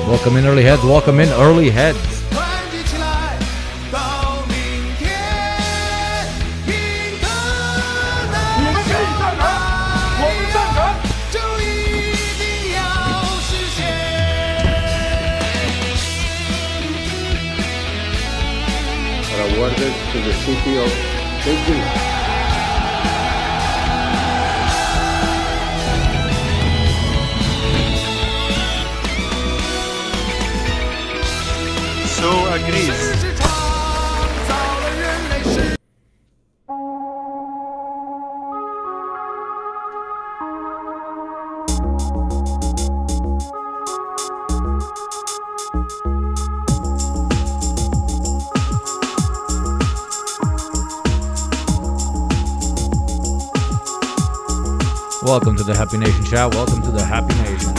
Welcome in early heads. Welcome in early heads. 团结起来，到明天，赢得你们可以赞成，我们赞成。就一定要实现。Awarded to the city of Beijing. So agrees. 是创造了人类世。Welcome to the Happy Nation chat. Welcome to the Happy Nation.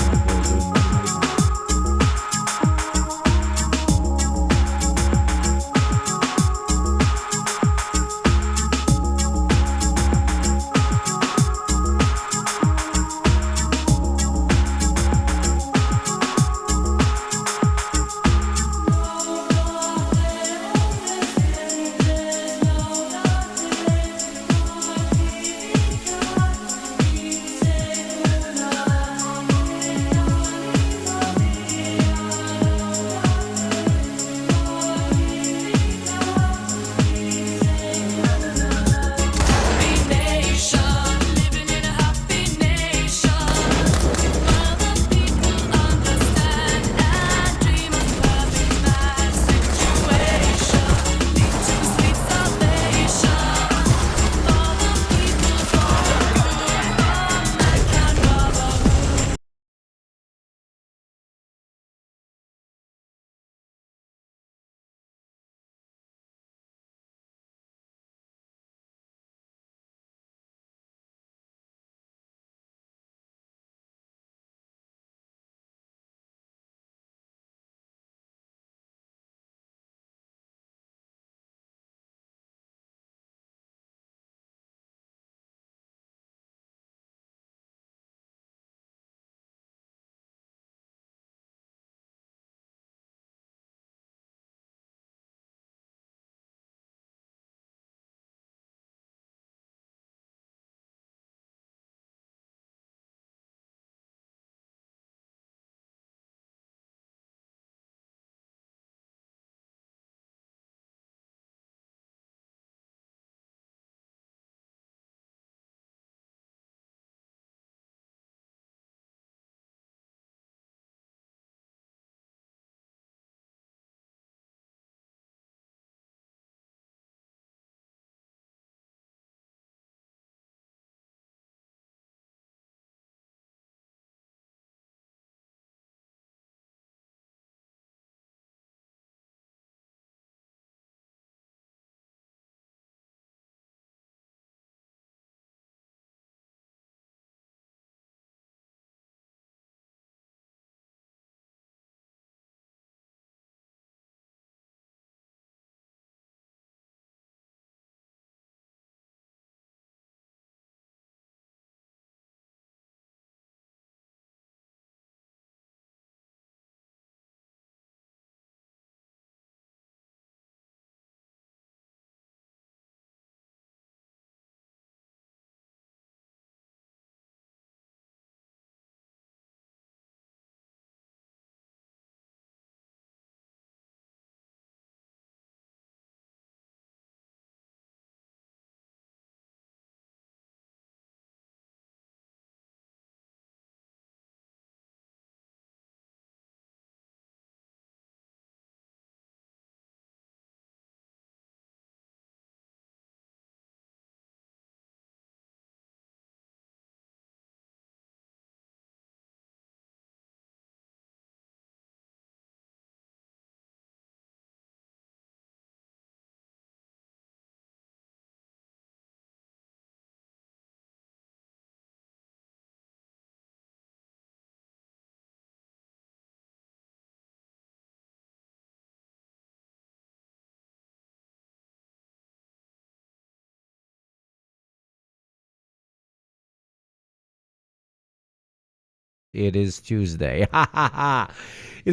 It is Tuesday. It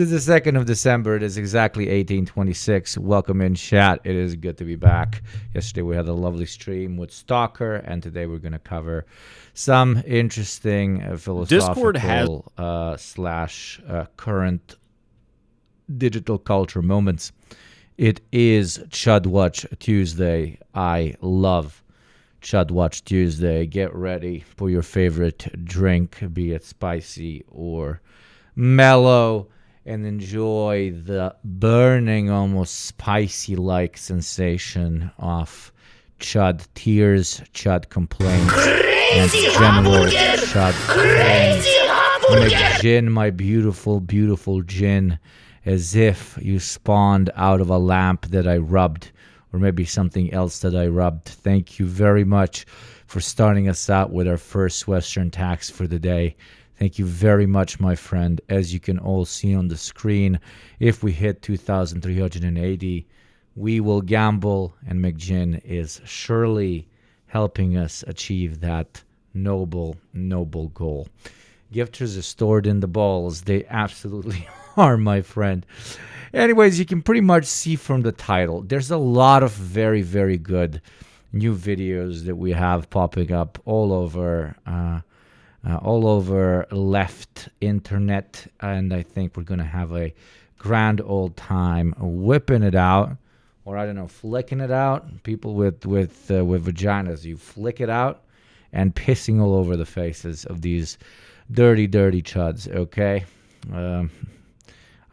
is the 2nd of December. It is exactly 1826. Welcome in, chat. It is good to be back. Yesterday we had a lovely stream with Stalker, and today we're going to cover some interesting philosophical slash current digital culture moments. It is Chud Watch Tuesday. I love Chud Watch Tuesday. Get ready for your favorite drink, be it spicy or mellow, and enjoy the burning, almost spicy-like sensation of Chud tears, Chud complaints, and general Chud complaints. Make gin, my beautiful, beautiful gin, as if you spawned out of a lamp that I rubbed, or maybe something else that I rubbed. Thank you very much for starting us out with our first Western tax for the day. Thank you very much, my friend. As you can all see on the screen, if we hit 2,380, we will gamble, and McGinn is surely helping us achieve that noble, noble goal. Gifters are stored in the balls. They absolutely are, my friend. Anyways, you can pretty much see from the title, there's a lot of very, very good new videos that we have popping up all over left internet, and I think we're gonna have a grand old time whipping it out, or I don't know, flicking it out. People with vaginas, you flick it out, and pissing all over the faces of these dirty, dirty chuds. Okay.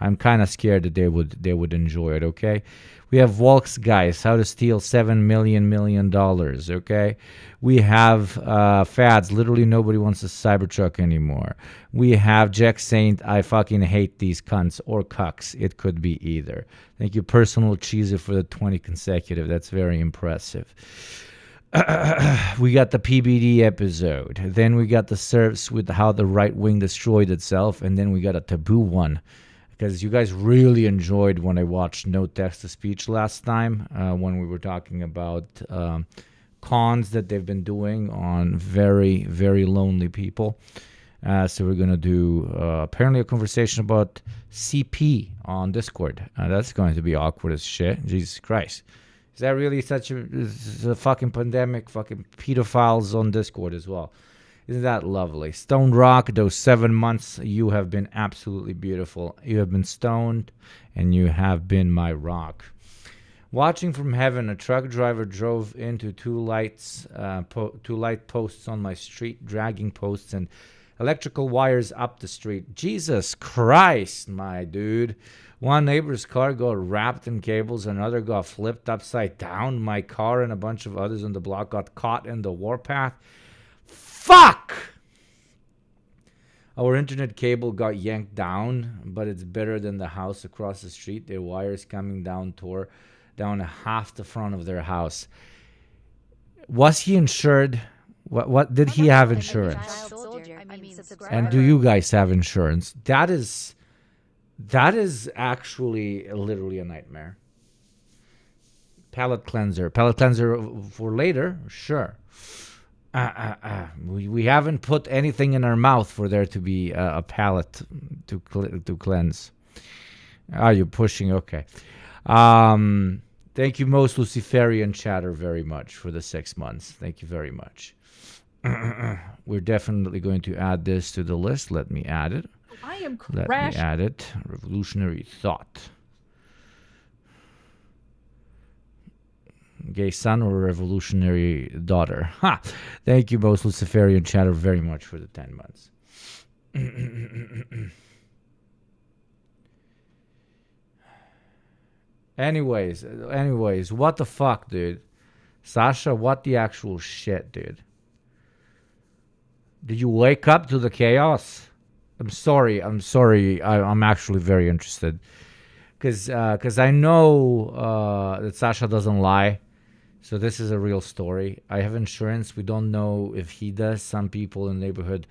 I'm kind of scared that they would enjoy it, okay? We have Walks Guys, how to steal $7 million, okay? We have Fads, literally nobody wants a Cybertruck anymore. We have Jack Saint, I fucking hate these cunts, or cucks. It could be either. Thank you, Personal Cheeser, for the 20 consecutive. That's very impressive. We got the PBD episode. Then we got the serves with how the right wing destroyed itself. And then we got a taboo one, because you guys really enjoyed when I watched No Text-to-Speech last time, when we were talking about cons that they've been doing on very, very lonely people. So we're going to do apparently a conversation about CP on Discord. That's going to be awkward as shit. Jesus Christ. Is that really such a fucking pandemic? Fucking pedophiles on Discord as well. Isn't that lovely? Stone Rock, those 7 months, you have been absolutely beautiful. You have been stoned, and you have been my rock. Watching from heaven, a truck driver drove into two light posts on my street, dragging posts and electrical wires up the street. Jesus Christ, my dude. One neighbor's car got wrapped in cables, another got flipped upside down. My car and a bunch of others on the block got caught in the warpath. Fuck! Our internet cable got yanked down, but it's better than the house across the street. Their wires coming down tore down half the front of their house. Was he insured? What did he have insurance? And do you guys have insurance? That is actually literally a nightmare. Palate cleanser for later, sure. We haven't put anything in our mouth for there to be a palate to cleanse. You're pushing, okay. Thank you, most Luciferian chatter, very much for the 6 months. Thank you very much. We're definitely going to add this to the list. Let me add it. I am Let me add it. Revolutionary thought. Gay son or revolutionary daughter? Ha! Thank you, most Luciferian chatter, very much for the 10 months. Anyways, what the fuck, dude? Sasha, what the actual shit, dude? Did you wake up to the chaos? I'm sorry. I'm actually very interested. Because I know that Sasha doesn't lie. So this is a real story. I have insurance. We don't know if he does. Some people in the neighborhood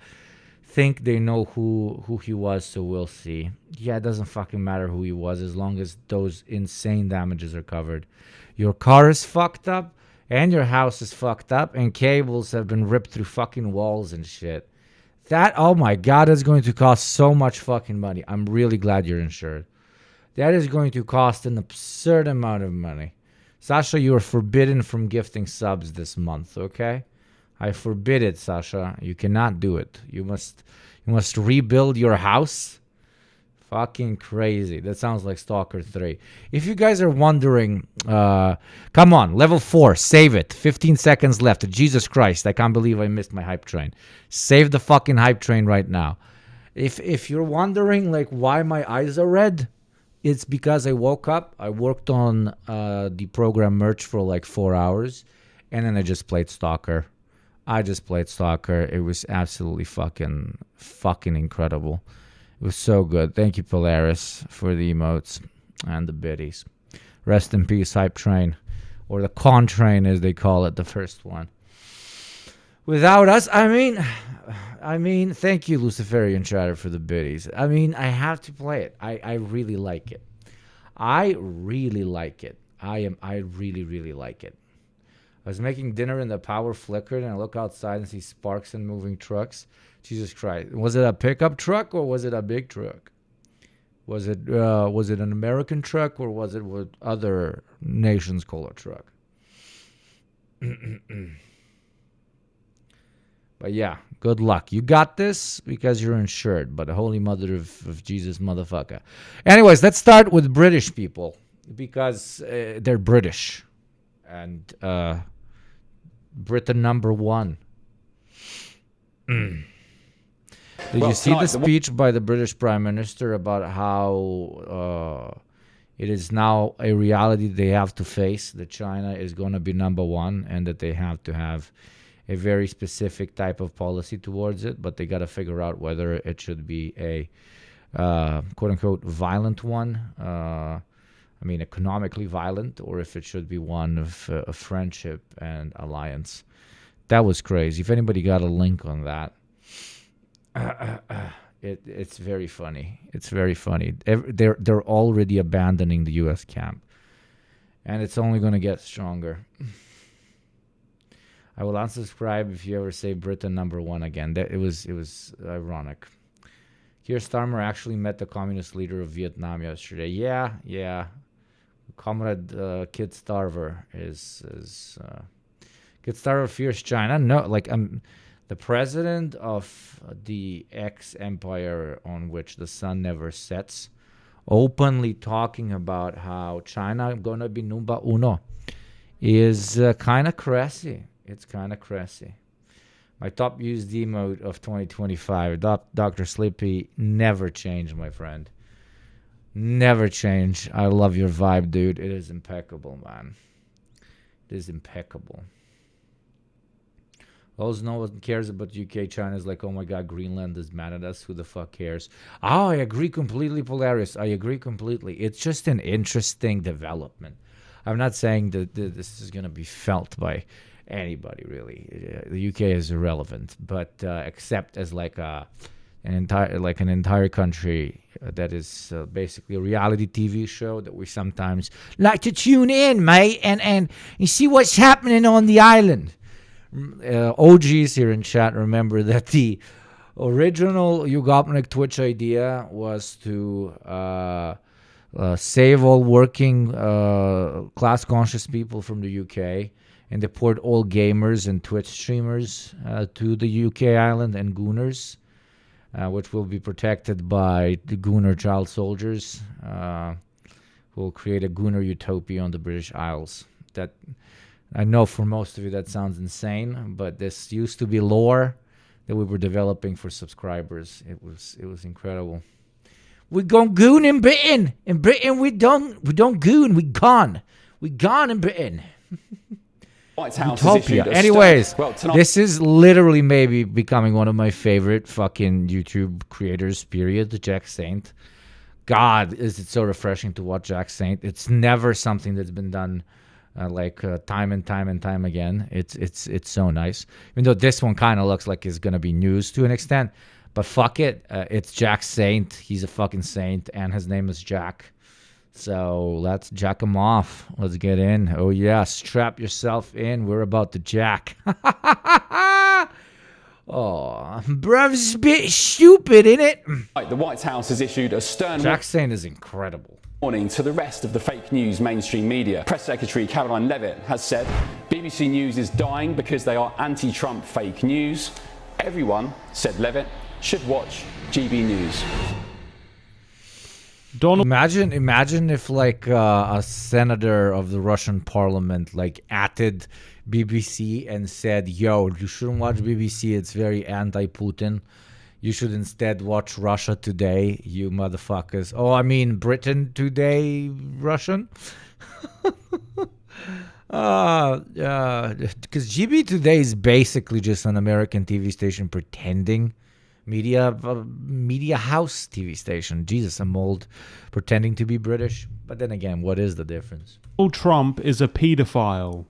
think they know who he was, so we'll see. Yeah, it doesn't fucking matter who he was as long as those insane damages are covered. Your car is fucked up, and your house is fucked up, and cables have been ripped through fucking walls and shit. That, oh my God, that's going to cost so much fucking money. I'm really glad you're insured. That is going to cost an absurd amount of money. Sasha, you are forbidden from gifting subs this month, okay? I forbid it, Sasha. You cannot do it. You must rebuild your house. Fucking crazy. That sounds like Stalker 3. If you guys are wondering, come on, level 4, save it. 15 seconds left. Jesus Christ, I can't believe I missed my hype train. Save the fucking hype train right now. If you're wondering like why my eyes are red, it's because I woke up, I worked on the program merch for like 4 hours, and then I just played Stalker. It was absolutely fucking incredible. It was so good. Thank you, Polaris, for the emotes and the biddies. Rest in peace, Hype Train. Or the Con Train, as they call it, the first one. Without us, I mean, thank you, Luciferian Chatter, for the biddies. I mean, I have to play it. I really like it. I really, really like it. I was making dinner and the power flickered, and I look outside and see sparks and moving trucks. Jesus Christ. Was it a pickup truck or was it a big truck? Was it an American truck or was it what other nations call a truck? But yeah, good luck. You got this because you're insured, but the Holy Mother of Jesus motherfucker. Anyways, let's start with British people because they're British. And Britain #1. Did you see the speech by the British Prime Minister about how it is now a reality they have to face, that China is going to be #1 and that they have to have a very specific type of policy towards it, but they got to figure out whether it should be a quote-unquote violent one, economically violent, or if it should be one of friendship and alliance. That was crazy. If anybody got a link on that, it's very funny. It's very funny. They're already abandoning the U.S. camp, and it's only going to get stronger. I will unsubscribe if you ever say Britain #1 again. It was ironic. Keir Starmer actually met the communist leader of Vietnam yesterday. Yeah. Comrade Kid Starver is Kid Starver fears China. No, the president of the ex-empire on which the sun never sets, openly talking about how China gonna be number uno, is kind of crazy. It's kind of crazy. My top used emote of 2025, Dr. Sleepy, never changed, my friend. Never change. I love your vibe, dude. It is impeccable, man. It is impeccable. Also, no one cares about UK. China's like, oh my God, Greenland is mad at us. Who the fuck cares? Oh, I agree completely, Polaris. I agree completely. It's just an interesting development. I'm not saying that this is going to be felt by anybody, really. The UK is irrelevant, but except as an entire country that is basically a reality TV show that we sometimes like to tune in, mate, and you see what's happening on the island. OGs here in chat remember that the original Yugopnik Twitch idea was to save all working class-conscious people from the UK and deport all gamers and Twitch streamers to the UK island and Gooners. Which will be protected by the Gooner child soldiers, who will create a Gooner utopia on the British Isles. That, I know for most of you that sounds insane, but this used to be lore that we were developing for subscribers. It was incredible. We gone goon in Britain. In Britain we don't goon. We gone in Britain. Utopia. Anyways, this is literally maybe becoming one of my favorite fucking YouTube creators, period, Jack Saint. God, is it so refreshing to watch Jack Saint. It's never something that's been done time and time again. It's so nice. Even though this one kind of looks like it's going to be news to an extent. But fuck it. It's Jack Saint. He's a fucking saint, and his name is Jack. So let's jack him off. Let's get in. Oh, yeah. Strap yourself in. We're about to jack. Oh, bruv's a bit stupid, innit? The White House has issued a stern Jack Sane is incredible. warning to the rest of the fake news mainstream media. Press Secretary Caroline Levitt has said BBC News is dying because they are anti-Trump fake news. Everyone, said Levitt, should watch GB News. Donald Imagine if like a senator of the Russian parliament like atted BBC and said, "Yo, you shouldn't watch BBC. It's very anti-Putin. You should instead watch Russia Today, you motherfuckers." Oh, I mean Britain Today, Russian. Because GB Today is basically just an American TV station pretending. Media house TV station. Jesus, I'm old, pretending to be British. But then again, what is the difference? Trump is a pedophile.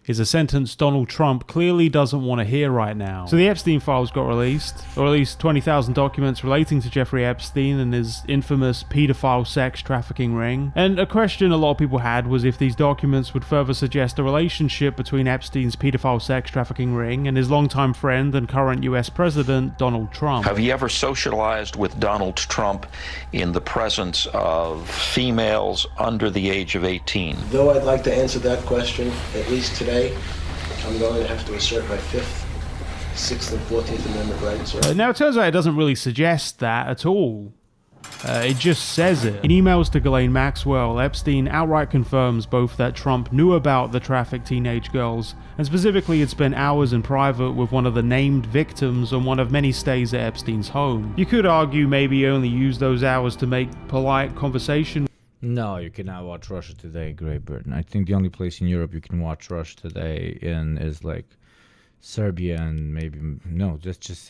Is a sentence Donald Trump clearly doesn't want to hear right now. So the Epstein files got released, or at least 20,000 documents relating to Jeffrey Epstein and his infamous pedophile sex trafficking ring. And a question a lot of people had was if these documents would further suggest a relationship between Epstein's pedophile sex trafficking ring and his longtime friend and current US President, Donald Trump. Have you ever socialized with Donald Trump in the presence of females under the age of 18? Though I'd like to answer that question, at least today, I'm going to have to assert my 5th, 6th, and 14th Amendment rights. Now, it turns out it doesn't really suggest that at all. It just says it. In emails to Ghislaine Maxwell, Epstein outright confirms both that Trump knew about the trafficked teenage girls, and specifically had spent hours in private with one of the named victims on one of many stays at Epstein's home. You could argue maybe he only used those hours to make polite conversation. No, you cannot watch Russia Today in Great Britain. I think the only place in Europe you can watch Russia Today in is like Serbia and maybe that's just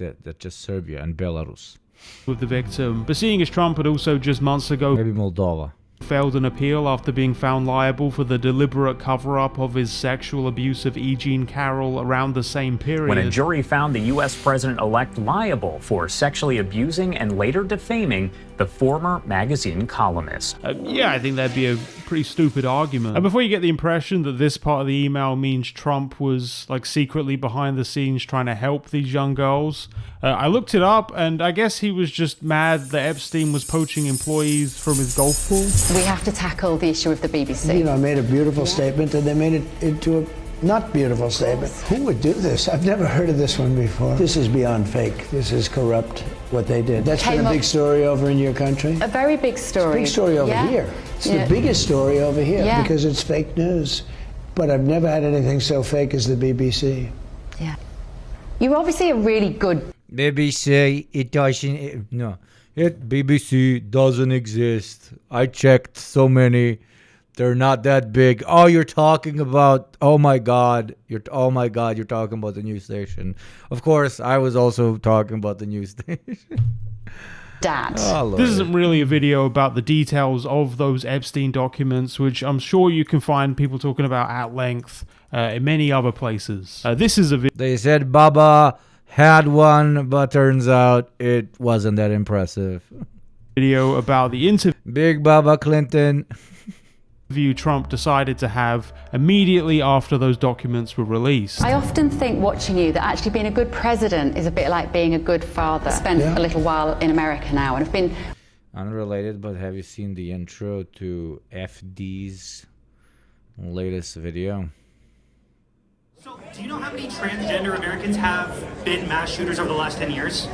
Serbia and Belarus. With the victim. But seeing as Trump had also just months ago Maybe Moldova. failed an appeal after being found liable for the deliberate cover-up of his sexual abuse of E. Jean Carroll around the same period. When a jury found the U.S. president-elect liable for sexually abusing and later defaming the former magazine columnist. Yeah, I think that'd be a pretty stupid argument. And before you get the impression that this part of the email means Trump was like secretly behind the scenes trying to help these young girls, I looked it up and I guess he was just mad that Epstein was poaching employees from his golf pool. We have to tackle the issue of the BBC. You know, I made a beautiful statement and they made it into a not beautiful statement. Who would do this? I've never heard of this one before. This is beyond fake. This is corrupt, what they did. That's been a big story over in your country? A very big story. It's a big story over here. It's the biggest story over here because it's fake news. But I've never had anything so fake as the BBC. Yeah. You're obviously a really good... BBC, it doesn't... No. BBC doesn't exist. I checked so many. They're not that big. Oh, you're talking about... Oh my God. You're talking about the news station. Of course, I was also talking about the news station. Dad. Oh, this isn't really a video about the details of those Epstein documents, which I'm sure you can find people talking about at length in many other places. This is a video... They said Baba had one, but turns out it wasn't that impressive. Video about the interview Big Baba Clinton Trump decided to have immediately after those documents were released. I often think watching you that actually being a good president is a bit like being a good father. I spent a little while in America now and have been... Unrelated, but have you seen the intro to FD's latest video? So, do you know how many transgender Americans have been mass shooters over the last 10 years?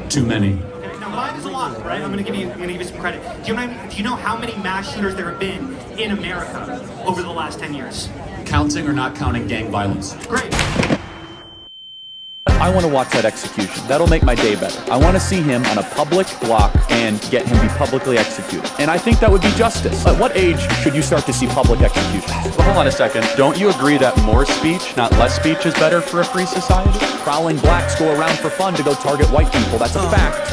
Too many. Okay, now 5 is a lot, right? I'm gonna give you some credit. Do you know how many mass shooters there have been in America over the last 10 years? Counting or not counting gang violence? Great. I want to watch that execution. That'll make my day better. I want to see him on a public block and get him be publicly executed. And I think that would be justice. At what age should you start to see public executions? Well, hold on a second. Don't you agree that more speech, not less speech, is better for a free society? Prowling blacks go around for fun to go target white people. That's a fact.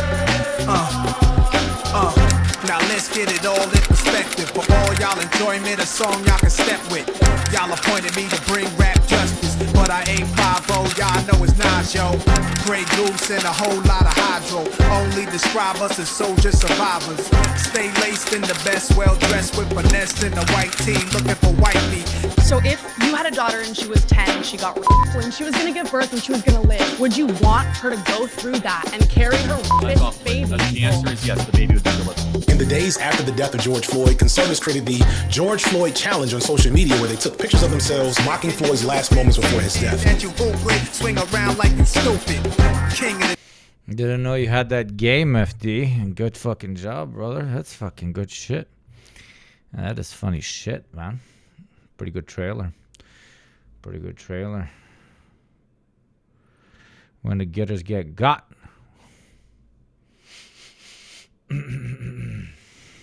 Now let's get it all in perspective. For all y'all enjoyment, a song y'all can step with. Y'all appointed me to bring rap justice, but I ain't 5-0, y'all know it's Nas, yo. Grey Goose and a whole lot of hydro. Only describe us as soldier survivors. Stay laced in the best, well dressed with finesse in the white tee, looking for white meat. So if you had a daughter and she was 10 and she got raped, when she was gonna give birth and she was gonna live, would you want her to go through that and carry her baby? The answer is yes, the baby would be delivered. In the days after the death of George Floyd, conservatives created the George Floyd Challenge on social media, where they took pictures of themselves mocking Floyd's last moments before his death. And you swing around like you stupid. King of the Didn't know you had that game, FD. Good fucking job, brother. That's fucking good shit. That is funny shit, man. Pretty good trailer. Pretty good trailer. When the getters get got.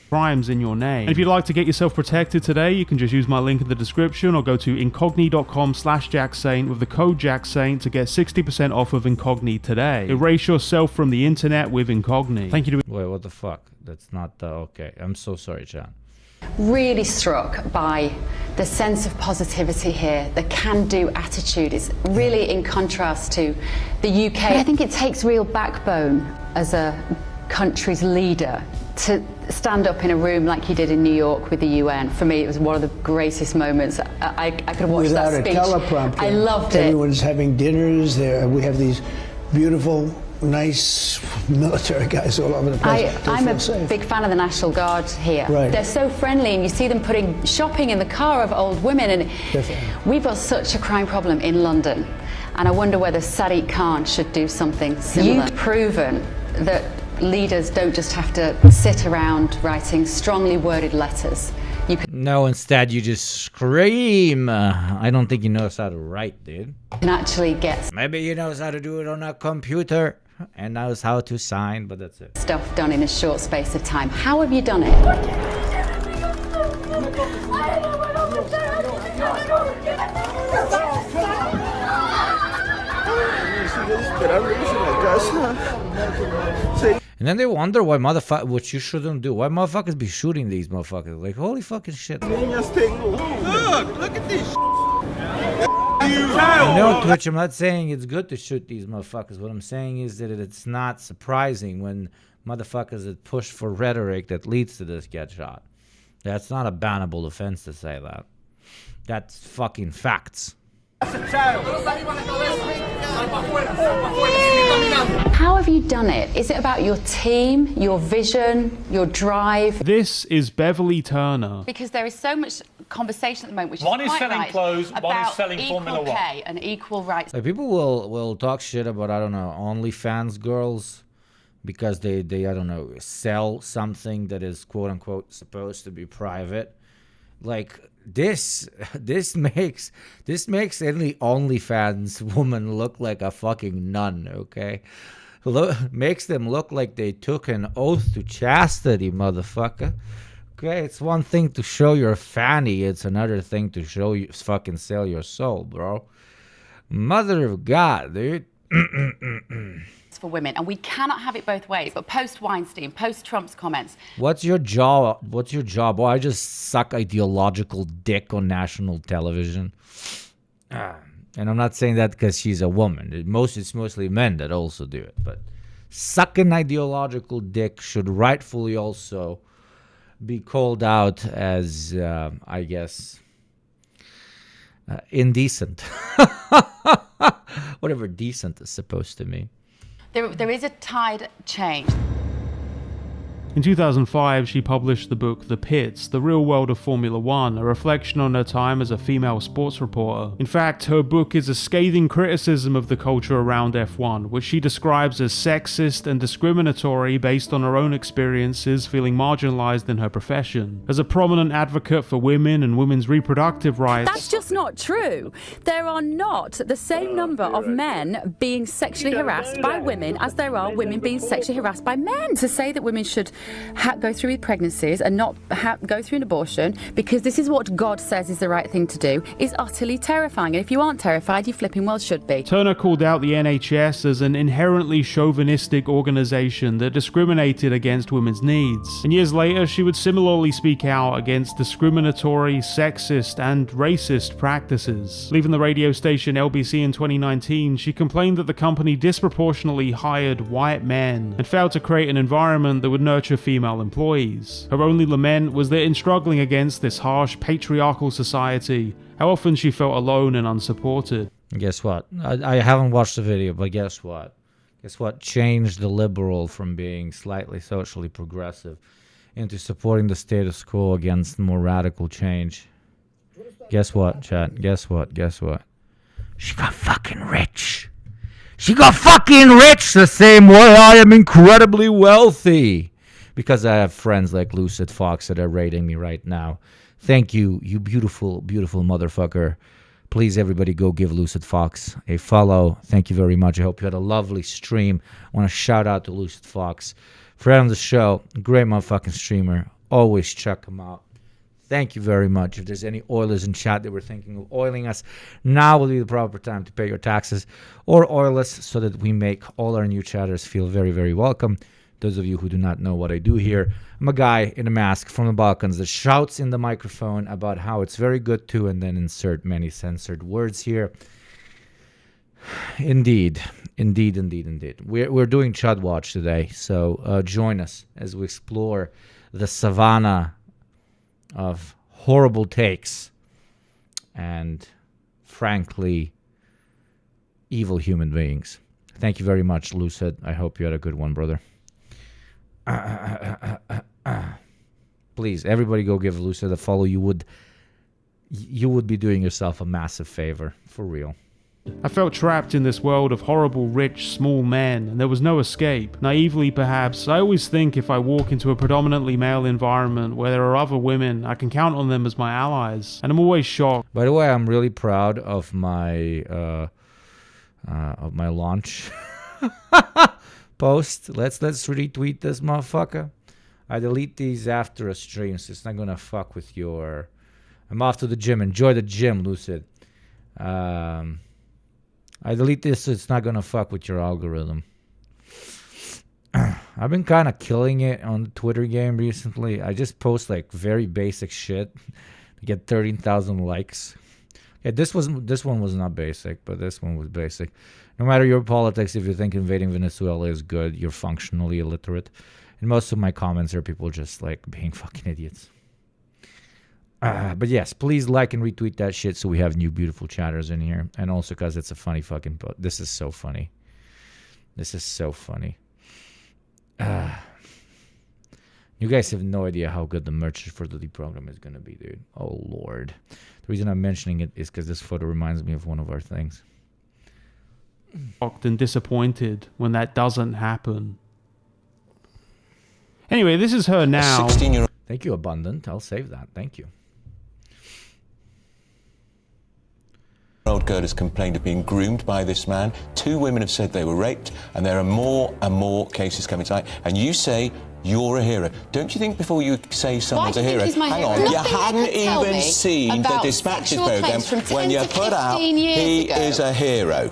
Crimes in your name. And if you'd like to get yourself protected today, you can just use my link in the description or go to incogni.com/JackSaint with the code JackSaint to get 60% off of Incogni today. Erase yourself from the internet with Incogni. Thank you to... Wait, what the fuck? That's not the... Okay, I'm so sorry, John. Really struck by the sense of positivity here. The can-do attitude is really in contrast to the UK. I think it takes real backbone as a country's leader to stand up in a room like you did in New York with the UN. For me, it was one of the greatest moments. I could have watched Without that speech. a teleprompter. I loved it. Everyone's having dinners there. We have these beautiful, nice military guys all over the place. I'm a big fan of the National Guard here. Right. They're so friendly, and you see them putting shopping in the car of old women. And we've got such a crime problem in London, and I wonder whether Sadiq Khan should do something similar. You've proven that leaders don't just have to sit around writing strongly worded letters. You No, instead you just scream. I don't think he knows how to write, dude. can actually get Maybe he knows how to do it on a computer and knows how to sign, but that's it. stuff done in a short space of time. How have you done it? And then they wonder why what you shouldn't do. Why motherfuckers be shooting these motherfuckers? Like, holy fucking shit. Look at this. No, Twitch, I'm not saying it's good to shoot these motherfuckers. What I'm saying is that it's not surprising when motherfuckers that push for rhetoric that leads to this get shot. That's not a bannable offense to say that. That's fucking facts. How have you done it? Is it about your team, your vision, your drive? This is Beverly Turner. Because there is so much conversation at the moment, which One is is quite selling right, clothes, one is about selling equal Formula One. pay and equal rights. Like, people will talk shit about, I don't know, OnlyFans girls because they I don't know, sell something that is quote unquote supposed to be private. Like, this makes any OnlyFans woman look like a fucking nun, okay? Makes them look like they took an oath to chastity, motherfucker. Okay, it's one thing to show your fanny, it's another thing to show you fucking sell your soul, bro. Mother of God, dude. For women, and we cannot have it both ways. But post Weinstein, post Trump's comments, What's your job? Oh, I just suck ideological dick on national television. And I'm not saying that because she's a woman. It's mostly men that also do it. But sucking ideological dick should rightfully also be called out as, I guess, indecent. Whatever decent is supposed to mean. there is a tide change. In 2005, she published the book The Pits, The Real World of Formula One, a reflection on her time as a female sports reporter. In fact, her book is a scathing criticism of the culture around F1, which she describes as sexist and discriminatory based on her own experiences feeling marginalized in her profession. As a prominent advocate for women and women's reproductive rights... That's just not true. There are not the same number of men being sexually harassed by women as there are women being sexually harassed by men. To say that women should go through with pregnancies and not go through an abortion because this is what God says is the right thing to do is utterly terrifying. And if you aren't terrified, you flipping well should be. Turner called out the NHS as an inherently chauvinistic organisation that discriminated against women's needs. And years later, she would similarly speak out against discriminatory, sexist, and racist practices. Leaving the radio station LBC in 2019, she complained that the company disproportionately hired white men and failed to create an environment that would nurture female employees. Her only lament was that in struggling against this harsh patriarchal society, how often she felt alone and unsupported. Guess what? I haven't watched the video, but guess what? Guess what changed the liberal from being slightly socially progressive into supporting the status quo against more radical change? Guess what, chat? Guess what? Guess what? She got fucking rich. She got fucking rich the same way I am incredibly wealthy. Because I have friends like Lucid Fox that are rating me right now. Thank you, you beautiful, beautiful motherfucker. Please, everybody, go give Lucid Fox a follow. Thank you very much. I hope you had a lovely stream. I want to shout out to Lucid Fox. Friend of the show, great motherfucking streamer. Always check him out. Thank you very much. If there's any oilers in chat that were thinking of oiling us, now will be the proper time to pay your taxes or oil us so that we make all our new chatters feel very, very welcome. Those of you who do not know what I do here, I'm a guy in a mask from the Balkans that shouts in the microphone about how it's very good to, and then insert many censored words here. Indeed. Indeed, indeed, indeed. We're doing Chud Watch today, so join us as we explore the savannah of horrible takes and, frankly, evil human beings. Thank you very much, Lucid. I hope you had a good one, brother. Please, everybody go give Lucid a follow. You would be doing yourself a massive favor, for real. I felt trapped in this world of horrible, rich, small men, and there was no escape. Naively, perhaps, I always think if I walk into a predominantly male environment where there are other women, I can count on them as my allies, and I'm always shocked. By the way, I'm really proud of my launch post. Let's retweet this motherfucker. I delete these after a stream, so it's not gonna fuck with your... I'm off to the gym. Enjoy the gym, Lucid. I delete this so it's not gonna fuck with your algorithm. I've been kind of killing it on the Twitter game recently. I just post like very basic shit to get 13,000 likes. Yeah, this one was not basic, but this one was basic. No matter your politics, if you think invading Venezuela is good, you're functionally illiterate. And most of my comments are people just like being fucking idiots. But yes, please like and retweet that shit so we have new beautiful chatters in here. And also because it's a funny fucking... This is so funny. This is so funny. You guys have no idea how good the merch for the deprogram is going to be, dude. Oh, Lord. The reason I'm mentioning it is because this photo reminds me of one of our things. Shocked and disappointed when that doesn't happen. Anyway, this is her now. Thank you, Abundant. I'll save that. Thank you. Old girl has complained of being groomed by this man. 2 women have said they were raped, and there are more and more cases coming tonight. And you say you're a hero. Don't you think before you say someone's a hero, hang on, you hadn't even seen the Dispatches programme when you put out he is a hero.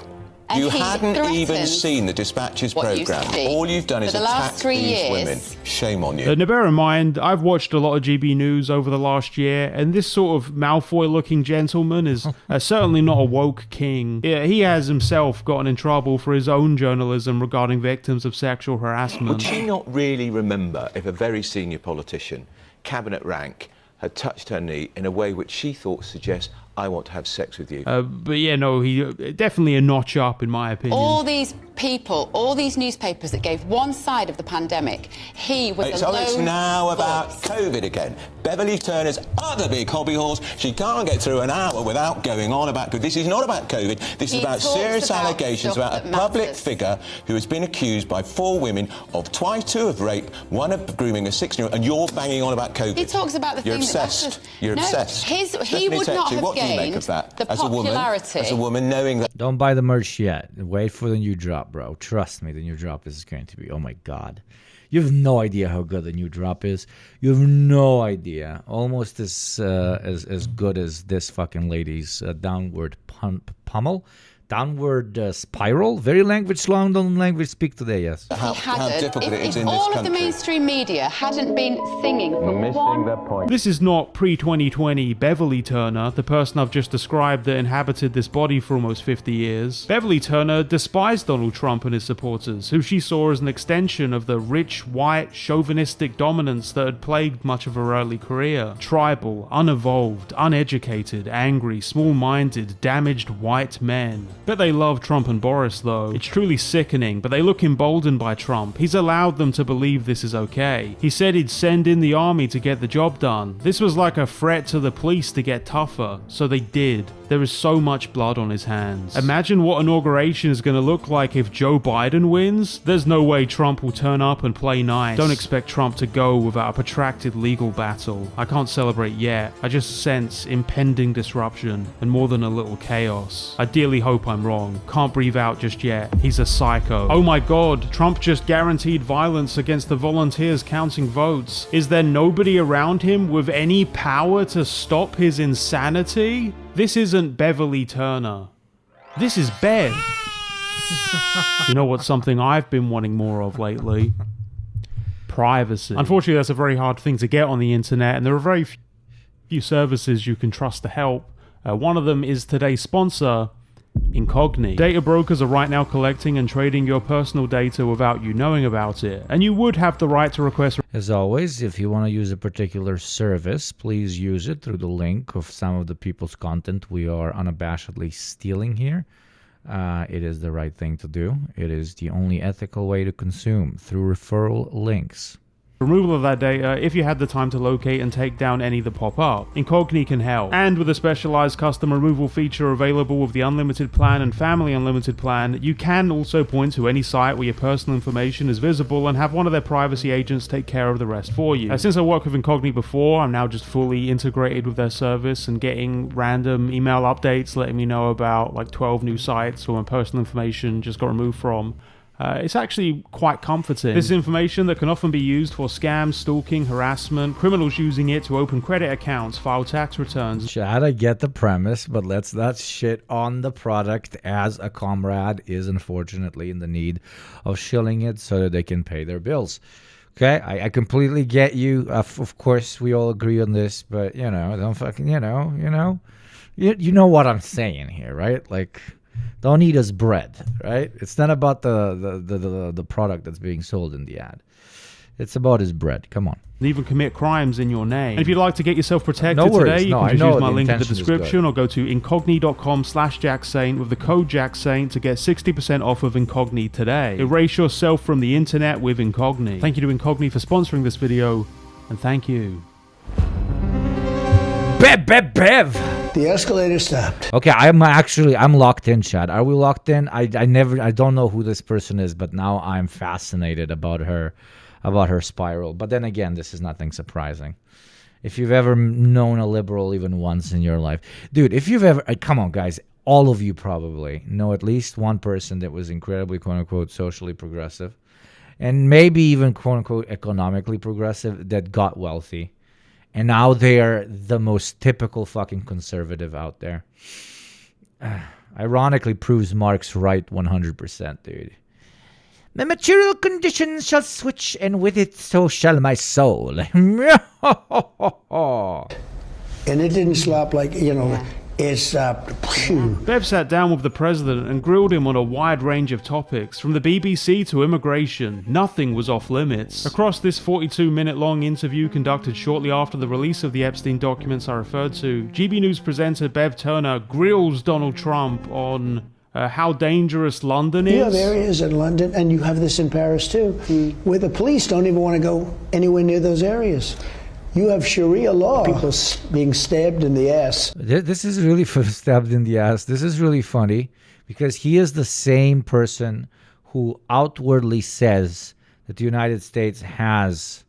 You hadn't even seen the Dispatches programme. All you've done is attack these women. Shame on you. Now bear in mind, I've watched a lot of GB News over the last year, and this sort of Malfoy-looking gentleman is certainly not a woke king. He has himself gotten in trouble for his own journalism regarding victims of sexual harassment. Would she not really remember if a very senior politician, cabinet rank, had touched her knee in a way which she thought suggests, I want to have sex with you? But yeah, no, he definitely a notch up in my opinion. All these people, all these newspapers that gave one side of the pandemic, he was alone. So it's now about COVID again. Beverly Turner's other big hobby horse. She can't get through an hour without going on about COVID. This is not about COVID. This is about serious allegations about a public figure who has been accused by 4 women of 2 of rape, 1 of grooming a 16-year-old, and you're banging on about COVID. He talks about the You're thing obsessed. that You're obsessed. He would not have you make of explained that? the As a woman, popularity. as a woman, knowing that. Don't buy the merch yet. Wait for the new drop, bro. Trust me, the new drop is going to be, oh my God. You have no idea how good the new drop is. You have no idea. Almost as good as this fucking lady's downward pummel. Downward spiral. Very language London language speak today, yes. How difficult it is if in this all of country. the mainstream media hadn't been singing for Missing that point. This is not pre-2020 Beverly Turner, the person I've just described that inhabited this body for almost 50 years. Beverly Turner despised Donald Trump and his supporters, who she saw as an extension of the rich, white, chauvinistic dominance that had plagued much of her early career. Tribal, unevolved, uneducated, angry, small-minded, damaged white men. Bet they love Trump and Boris though. It's truly sickening, but they look emboldened by Trump. He's allowed them to believe this is okay. He said he'd send in the army to get the job done. This was like a threat to the police to get tougher, so they did. There is so much blood on his hands. Imagine what inauguration is going to look like if Joe Biden wins. There's no way Trump will turn up and play nice. Don't expect Trump to go without a protracted legal battle. I can't celebrate yet. I just sense impending disruption and more than a little chaos. I dearly hope I'm wrong. Can't breathe out just yet. He's a psycho. Oh my God, Trump just guaranteed violence against the volunteers counting votes. Is there nobody around him with any power to stop his insanity? This isn't Beverly Turner. This is Bev. You know what's something I've been wanting more of lately? Privacy. Unfortunately, that's a very hard thing to get on the internet, and there are very few services you can trust to help. One of them is today's sponsor, Incogni. Data brokers are right now collecting and trading your personal data without you knowing about it, and you would have the right to request. As always, if you want to use a particular service, please use it through the link of some of the people's content we are unabashedly stealing here. It is the right thing to do. It is the only ethical way to consume, through referral links. Removal of that data if you had the time to locate and take down any that pop up. Incogni can help. And with a specialized custom removal feature available with the Unlimited plan and Family Unlimited plan, you can also point to any site where your personal information is visible and have one of their privacy agents take care of the rest for you. Since I worked with Incogni before, I'm now just fully integrated with their service and getting random email updates letting me know about like 12 new sites where my personal information just got removed from. It's actually quite comforting. This is information that can often be used for scams, stalking, harassment, criminals using it to open credit accounts, file tax returns. Chad, I get the premise, but let's not shit on the product, as a comrade is unfortunately in the need of shilling it so that they can pay their bills. Okay, I completely get you. Of course, we all agree on this, but don't fucking, you know what I'm saying here, right? Like, don't eat us bread, right? It's not about the product that's being sold in the ad. It's about his bread. Come on. And even commit crimes in your name. And if you'd like to get yourself protected No worries. today, you No, can I just know use my the link in the intention is description good. or go to incogni.com/JackSaint with the code JackSaint to get 60% off of Incogni today. Erase yourself from the internet with Incogni. Thank you to Incogni for sponsoring this video, and thank you. Bev. The escalator stopped. Okay, I'm locked in, Chad. Are we locked in? I don't know who this person is, but now I'm fascinated about her spiral. But then again, this is nothing surprising. If you've ever known a liberal even once in your life, dude, if you've ever, come on, guys, all of you probably know at least one person that was incredibly, quote unquote, socially progressive, and maybe even, quote unquote, economically progressive, that got wealthy. And now they're the most typical fucking conservative out there. Ironically proves Marx right 100%, dude. The material conditions shall switch, and with it so shall my soul. And it didn't stop like, it stopped. Bev sat down with the president and grilled him on a wide range of topics, from the BBC to immigration. Nothing was off limits. Across this 42-minute-long interview conducted shortly after the release of the Epstein documents I referred to, GB News presenter Bev Turner grills Donald Trump on how dangerous London is. You have areas in London, and you have this in Paris too, where the police don't even want to go anywhere near those areas. You have Sharia law, people being stabbed in the ass. This is really stabbed in the ass. This is really funny because he is the same person who outwardly says that the United States has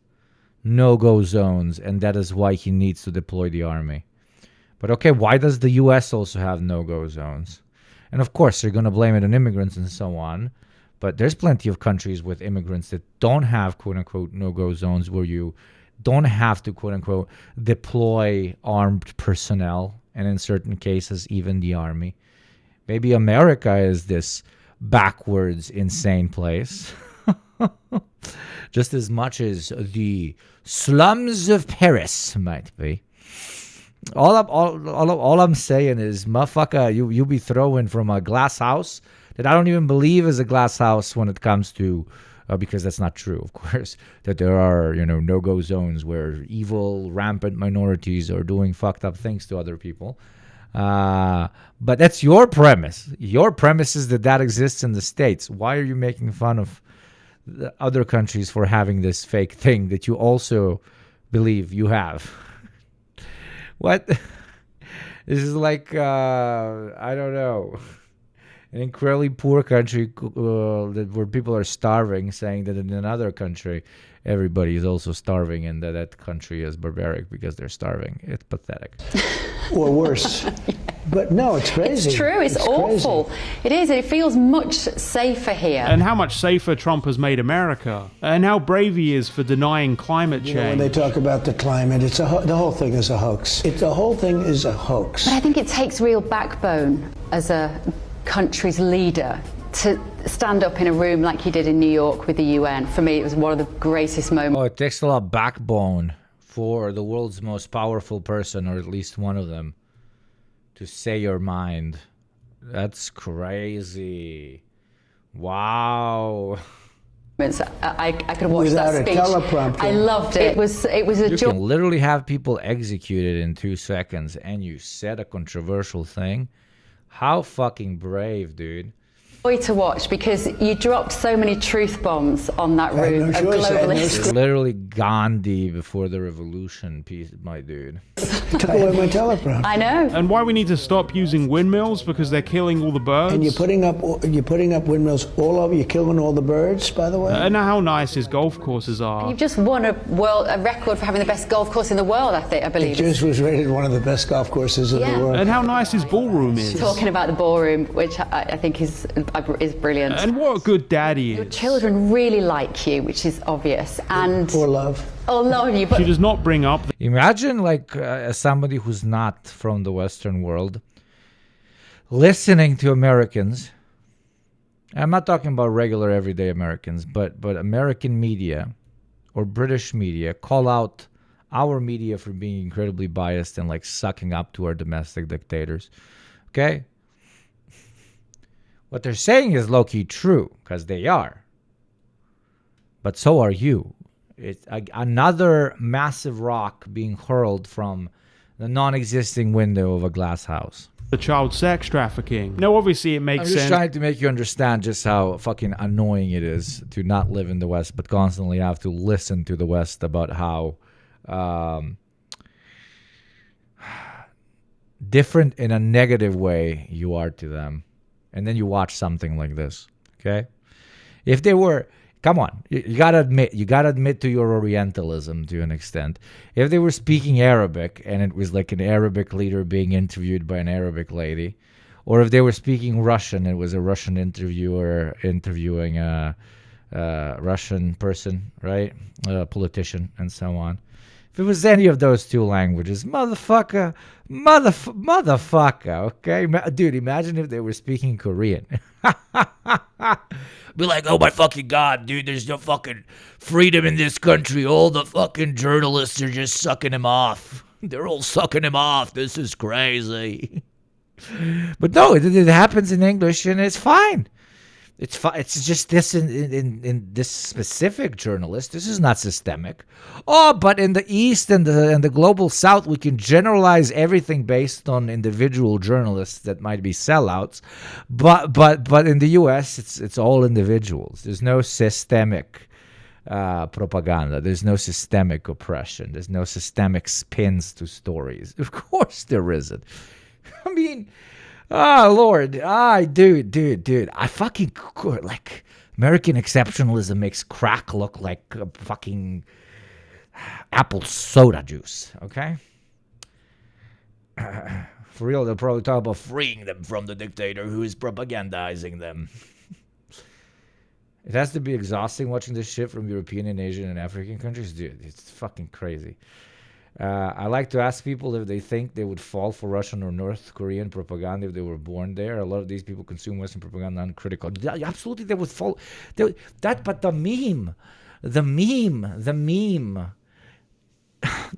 no-go zones and that is why he needs to deploy the army. But okay, why does the U.S. also have no-go zones? And of course, they're going to blame it on immigrants and so on. But there's plenty of countries with immigrants that don't have, quote-unquote, no-go zones where you don't have to, quote-unquote, deploy armed personnel, and in certain cases, even the army. Maybe America is this backwards, insane place. Just as much as the slums of Paris might be. All I'm saying is, motherfucker, you be throwing from a glass house that I don't even believe is a glass house when it comes to, because that's not true, of course, that there are, no-go zones where evil, rampant minorities are doing fucked up things to other people. But that's your premise. Your premise is that exists in the States. Why are you making fun of the other countries for having this fake thing that you also believe you have? What? This is like, I don't know, an incredibly poor country where people are starving, saying that in another country everybody is also starving and that country is barbaric because they're starving. It's pathetic. Or worse. But no, it's crazy. It's true. It's awful. Crazy. It is. It feels much safer here. And how much safer Trump has made America. And how brave he is for denying climate change. When they talk about the climate, the whole thing is a hoax. The whole thing is a hoax. But I think it takes real backbone as a country's leader to stand up in a room like he did in New York with the UN. For me, it was one of the greatest moments. Oh, it takes a lot of backbone for the world's most powerful person, or at least one of them, to say your mind. That's crazy. Wow. I could watch Without that speech. a teleprompter. I loved it. It was a You joy. can literally have people executed in 2 seconds, and you said a controversial thing. How fucking brave, dude. To watch, because you dropped so many truth bombs on that room of globalists. Literally Gandhi before the revolution, piece, my dude. Took away my teleprompter. I know. And why we need to stop using windmills, because they're killing all the birds. And you're putting up windmills all over. You're killing all the birds, by the way. And how nice his golf courses are. You've just won a record for having the best golf course in the world. I believe. It just was rated one of the best golf courses in the world. And how nice his ballroom is. Talking about the ballroom, which I think is brilliant. And what a good dad he is. Your children really like you, which is obvious. And or love. Or love you. But she does not bring up. Imagine as somebody who's not from the Western world listening to Americans. I'm not talking about regular everyday Americans, but American media or British media call out our media for being incredibly biased and sucking up to our domestic dictators. Okay? What they're saying is low-key true, because they are. But so are you. It's another massive rock being hurled from the non-existing window of a glass house. The child sex trafficking. No, obviously it makes sense. I'm just trying to make you understand just how fucking annoying it is to not live in the West, but constantly have to listen to the West about how different in a negative way you are to them. And then you watch something like this, okay? If they were, come on, you gotta admit to your Orientalism to an extent. If they were speaking Arabic and it was like an Arabic leader being interviewed by an Arabic lady, or if they were speaking Russian, it was a Russian interviewer interviewing a Russian person, right? A politician, and so on. If it was any of those two languages, motherfucker, okay? Dude, imagine if they were speaking Korean. Be like, oh my fucking God, dude, there's no fucking freedom in this country. All the fucking journalists are just sucking him off. They're all sucking him off. This is crazy. But no, it happens in English and it's fine. It's just this in this specific journalist. This is not systemic. Oh, but in the East and the global South, we can generalize everything based on individual journalists that might be sellouts. But in the U.S., it's all individuals. There's no systemic propaganda. There's no systemic oppression. There's no systemic spins to stories. Of course, there isn't. I mean. Oh, Lord. Dude. I fucking, American exceptionalism makes crack look like fucking apple soda juice, okay? For real, they'll probably talk about freeing them from the dictator who is propagandizing them. It has to be exhausting watching this shit from European and Asian and African countries. Dude, it's fucking crazy. I like to ask people if they think they would fall for Russian or North Korean propaganda if they were born there. A lot of these people consume Western propaganda uncritical. Absolutely, they would fall. But the meme.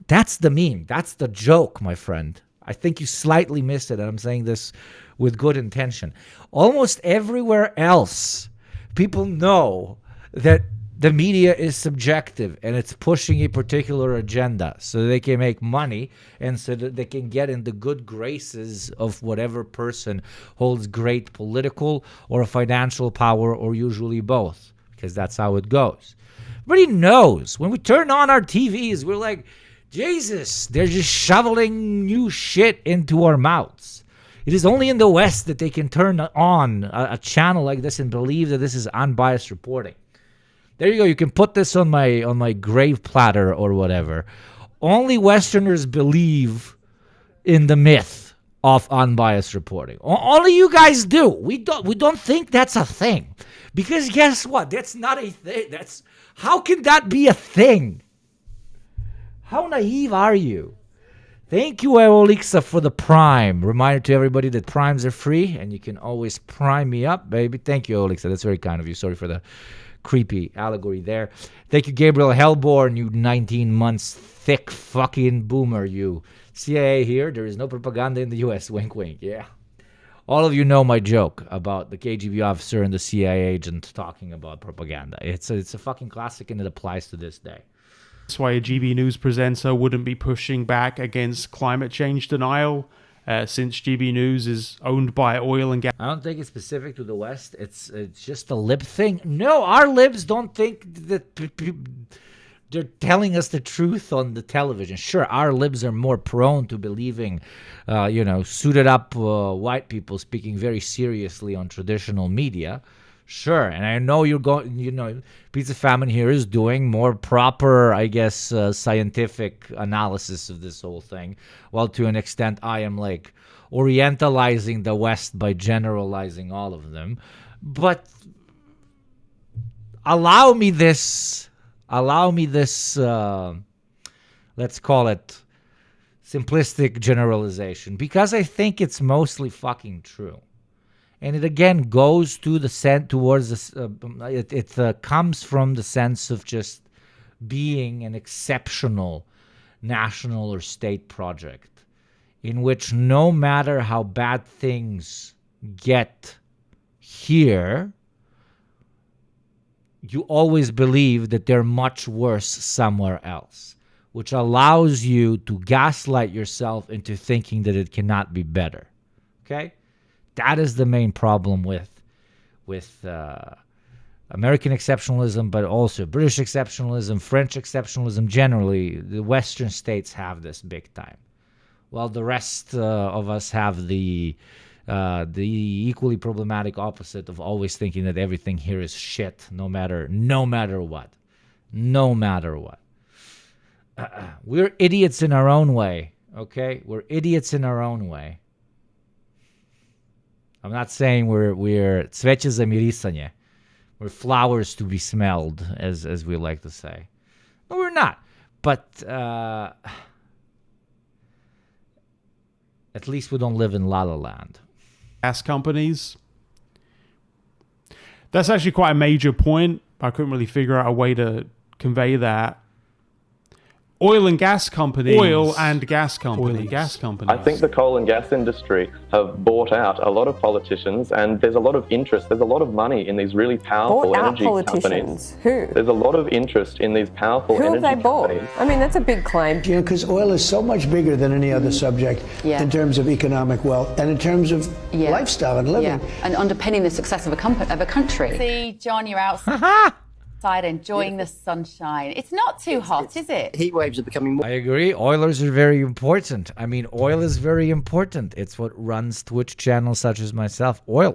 That's the meme. That's the joke, my friend. I think you slightly missed it, and I'm saying this with good intention. Almost everywhere else, people know that the media is subjective and it's pushing a particular agenda so they can make money and so that they can get in the good graces of whatever person holds great political or financial power, or usually both, because that's how it goes. Everybody knows when we turn on our TVs, we're like, Jesus, they're just shoveling new shit into our mouths. It is only in the West that they can turn on a channel like this and believe that this is unbiased reporting. There you go. You can put this on my grave platter or whatever. Only Westerners believe in the myth of unbiased reporting. Only you guys do. We don't think that's a thing, because guess what? That's not a thing. How can that be a thing? How naive are you? Thank you, Eolixa, for the Prime. Reminder to everybody that Primes are free, and you can always prime me up, baby. Thank you, Eolixa. That's very kind of you. Sorry for the creepy allegory there. Thank you, Gabriel Hellborn, you 19 months thick fucking boomer, you. CIA here. There is no propaganda in the U.S. Wink, wink. Yeah. All of you know my joke about the KGB officer and the CIA agent talking about propaganda. It's a fucking classic, and it applies to this day. That's why a GB News presenter wouldn't be pushing back against climate change denial, since GB News is owned by oil and gas. I don't think it's specific to the West. It's just a lib thing. No, our libs don't think that they're telling us the truth on the television. Sure, our libs are more prone to believing, suited up white people speaking very seriously on traditional media. Sure, and I know you're going, Pizza Famine here is doing more proper, I guess, scientific analysis of this whole thing. Well, to an extent, I am like orientalizing the West by generalizing all of them. But allow me this, let's call it simplistic generalization, because I think it's mostly fucking true. And it again goes to the towards this. It comes from the sense of just being an exceptional national or state project, in which no matter how bad things get here, you always believe that they're much worse somewhere else, which allows you to gaslight yourself into thinking that it cannot be better. Okay? That is the main problem with American exceptionalism, but also British exceptionalism, French exceptionalism. Generally, the Western states have this big time, while the rest of us have the equally problematic opposite of always thinking that everything here is shit, no matter what. We're idiots in our own way. Okay, we're idiots in our own way. I'm not saying we're cveće za mirisanje. We're flowers to be smelled, as we like to say. No, we're not. But at least we don't live in La La Land. Gas companies. That's actually quite a major point. I couldn't really figure out a way to convey that. Oil and gas companies. I think the coal and gas industry have bought out a lot of politicians, and there's a lot of interest. There's a lot of money in these really powerful energy companies. Who? There's a lot of interest in these powerful Who energy have they bought? companies. I mean, that's a big claim. Yeah, because oil is so much bigger than any other subject in terms of economic wealth and in terms of lifestyle and living. And underpinning the success of a country. See, John, you're outside enjoying the sunshine. It's not too hot, is it? Heat waves are becoming more. I agree. Oilers are very important. I mean, oil is very important. It's what runs Twitch channels such as myself. Oil.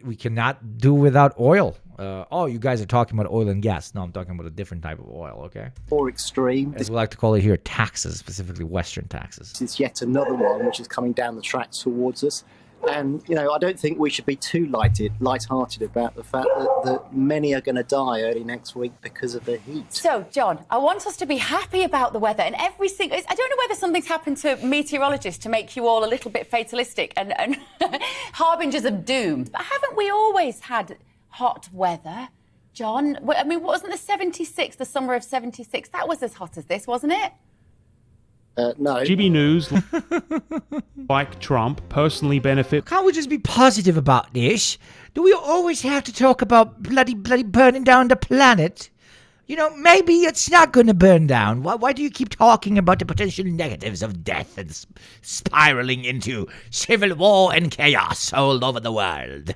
We cannot do without oil. you guys are talking about oil and gas. No, I'm talking about a different type of oil, okay? More extreme. As we like to call it here, taxes, specifically Western taxes. This is yet another one which is coming down the track towards us. And, you know, I don't think we should be too light-hearted about the fact that many are going to die early next week because of the heat. So, John, I want us to be happy about the weather. And I don't know whether something's happened to meteorologists to make you all a little bit fatalistic and harbingers of doom. But haven't we always had hot weather, John? I mean, wasn't the summer of 76? That was as hot as this, wasn't it? No. GB News, like Trump, personally benefit. Can't we just be positive about this? Do we always have to talk about bloody burning down the planet? You know, maybe it's not going to burn down. Why do you keep talking about the potential negatives of death and spiraling into civil war and chaos all over the world?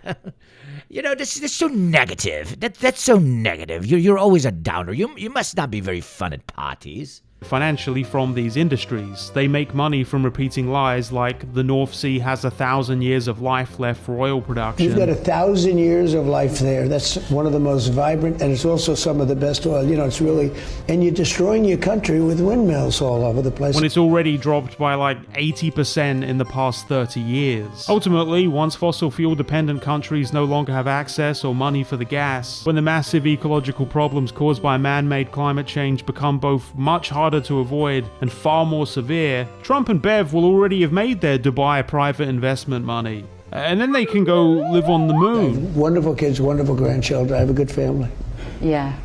You know, this is so negative. That's so negative. You're always a downer. You must not be very fun at parties. Financially from these industries. They make money from repeating lies like the North Sea has 1,000 years of life left for oil production. You've got 1,000 years of life there. That's one of the most vibrant, and it's also some of the best oil. You know, it's really, and you're destroying your country with windmills all over the place. When it's already dropped by like 80% in the past 30 years. Ultimately, once fossil fuel dependent countries no longer have access or money for the gas, when the massive ecological problems caused by man-made climate change become both much harder to avoid and far more severe, Trump and Bev will already have made their Dubai private investment money. And then they can go live on the moon. Wonderful kids, wonderful grandchildren. I have a good family. Yeah.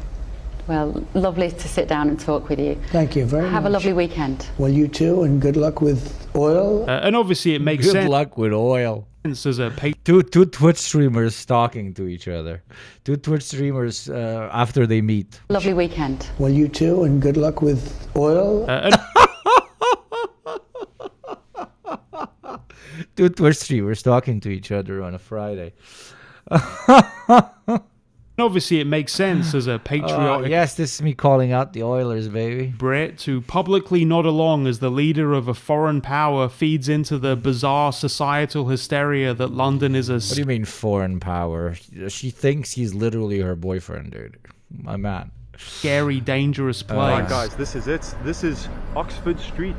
Well, lovely to sit down and talk with you. Thank you very much. Have a lovely weekend. Well, you too, and good luck with oil. And obviously it makes sense. Good luck with oil. As a two Twitch streamers talking to each other. Two Twitch streamers after they meet. Lovely weekend. Well, you too, and good luck with oil. Two Twitch streamers talking to each other on a Friday. Obviously, it makes sense as a patriotic... yes, this is me calling out the Oilers, baby. Brit to publicly nod along as the leader of a foreign power feeds into the bizarre societal hysteria that London is a... What do you mean foreign power? She thinks he's literally her boyfriend, dude. My man. Scary, dangerous place. Alright, guys, this is it. This is Oxford Street.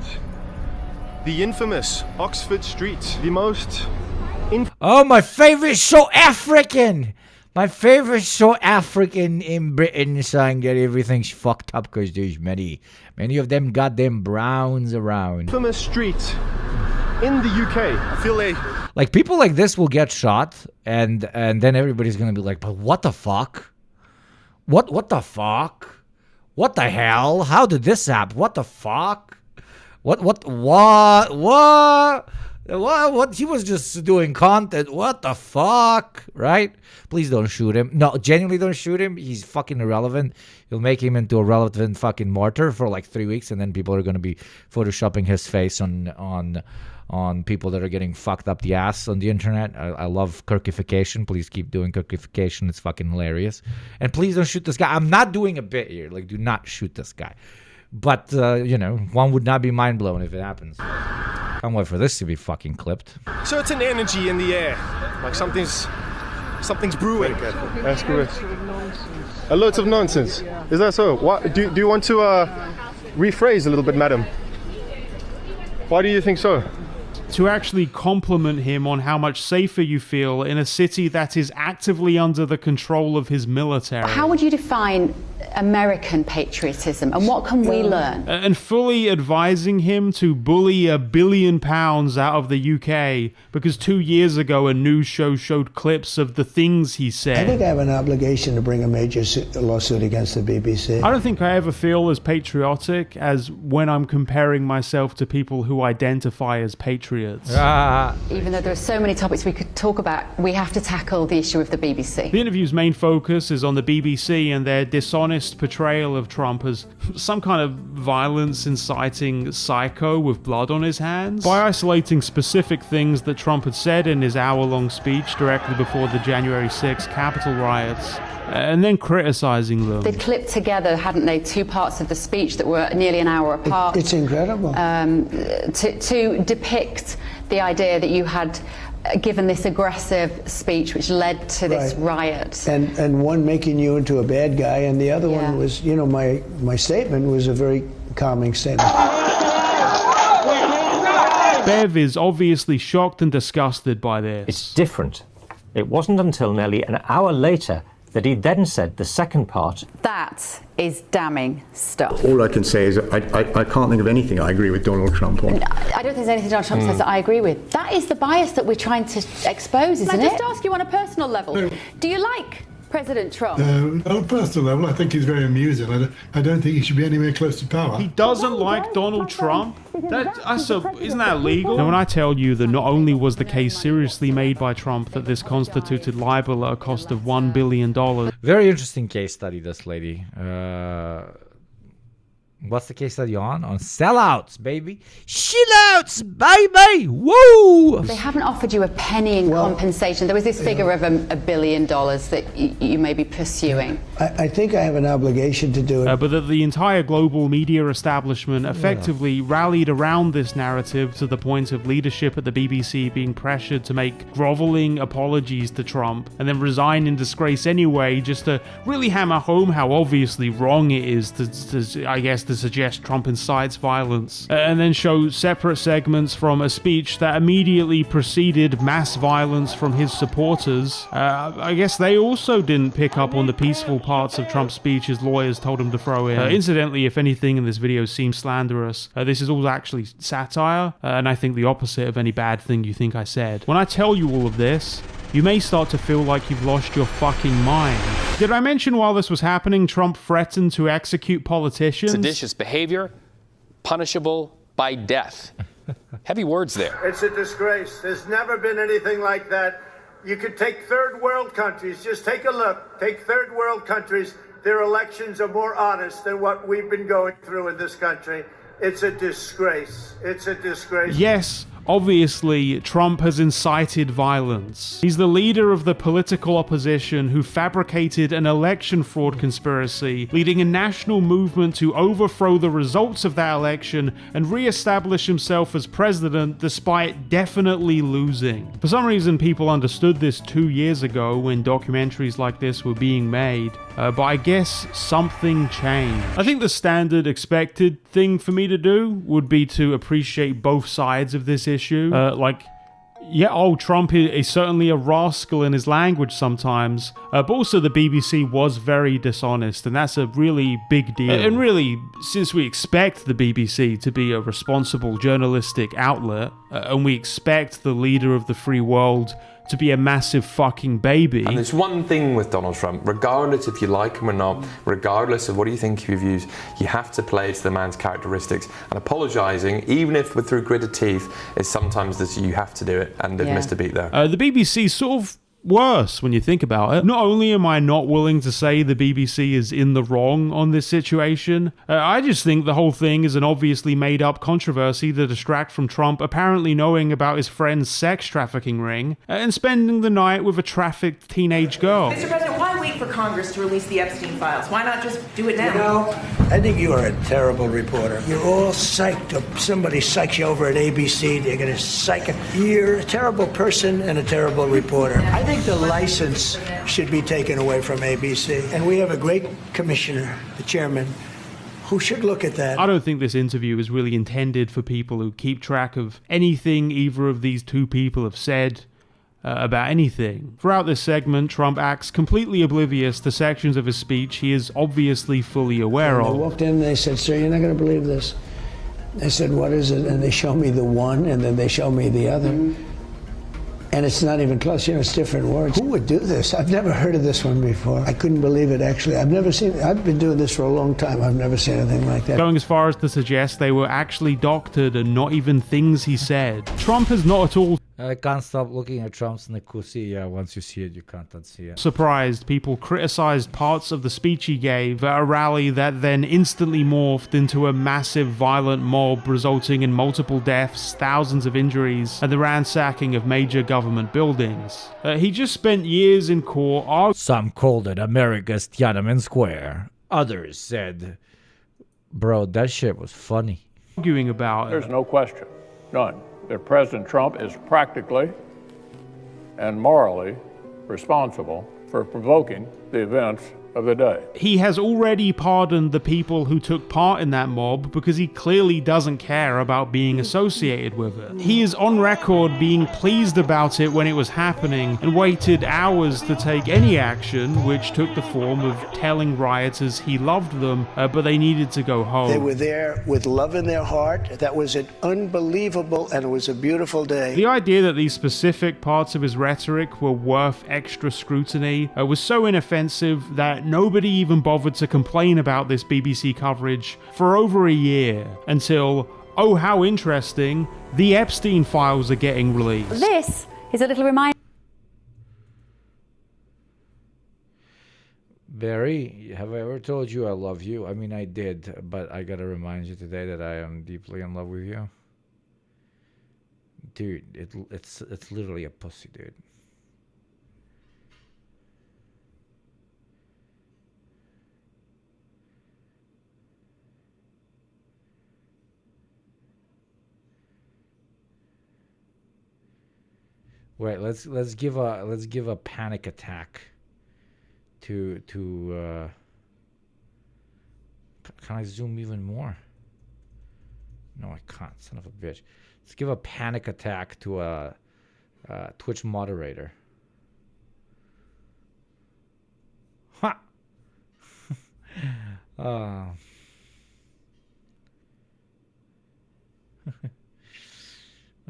The infamous Oxford Street. The most... Oh, my favorite South African! My favorite South African in Britain saying that everything's fucked up because there's many of them goddamn browns around. Infamous street in the UK. I feel like people like this will get shot and then everybody's gonna be like, but what the fuck? What the fuck? What the hell? How did this happen? What the fuck? What? What? He was just doing content. What the fuck? Right? Please don't shoot him. No, genuinely don't shoot him. He's fucking irrelevant. You'll make him into a relevant fucking martyr for like 3 weeks, and then people are going to be photoshopping his face on people that are getting fucked up the ass on the internet. I love Kirkification. Please keep doing Kirkification. It's fucking hilarious. And please don't shoot this guy. I'm not doing a bit here. Like, do not shoot this guy. But, you know, one would not be mind blown if it happens. Can't wait for this to be fucking clipped. certain energy in the air, like something's brewing. That's correct. A lot of nonsense. Is that so? What do you want to rephrase a little bit, madam? Why do you think so? To actually compliment him on how much safer you feel in a city that is actively under the control of his military. How would you define American patriotism, and what can we learn? And fully advising him to bully £1 billion out of the UK because 2 years ago a news show showed clips of the things he said. I think I have an obligation to bring a major lawsuit against the BBC. I don't think I ever feel as patriotic as when I'm comparing myself to people who identify as patriots. Even though there are so many topics we could talk about, we have to tackle the issue of the BBC. The interview's main focus is on the BBC and their dishonest portrayal of Trump as some kind of violence-inciting psycho with blood on his hands. By isolating specific things that Trump had said in his hour-long speech directly before the January 6th Capitol riots, and then criticizing them. They'd clipped together, hadn't they, two parts of the speech that were nearly an hour apart. It's incredible. To depict the idea that you had given this aggressive speech which led to this riot. And one making you into a bad guy, and the other one was, you know, my statement was a very calming statement. Bev is obviously shocked and disgusted by this. It's different. It wasn't until nearly an hour later that he then said the second part. That is damning stuff. All I can say is I can't think of anything I agree with Donald Trump on. I don't think there's anything Donald Trump says that I agree with. That is the bias that we're trying to expose, isn't it? Can I just ask you on a personal level, do you like President Trump? On a personal level, I think he's very amusing. I don't think he should be anywhere close to power. He doesn't like Donald Trump? Isn't that legal? Now, when I tell you that not only was the case seriously made by Trump that this constituted libel at a cost of $1 billion. Very interesting case study, this lady. What's the case study on? On sellouts, baby. Shillouts, baby. Woo! They haven't offered you a penny in compensation. There was this figure of $1 billion that you may be pursuing. I think I have an obligation to do it. But that the entire global media establishment effectively rallied around this narrative to the point of leadership at the BBC being pressured to make groveling apologies to Trump and then resign in disgrace anyway, just to really hammer home how obviously wrong it is to suggest Trump incites violence, and then show separate segments from a speech that immediately preceded mass violence from his supporters. I guess they also didn't pick up on the peaceful parts of Trump's speech his lawyers told him to throw in. Incidentally, if anything in this video seems slanderous, this is all actually satire, and I think the opposite of any bad thing you think I said. When I tell you all of this, you may start to feel like you've lost your fucking mind. Did I mention while this was happening, Trump threatened to execute politicians? Seditious behavior, punishable by death. Heavy words there. It's a disgrace. There's never been anything like that. You could take third world countries. Just take a look. Take third world countries. Their elections are more honest than what we've been going through in this country. It's a disgrace. It's a disgrace. Yes. Obviously, Trump has incited violence. He's the leader of the political opposition who fabricated an election fraud conspiracy, leading a national movement to overthrow the results of that election and re-establish himself as president despite definitely losing. For some reason, people understood this 2 years ago when documentaries like this were being made, but I guess something changed. I think the standard expected thing for me to do would be to appreciate both sides of this issue. Trump is certainly a rascal in his language sometimes, but also the BBC was very dishonest, and that's a really big deal. And really, since we expect the BBC to be a responsible journalistic outlet, and we expect the leader of the free world to be a massive fucking baby. And there's one thing with Donald Trump, regardless if you like him or not, regardless of what you think of your views, you have to play to the man's characteristics. And apologising, even if we're through gritted teeth, is sometimes that you have to do it, and they've missed a beat there. The BBC sort of worse when you think about it. Not only am I not willing to say the BBC is in the wrong on this situation, I just think the whole thing is an obviously made up controversy to distract from Trump apparently knowing about his friend's sex trafficking ring and spending the night with a trafficked teenage girl. Mr. President, why wait for Congress to release the Epstein files? Why not just do it now? You know, I think you are a terrible reporter. You're all psyched up. Somebody psychs you over at ABC. They're going to psych you. You're a terrible person and a terrible reporter. I think the license should be taken away from ABC. And we have a great commissioner, the chairman, who should look at that. I don't think this interview is really intended for people who keep track of anything either of these two people have said about anything. Throughout this segment, Trump acts completely oblivious to sections of his speech he is obviously fully aware of. They walked in and they said, "Sir, you're not going to believe this." I said, "What is it?" And they show me the one, and then they show me the other. And it's not even close, you know, it's different words. Who would do this? I've never heard of this one before. I couldn't believe it, actually. I've never seen it. I've been doing this for a long time. I've never seen anything like that. Going as far as to suggest they were actually doctored and not even things he said. Trump has not at all I can't stop looking at Trump's Nikusi. Yeah, once you see it, you can't unsee it. Surprised, people criticized parts of the speech he gave at a rally that then instantly morphed into a massive violent mob, resulting in multiple deaths, thousands of injuries, and the ransacking of major government buildings. He just spent years in court. Some called it America's Tiananmen Square. Others said, "Bro, that shit was funny." Arguing about There's no question, none, that President Trump is practically and morally responsible for provoking the events of the day. He has already pardoned the people who took part in that mob because he clearly doesn't care about being associated with it. He is on record being pleased about it when it was happening and waited hours to take any action, which took the form of telling rioters he loved them, but they needed to go home. They were there with love in their heart. That was an unbelievable, and it was a beautiful day. The idea that these specific parts of his rhetoric were worth extra scrutiny was so inoffensive that nobody even bothered to complain about this BBC coverage for over a year, until, oh how interesting, the Epstein files are getting released. This is a little reminder. Barry, have I ever told you I love you? I mean, I did, but I gotta remind you today that I am deeply in love with you. Dude, it's literally a pussy, dude. Wait, let's give a panic attack to can I zoom even more? No, I can't, son of a bitch. Let's give a panic attack to a Twitch moderator. Ha!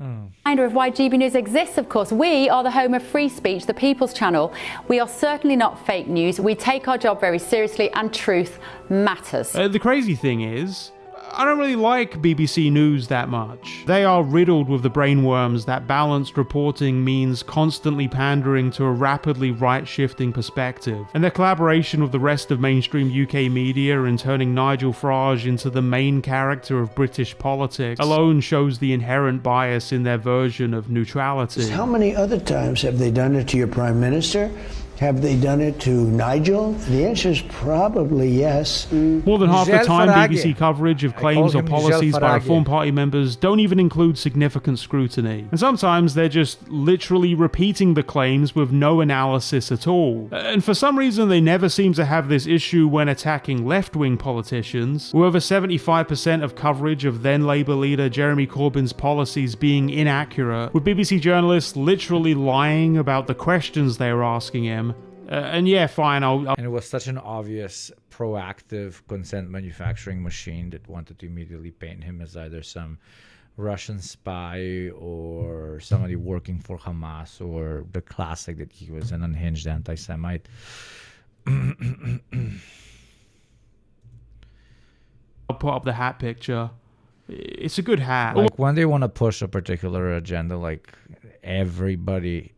Reminder of why GB News exists, of course. We are the home of free speech, the People's Channel. We are certainly not fake news. We take our job very seriously, and truth matters. The crazy thing is, I don't really like BBC News that much. They are riddled with the brainworms that balanced reporting means constantly pandering to a rapidly right-shifting perspective, and their collaboration with the rest of mainstream UK media in turning Nigel Farage into the main character of British politics alone shows the inherent bias in their version of neutrality. How many other times have they done it to your Prime Minister? Have they done it to Nigel? The answer is probably yes. More than half the time, BBC coverage of claims or policies by Reform Party members don't even include significant scrutiny. And sometimes they're just literally repeating the claims with no analysis at all. And for some reason, they never seem to have this issue when attacking left-wing politicians, with over 75% of coverage of then Labour leader Jeremy Corbyn's policies being inaccurate, with BBC journalists literally lying about the questions they were asking him. And yeah, fine, I'll... And it was such an obvious, proactive consent manufacturing machine that wanted to immediately paint him as either some Russian spy or somebody working for Hamas, or the classic that he was an unhinged anti-Semite. I'll put up the hat picture. It's a good hat. Like when they want to push a particular agenda, like everybody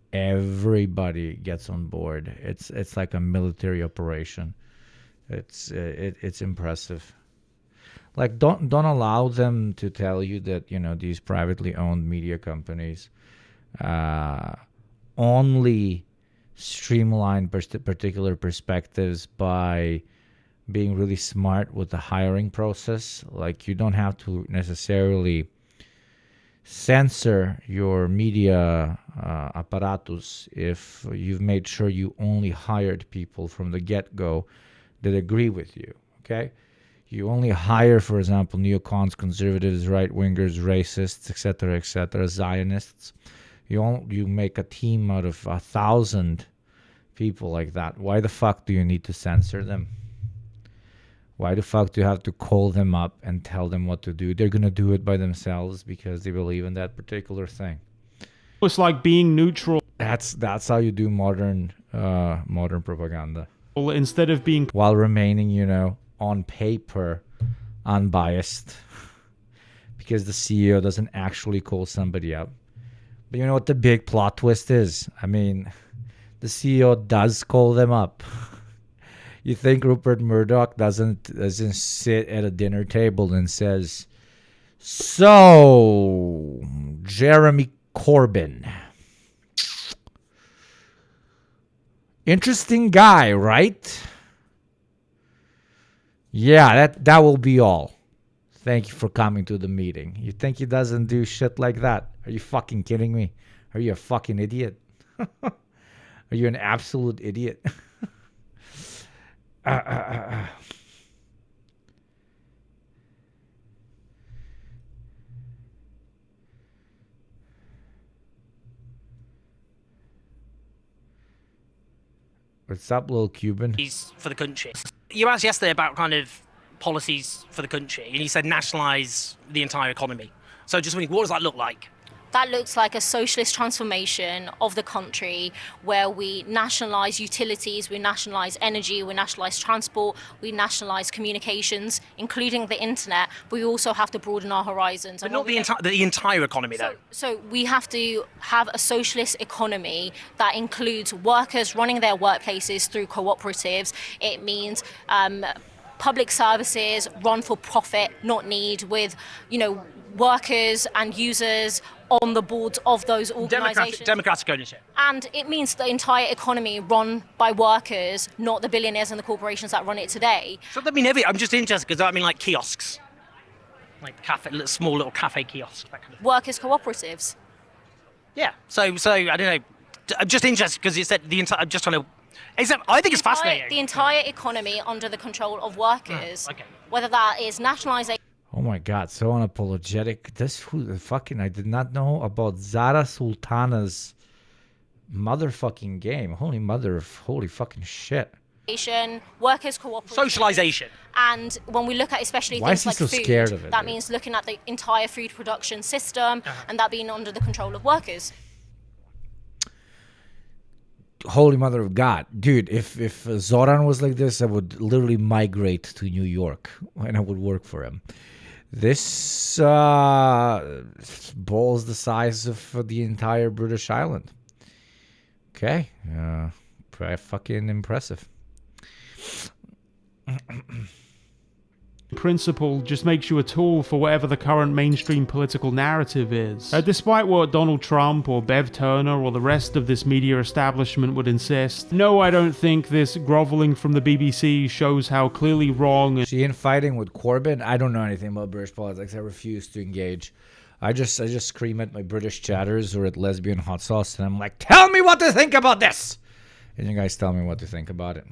gets on board. It's like a military operation. It's impressive. Like don't allow them to tell you that, you know, these privately owned media companies only streamline particular perspectives by being really smart with the hiring process. Like you don't have to necessarily censor your media apparatus if you've made sure you only hired people from the get-go that agree with you, okay? You only hire, for example, neocons, conservatives, right-wingers, racists, etc., Zionists. You make a team out of 1,000 people like that. Why the fuck do you need to censor them? Why the fuck do you have to call them up and tell them what to do? They're going to do it by themselves because they believe in that particular thing. It's like being neutral. That's how you do modern propaganda. Instead of being... While remaining, you know, on paper, unbiased. Because the CEO doesn't actually call somebody up. But you know what the big plot twist is? I mean, the CEO does call them up. You think Rupert Murdoch doesn't sit at a dinner table and says, "So, Jeremy Corbyn, interesting guy, right? Yeah, that will be all. Thank you for coming to the meeting." You think he doesn't do shit like that? Are you fucking kidding me? Are you a fucking idiot? Are you an absolute idiot? What's up, little Cuban? He's for the country. You asked yesterday about kind of policies for the country, and he said nationalise the entire economy. So just wondering, what does that look like? That looks like a socialist transformation of the country where we nationalise utilities, we nationalise energy, we nationalise transport, we nationalise communications, including the internet, but we also have to broaden our horizons. But not the entire economy, though. So we have to have a socialist economy that includes workers running their workplaces through cooperatives. It means public services run for profit, not need, with, workers and users on the boards of those organisations. Democratic ownership. And it means the entire economy run by workers, not the billionaires and the corporations that run it today. So I'm just interested because like kiosks, like small little cafe kiosks, that kind of. Workers' cooperatives. Yeah. So I don't know. I'm just interested because you said the entire. I'm just trying to. I think it's fascinating. The entire economy under the control of workers. Okay. Whether that is nationalisation. Oh my God, so unapologetic. I did not know about Zara Sultana's motherfucking game. Holy fucking shit. Workers' cooperation. Socialisation. And when we look at especially Why things is he like so food, scared of it, that means looking at the entire food production system and that being under the control of workers. Holy mother of God. Dude, if Zoran was like this, I would literally migrate to New York and I would work for him. This ball's the size of the entire British island. Okay. Pretty fucking impressive. Principle just makes you a tool for whatever the current mainstream political narrative is. Despite what Donald Trump or Bev Turner or the rest of this media establishment would insist, no, I don't think this groveling from the BBC shows how clearly wrong. She infighting with Corbyn? I don't know anything about British politics. I refuse to engage. I just scream at my British chatters or at lesbian hot sauce and I'm like, tell me what to think about this! And you guys tell me what to think about it.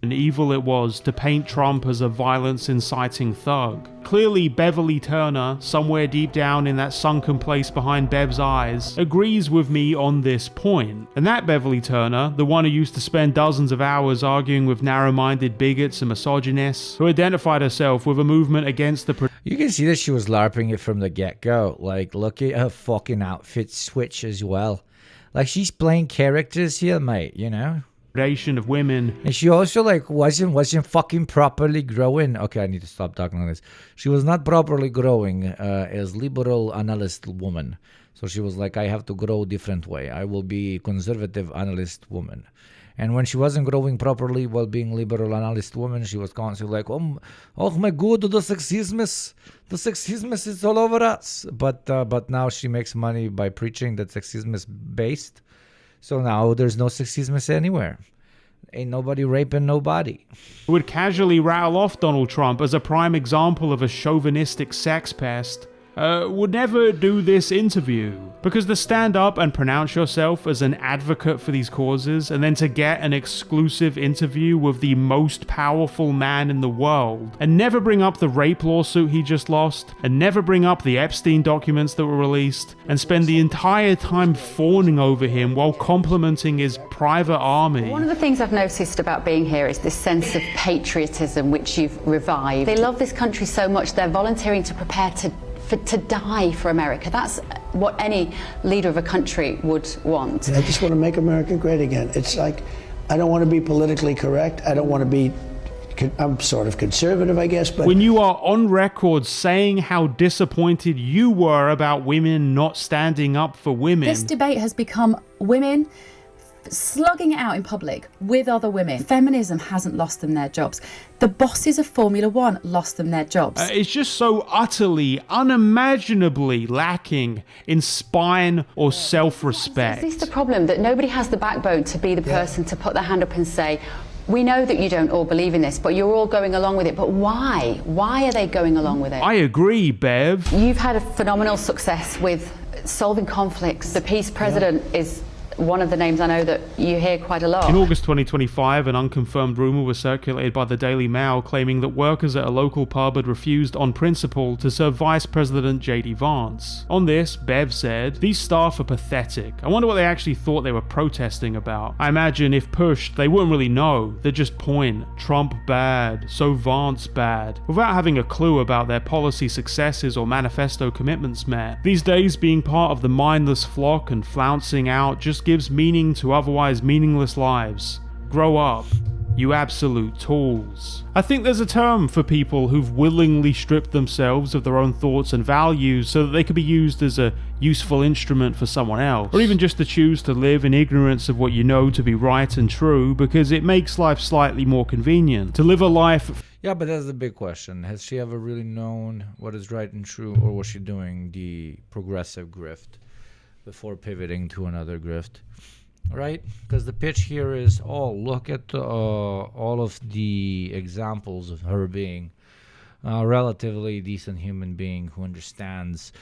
And evil it was to paint Trump as a violence-inciting thug. Clearly, Beverly Turner, somewhere deep down in that sunken place behind Bev's eyes, agrees with me on this point. And that Beverly Turner, the one who used to spend dozens of hours arguing with narrow-minded bigots and misogynists, who identified herself with a movement against the... You can see that she was LARPing it from the get-go. Like, look at her fucking outfit switch as well. Like, she's playing characters here, mate, of women. And she also wasn't fucking properly growing. Okay, I need to stop talking like this. She was not properly growing as liberal analyst woman. So she was like, I have to grow different way. I will be conservative analyst woman. And when she wasn't growing properly while being liberal analyst woman, she was constantly like, oh my God, the sexism is all over us. But now she makes money by preaching that sexism is based. So now there's no sexism anywhere. Ain't nobody raping nobody. Would casually rattle off Donald Trump as a prime example of a chauvinistic sex pest. Would never do this interview. Because to stand up and pronounce yourself as an advocate for these causes, and then to get an exclusive interview with the most powerful man in the world, and never bring up the rape lawsuit he just lost, and never bring up the Epstein documents that were released, and spend the entire time fawning over him while complimenting his private army. One of the things I've noticed about being here is this sense of patriotism which you've revived. They love this country so much they're volunteering to prepare to die for America. That's what any leader of a country would want. I just want to make America great again. It's like, I don't want to be politically correct. I don't want to be, I'm sort of conservative, I guess, but... When you are on record saying how disappointed you were about women not standing up for women... This debate has become women slugging it out in public with other women. Feminism hasn't lost them their jobs. The bosses of Formula One lost them their jobs. It's just so utterly, unimaginably lacking in spine or self-respect. Is this the problem, that nobody has the backbone to be the person to put their hand up and say, we know that you don't all believe in this, but you're all going along with it. But why? Why are they going along with it? I agree, Bev. You've had a phenomenal success with solving conflicts. The peace president is one of the names I know that you hear quite a lot. In August 2025, an unconfirmed rumour was circulated by the Daily Mail claiming that workers at a local pub had refused on principle to serve Vice President J.D. Vance. On this, Bev said, "These staff are pathetic. I wonder what they actually thought they were protesting about. I imagine if pushed, they wouldn't really know. They'd just point, Trump bad, so Vance bad, without having a clue about their policy successes or manifesto commitments met. These days, being part of the mindless flock and flouncing out just gives meaning to otherwise meaningless lives. Grow up, you absolute tools." I think there's a term for people who've willingly stripped themselves of their own thoughts and values so that they could be used as a useful instrument for someone else, or even just to choose to live in ignorance of what you know to be right and true because it makes life slightly more convenient. To live a life... Yeah, but that's the big question. Has she ever really known what is right and true, or was she doing the progressive grift before pivoting to another grift? Right? Because the pitch here is, look at all of the examples of her being a relatively decent human being who understands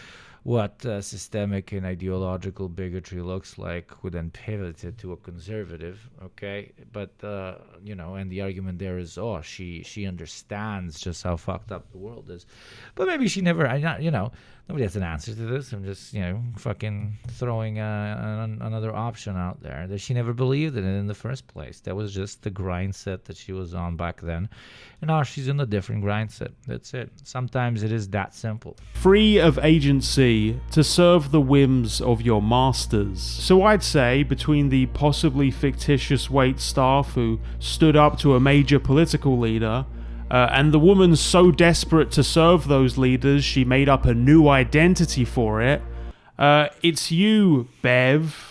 what systemic and ideological bigotry looks like, who then pivoted to a conservative, okay? But, and the argument there is, she understands just how fucked up the world is. But maybe she never, nobody has an answer to this. I'm just, fucking throwing another option out there, that she never believed in it in the first place. That was just the grind set that she was on back then. And now she's in a different grind set. That's it. Sometimes it is that simple. Free of agency to serve the whims of your masters. So I'd say between the possibly fictitious wait staff who stood up to a major political leader, and the woman so desperate to serve those leaders she made up a new identity for it, it's you, Bev,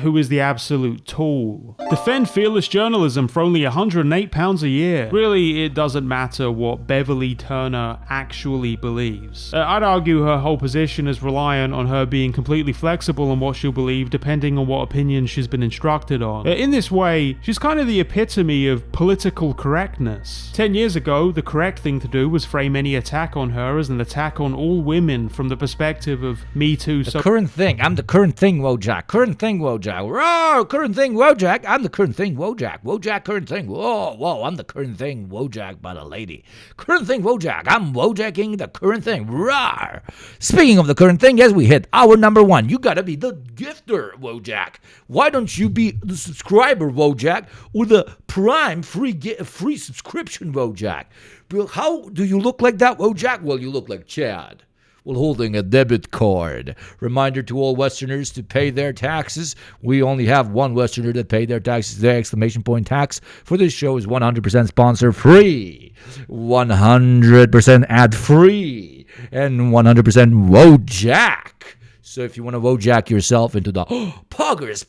who is the absolute tool. Defend fearless journalism for only £108 a year. Really, it doesn't matter what Beverly Turner actually believes. I'd argue her whole position is reliant on her being completely flexible on what she'll believe depending on what opinion she's been instructed on. In this way, she's kind of the epitome of political correctness. 10 years ago, the correct thing to do was frame any attack on her as an attack on all women from the perspective of Me Too. The current thing. I'm the current thing, Wojak. Current thing, Wojak. Whoa, current thing, Wojak. I'm the current thing, Wojak. Wojak, current thing. Whoa, I'm the current thing, Wojak, by the lady. Current thing, Wojak. I'm Wojaking the current thing. Rawr. Speaking of the current thing, as we hit hour number 1, you gotta be the gifter, Wojak. Why don't you be the subscriber, Wojak, or the Prime free subscription, Wojak? How do you look like that, Wojak? Well, you look like Chad, while holding a debit card. Reminder to all Westerners to pay their taxes. We only have one Westerner that paid their taxes. Their exclamation point tax for this show is 100% sponsor free, 100% ad free, and 100% Wojak. So if you want to Wojak yourself into the Poggers,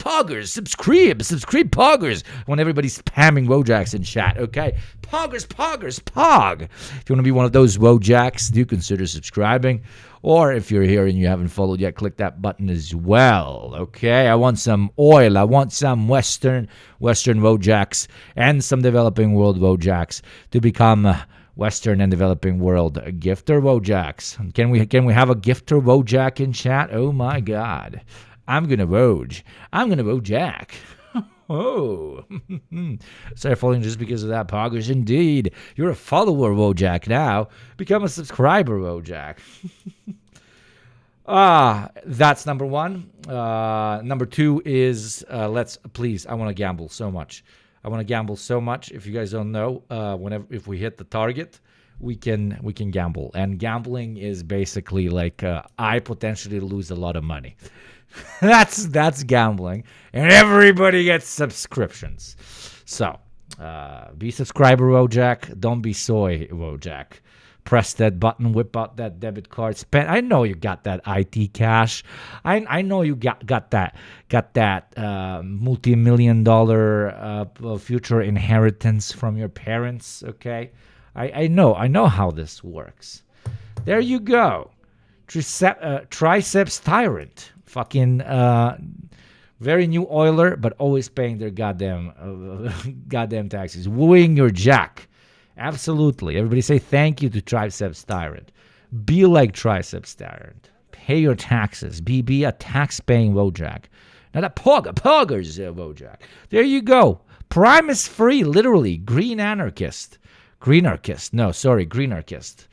subscribe Poggers. When everybody's spamming Wojaks in chat, okay? Poggers, Pog. If you want to be one of those Wojaks, do consider subscribing. Or if you're here and you haven't followed yet, click that button as well, okay? I want some oil. I want some Western Wojaks and some developing world Wojaks to become Western and developing world gifter Wojaks. Can we have a gifter Wojak in chat? Oh my God. I'm gonna Wojak. Oh. Sorry, following just because of that, Poggers. Indeed. You're a follower, Wojak, now. Become a subscriber, Wojak. That's number 1. Number 2 is, I want to gamble so much. If you guys don't know, if we hit the target, we can gamble. And gambling is basically like I potentially lose a lot of money. That's gambling, and everybody gets subscriptions. So be subscriber, Wojak. Don't be soy, Wojak. Press that button, whip out that debit card, spend. I know you got that IT cash. I know you got that multi-million-dollar future inheritance from your parents. Okay, I know how this works. There you go, Triceps Tyrant. Fucking very new oiler, but always paying their goddamn taxes. Wooing your jack. Absolutely. Everybody say thank you to Triceps Tyrant. Be like Triceps Tyrant. Pay your taxes. Be a tax-paying Wojak. Now that poggers, Wojak. There you go. Prime is free, literally. Green anarchist. Greenarchist. No, sorry, greenarchist.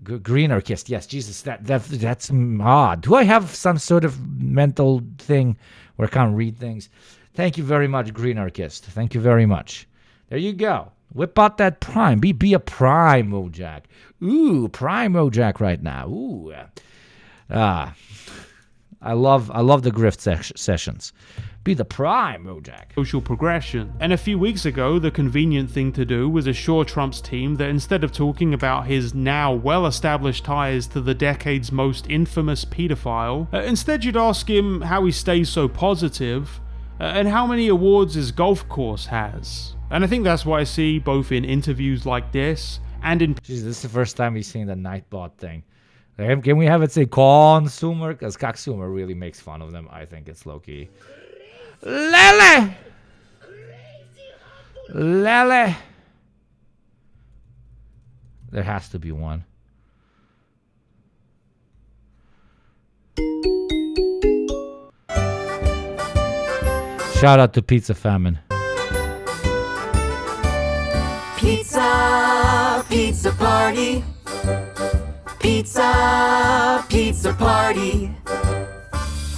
Greenarchist. Yes, Jesus, that's odd. Do I have some sort of mental thing where I can't read things? Thank you very much, greenarchist. Thank you very much. There you go. Whip out that Prime. Be a Prime, Wojak. Ooh, Prime Wojak right now. Ooh. I love the grift sessions. Be the Prime, Wojak. Social progression. And a few weeks ago, the convenient thing to do was assure Trump's team that instead of talking about his now well-established ties to the decade's most infamous pedophile, instead you'd ask him how he stays so positive, and how many awards his golf course has. And I think that's what I see both in interviews like this and in... Jeez, this is the first time we've seen the Nightbot thing. Can we have it say consumer? Because Consumer really makes fun of them. I think it's low-key. Lele! Lele! There has to be one. Shout out to Pizza Famine. Pizza, pizza party. Pizza, pizza party.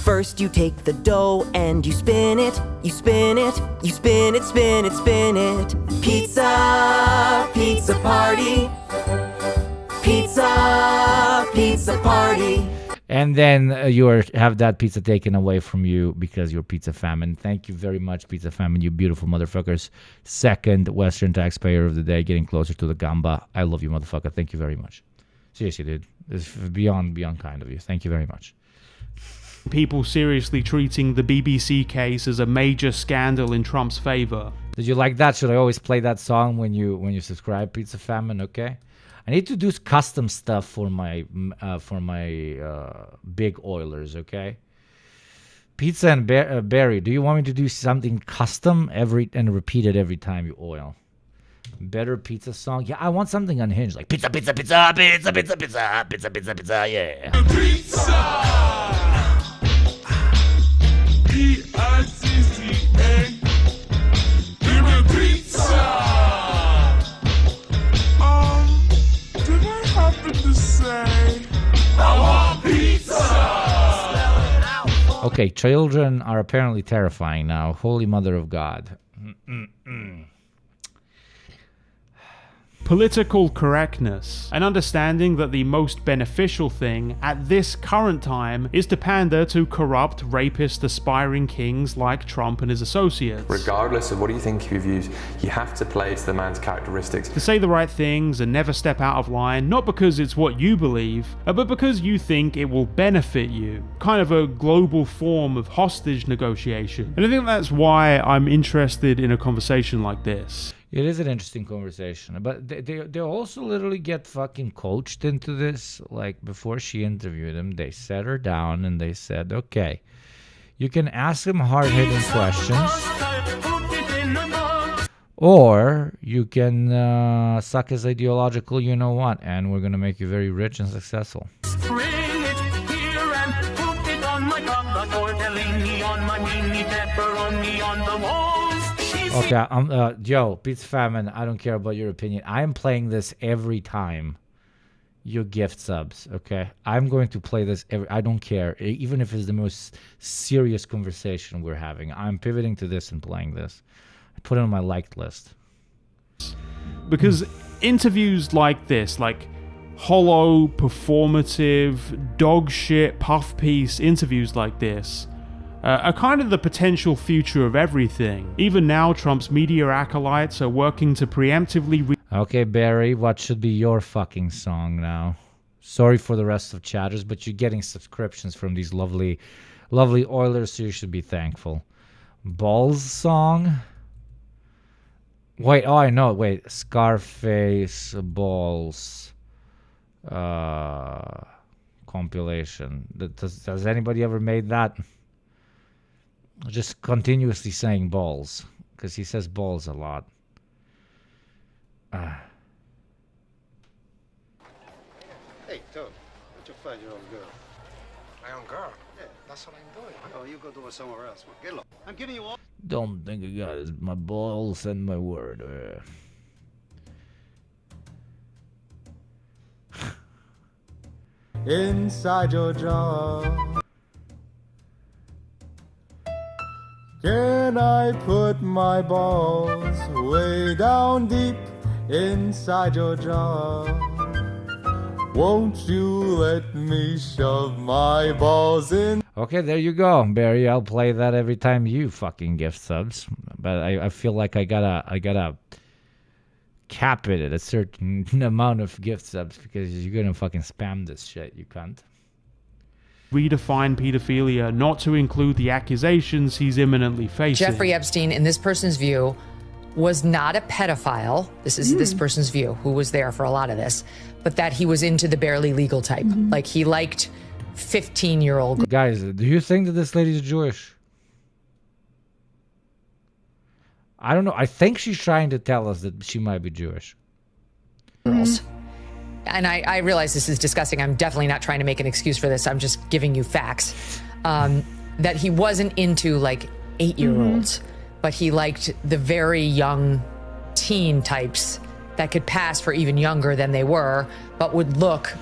First you take the dough and you spin it, you spin it, you spin it, spin it, spin it. Pizza, pizza party. Pizza, pizza party. And then have that pizza taken away from you because you're Pizza Famine. Thank you very much, Pizza Famine, you beautiful motherfuckers. Second Western taxpayer of the day, getting closer to the gamba. I love you, motherfucker. Thank you very much. Seriously, dude. It's beyond kind of you. Thank you very much. People seriously treating the BBC case as a major scandal in Trump's favor. Did you like that? Should I always play that song when you subscribe, Pizza Famine? Okay. I need to do custom stuff for my big Oilers. Okay. Pizza and Barry, do you want me to do something custom and repeat it every time you oil? Better pizza song? Yeah, I want something unhinged, like pizza, pizza, pizza, pizza, pizza, pizza, pizza, pizza, pizza, yeah. Pizza! P-I-C-C-A. Give me pizza! Did I happen to say I want pizza? Okay, children are apparently terrifying now. Holy Mother of God. Political correctness, an understanding that the most beneficial thing at this current time is to pander to corrupt, rapist, aspiring kings like Trump and his associates. Regardless of what you think of your views, you have to play to the man's characteristics. To say the right things and never step out of line, not because it's what you believe, but because you think it will benefit you. Kind of a global form of hostage negotiation. And I think that's why I'm interested in a conversation like this. It is an interesting conversation, but they also literally get fucking coached into this. Like, before she interviewed him, they sat her down and they said, okay, you can ask him hard-hitting questions, or you can suck his ideological you-know-what, and we're going to make you very rich and successful. Bring it here and put it on my tongue, tortellini on my mini, pepperoni on the walls. Okay, Joe, Pizza Famine, I don't care about your opinion. I am playing this every time you gift subs, okay? I'm going to play this I don't care, even if it's the most serious conversation we're having. I'm pivoting to this and playing this. I put it on my liked list. Because interviews like this, like hollow, performative, dog shit, puff piece interviews like this, are kind of the potential future of everything. Even now, Trump's media acolytes are working to preemptively... Okay, Barry, what should be your fucking song now? Sorry for the rest of chatters, but you're getting subscriptions from these lovely Oilers, so you should be thankful. Balls song? Wait, oh, I know. Wait, Scarface Balls compilation. Does anybody ever made that? Just continuously saying balls, because he says balls a lot. Hey, Tom, where'd you find your old girl? My own girl. Yeah, that's what I'm doing. Oh, you go do it somewhere else. Get low. I'm giving you all. Don't think I got it. My balls and my word. Inside your jaw. Can I put my balls way down deep inside your jaw? Won't you let me shove my balls in? Okay, there you go, Barry. I'll play that every time you fucking gift subs. But I feel like I gotta cap it at a certain amount of gift subs because you're gonna fucking spam this shit, you cunt. Redefine pedophilia not to include the accusations he's imminently facing. Jeffrey Epstein, in this person's view, was not a pedophile. This is this person's view, who was there for a lot of this, but that he was into the barely legal type. Like he liked 15-year-old guys. Do you think that this lady's Jewish? I don't know. I think she's trying to tell us that she might be Jewish. girls. And I realize this is disgusting. I'm definitely not trying to make an excuse for this. I'm just giving you facts. That he wasn't into like 8-year-olds, but he liked the very young teen types that could pass for even younger than they were, but would look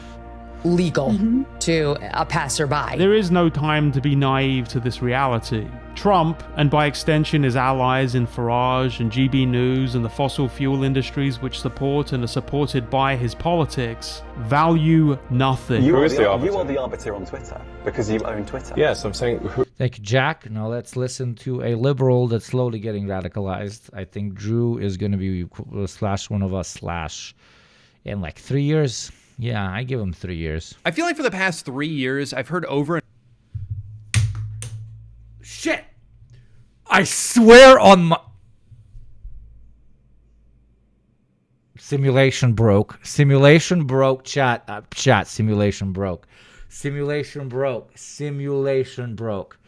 legal to a passerby. There is no time to be naive to this reality. Trump, and by extension his allies in Farage and GB News and the fossil fuel industries which support and are supported by his politics, value nothing. You are the arbiter on Twitter because you own Twitter. Yes, I'm saying... Thank you, Jack. Now let's listen to a liberal that's slowly getting radicalized. I think Drew is going to be /one of us / in like 3 years. Yeah, I give him 3 years. I feel like for the past 3 years, I've heard over and... Shit! I swear on my... Simulation broke. Simulation broke. Chat. Simulation broke. Simulation broke. Simulation broke.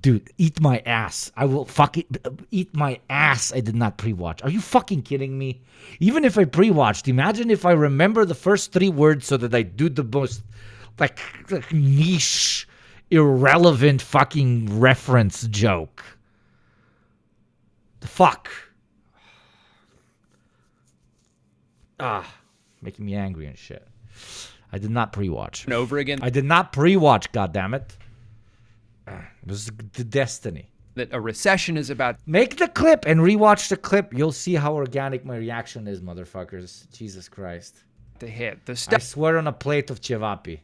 Dude, eat my ass. I will fucking eat my ass. I did not pre-watch. Are you fucking kidding me? Even if I pre-watched, imagine if I remember the first 3 words so that I do the most like niche, irrelevant fucking reference joke. The fuck. Making me angry and shit. I did not pre-watch. And over again. I did not pre-watch, goddammit. It was the destiny. That a recession is about. Make the clip and rewatch the clip. You'll see how organic my reaction is, motherfuckers. Jesus Christ. To hit. I swear on a plate of cevapi.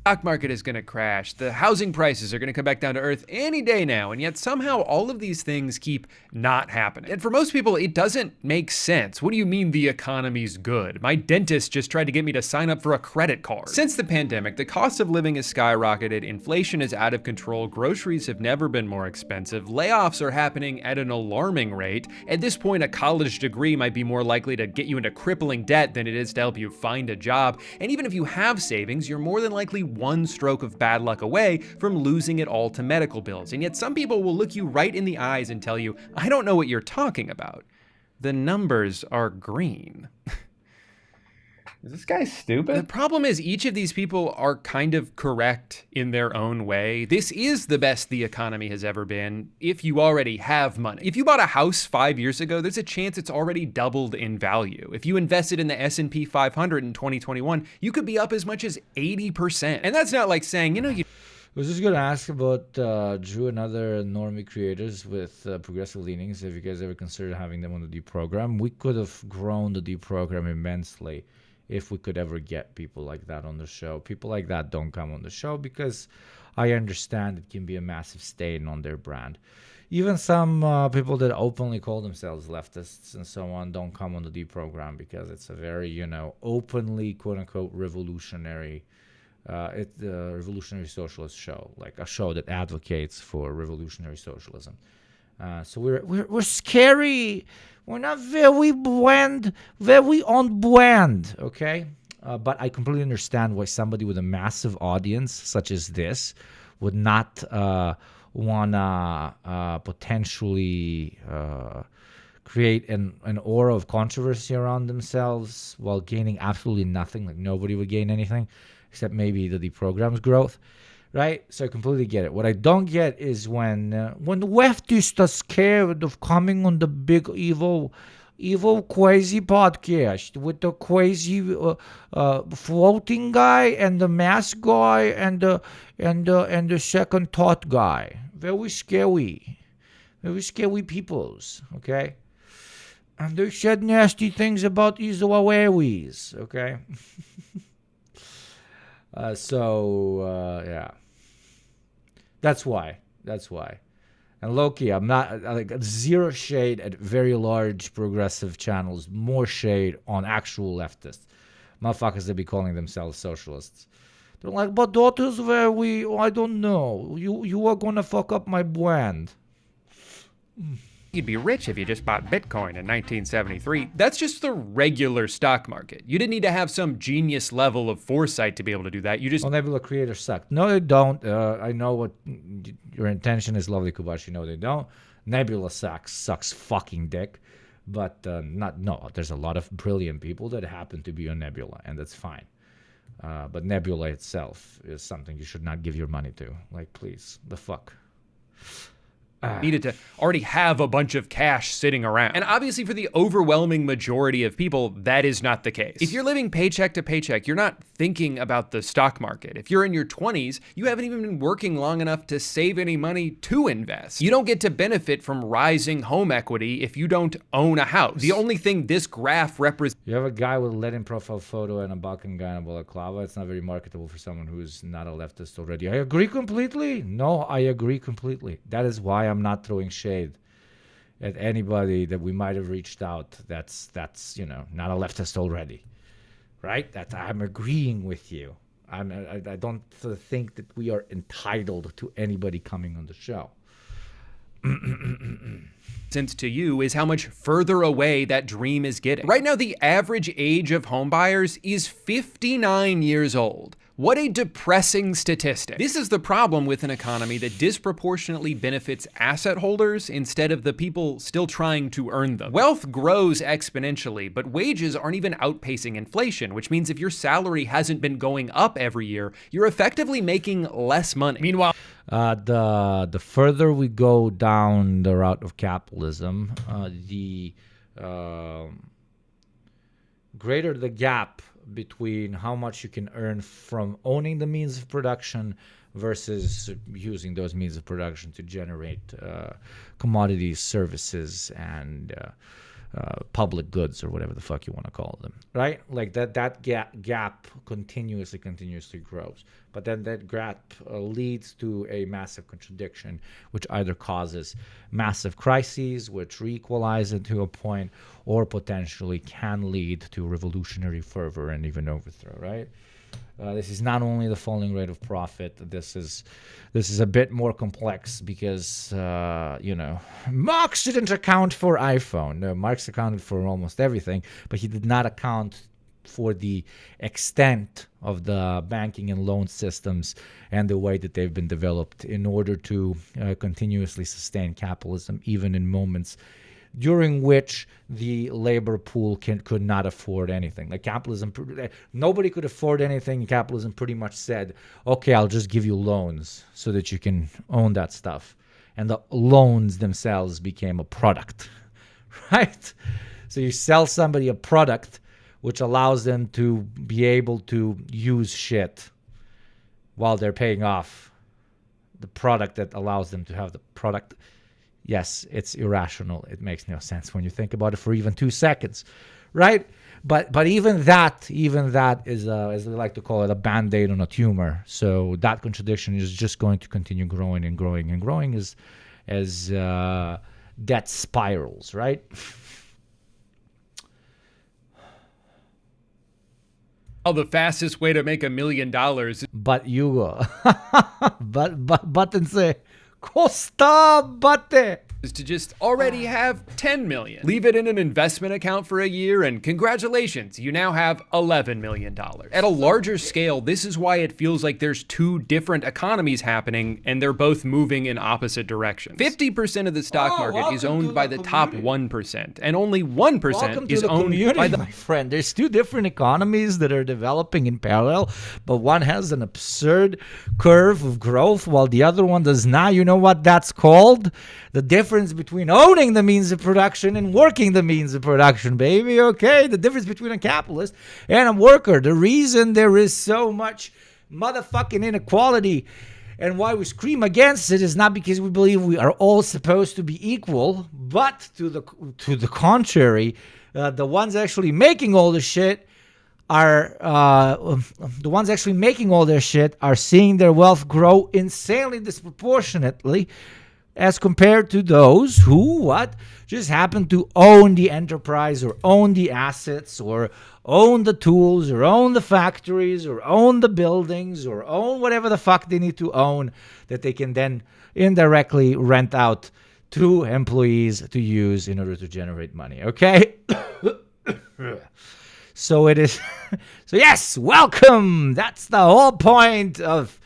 Stock market is going to crash. The housing prices are going to come back down to earth any day now. And yet somehow all of these things keep not happening. And for most people, it doesn't make sense. What do you mean the economy's good? My dentist just tried to get me to sign up for a credit card. Since the pandemic, the cost of living has skyrocketed. Inflation is out of control. Groceries have never been more expensive. Layoffs are happening at an alarming rate. At this point, a college degree might be more likely to get you into crippling debt than it is to help you find a job. And even if you have savings, you're more than likely one stroke of bad luck away from losing it all to medical bills. And yet some people will look you right in the eyes and tell you, I don't know what you're talking about. The numbers are green. Is this guy stupid? The problem is each of these people are kind of correct in their own way. This is the best the economy has ever been if you already have money. If you bought a house 5 years ago, there's a chance it's already doubled in value. If you invested in the S&P 500 in 2021, you could be up as much as 80%. And that's not like saying, you know, you... I was just going to ask about Drew and other normie creators with progressive leanings. If you guys ever considered having them on the D program, we could have grown the D program immensely if we could ever get people like that on the show. People like that don't come on the show because I understand it can be a massive stain on their brand. Even some people that openly call themselves leftists and so on don't come on the D program because it's a very, openly, quote-unquote, revolutionary it's a revolutionary socialist show, like a show that advocates for revolutionary socialism. So we're scary. We're not very on brand, okay? But I completely understand why somebody with a massive audience such as this would not wanna potentially create an aura of controversy around themselves while gaining absolutely nothing. Like nobody would gain anything except maybe the program's growth. right? So I completely get it. What I don't get is when the leftists are scared of coming on the big evil crazy podcast with the crazy floating guy and the mask guy and the second thought guy. Very scary peoples. Okay. And they said nasty things about Israelis, okay? Yeah. That's why. And Loki, I'm not, like, zero shade at very large progressive channels, more shade on actual leftists. Motherfuckers that be calling themselves socialists. They're like, but that is where I don't know. You are gonna fuck up my brand. You'd be rich if you just bought Bitcoin in 1973. That's just the regular stock market. You didn't need to have some genius level of foresight to be able to do that. You just... Well, Nebula creators suck. No, they don't. I know what your intention is, lovely Kubashi. No, they don't. Nebula sucks fucking dick. But there's a lot of brilliant people that happen to be on Nebula, and that's fine. But Nebula itself is something you should not give your money to. Like, please, the fuck. Needed to already have a bunch of cash sitting around. And obviously for the overwhelming majority of people, that is not the case. If you're living paycheck to paycheck, you're not thinking about the stock market. If you're in your 20s, you haven't even been working long enough to save any money to invest. You don't get to benefit from rising home equity if you don't own a house. The only thing this graph represents... You have a guy with a lead-in profile photo and a Balkan guy in a balaclava. It's not very marketable for someone who's not a leftist already. I agree completely. No, I agree completely. That is why I'm not throwing shade at anybody that we might have reached out that's not a leftist already, right? That I'm agreeing with you. I don't think that we are entitled to anybody coming on the show. Since to you is how much further away that dream is getting. Right now, the average age of homebuyers is 59 years old. What a depressing statistic. This is the problem with an economy that disproportionately benefits asset holders instead of the people still trying to earn them. Wealth grows exponentially, but wages aren't even outpacing inflation, which means if your salary hasn't been going up every year, you're effectively making less money. Meanwhile, the further we go down the route of capitalism, the greater the gap between how much you can earn from owning the means of production versus using those means of production to generate commodities, services, and public goods, or whatever the fuck you want to call them, right? Like that gap continuously grows. But then that gap leads to a massive contradiction, which either causes massive crises, which re-equalize it to a point, or potentially can lead to revolutionary fervor and even overthrow, right? This is not only the falling rate of profit. This is a bit more complex because Marx didn't account for iPhone. No, Marx accounted for almost everything, but he did not account for the extent of the banking and loan systems and the way that they've been developed in order to continuously sustain capitalism, even in moments during which the labor pool could not afford anything. Like capitalism, nobody could afford anything. Capitalism pretty much said, okay, I'll just give you loans so that you can own that stuff. And the loans themselves became a product, right? So you sell somebody a product which allows them to be able to use shit while they're paying off the product that allows them to have the product. Yes, it's irrational. It makes no sense when you think about it for even 2 seconds, right? But even that is, as they like to call it, a Band-Aid on a tumor. So that contradiction is just going to continue growing and growing and growing as debt spirals, right? the fastest way to make $1 million. But you, but say, costa bate. is to just already have 10 million. Leave it in an investment account for a year and congratulations, you now have $11 million. At a larger scale, this is why it feels like there's two different economies happening and they're both moving in opposite directions. 50% of the stock market is owned by the top 1% and only 1% is owned by the... My friend, there's two different economies that are developing in parallel, but one has an absurd curve of growth while the other one does not. You know what that's called? The difference between owning the means of production and working the means of production, baby, okay? The difference between a capitalist and a worker. The reason there is so much motherfucking inequality and why we scream against it is not because we believe we are all supposed to be equal, but to the contrary, the ones actually making all the shit are seeing their wealth grow insanely disproportionately as compared to those who just happen to own the enterprise or own the assets or own the tools or own the factories or own the buildings or own whatever the fuck they need to own that they can then indirectly rent out to employees to use in order to generate money, okay? So it is. So yes, welcome. That's the whole point of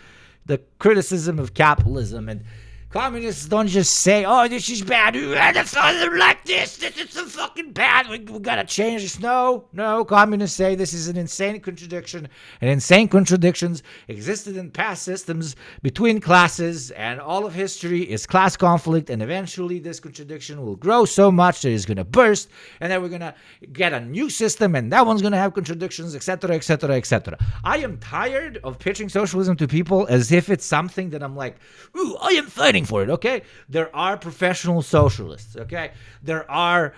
the criticism of capitalism. And communists don't just say, oh, this is bad. That's not like this. This is so fucking bad. We gotta change this. No. Communists say this is an insane contradiction. And insane contradictions existed in past systems between classes. And all of history is class conflict. And eventually this contradiction will grow so much that it's going to burst. And then we're going to get a new system. And that one's going to have contradictions, etc., etc., etc. I am tired of pitching socialism to people as if it's something that I'm like, ooh, I am fighting for it, okay? There are professional socialists, okay? There are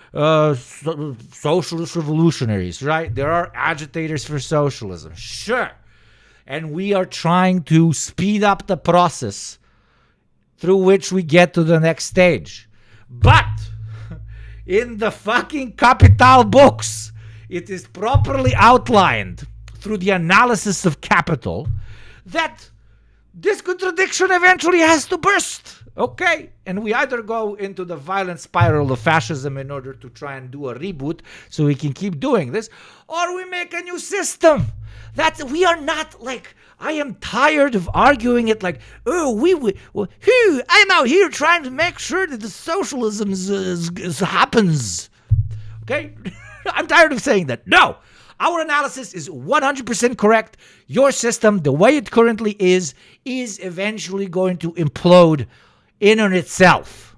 socialist revolutionaries, right? There are agitators for socialism, sure. And we are trying to speed up the process through which we get to the next stage. But in the fucking Capital books, it is properly outlined through the analysis of capital that this contradiction eventually has to burst, okay? And we either go into the violent spiral of fascism in order to try and do a reboot so we can keep doing this, or we make a new system. That we are not like, I am tired of arguing it like, oh, I'm out here trying to make sure that the socialism happens, okay? I'm tired of saying that. No. Our analysis is 100% correct. Your system, the way it currently is eventually going to implode in on itself.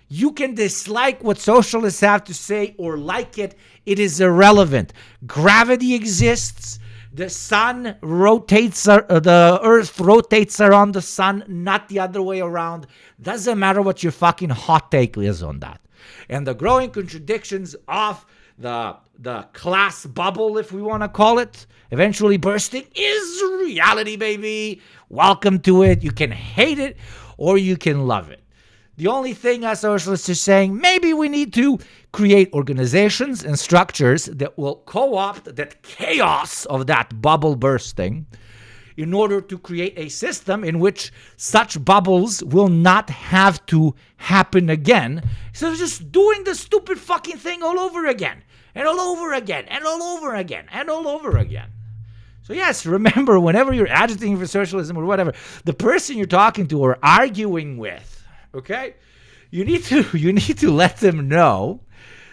You can dislike what socialists have to say or like it. It is irrelevant. Gravity exists. The sun rotates, the earth rotates around the sun, not the other way around. Doesn't matter what your fucking hot take is on that. And the growing contradictions of the class bubble, if we want to call it, eventually bursting, is reality, baby. Welcome to it. You can hate it or you can love it. The only thing us socialists are saying, maybe we need to create organizations and structures that will co-opt that chaos of that bubble bursting in order to create a system in which such bubbles will not have to happen again. So just doing the stupid fucking thing all over again. And all over again, and all over again, and all over again. So yes, remember, whenever you're agitating for socialism or whatever, the person you're talking to or arguing with, okay, you need to let them know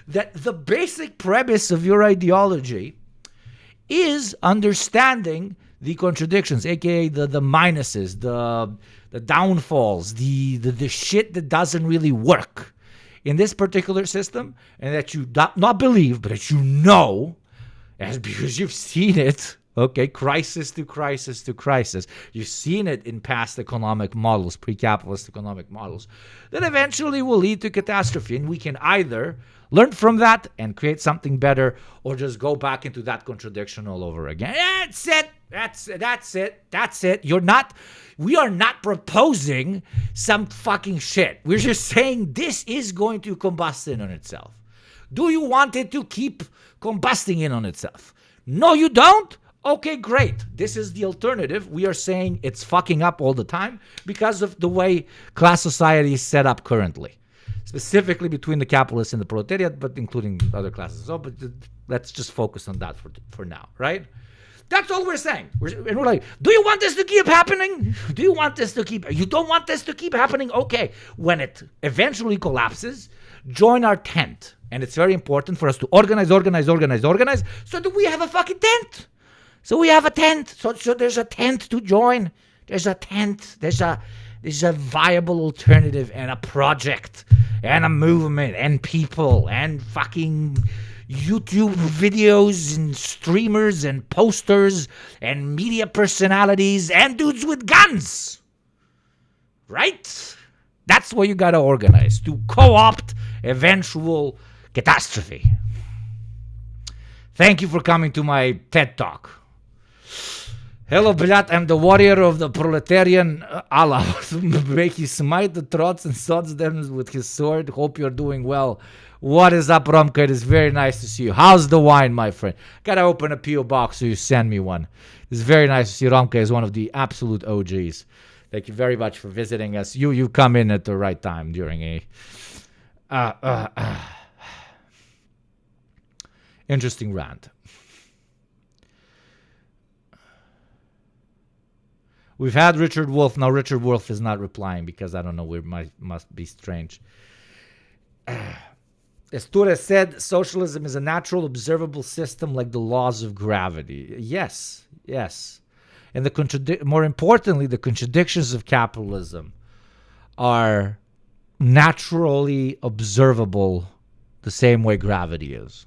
that the basic premise of your ideology is understanding the contradictions, aka the minuses, the downfalls, the shit that doesn't really work in this particular system, and that you not believe, but that you know, as because you've seen it, okay, crisis to crisis to crisis. You've seen it in past economic models, pre-capitalist economic models, that eventually will lead to catastrophe. And we can either learn from that and create something better, or just go back into that contradiction all over again. That's it. That's it. We are not proposing some fucking shit. We're just saying this is going to combust in on itself. Do you want it to keep combusting in on itself? No, you don't? Okay, great. This is the alternative. We are saying it's fucking up all the time because of the way class society is set up currently. specifically between the capitalists and the proletariat, but including other classes. So, but let's just focus on that for now, right? That's all we're saying. We're like, do you want this to keep happening? Do you want this to keep? You don't want this to keep happening? Okay. When it eventually collapses, join our tent. And it's very important for us to organize, so that we have a fucking tent. So we have a tent. So there's a tent to join. There's a tent. There's a viable alternative and a project and a movement and people and fucking YouTube videos and streamers and posters and media personalities and dudes with guns. Right? That's what you gotta organize to co-opt eventual catastrophe. Thank you for coming to my TED Talk. Hello, Blat, I'm the warrior of the proletarian Allah. May he smite the trots and sods them with his sword. Hope you're doing well. What is up, Romka? It is very nice to see you. How's the wine, my friend? Gotta open a P.O. box so you send me one. It's very nice to see Romka is one of the absolute OGs. Thank you very much for visiting us. You come in at the right time during a interesting rant. We've had Richard Wolff. Now Richard Wolff is not replying because I don't know. Must be strange. As Ture said, socialism is a natural, observable system like the laws of gravity. Yes. And more importantly, the contradictions of capitalism are naturally observable the same way gravity is.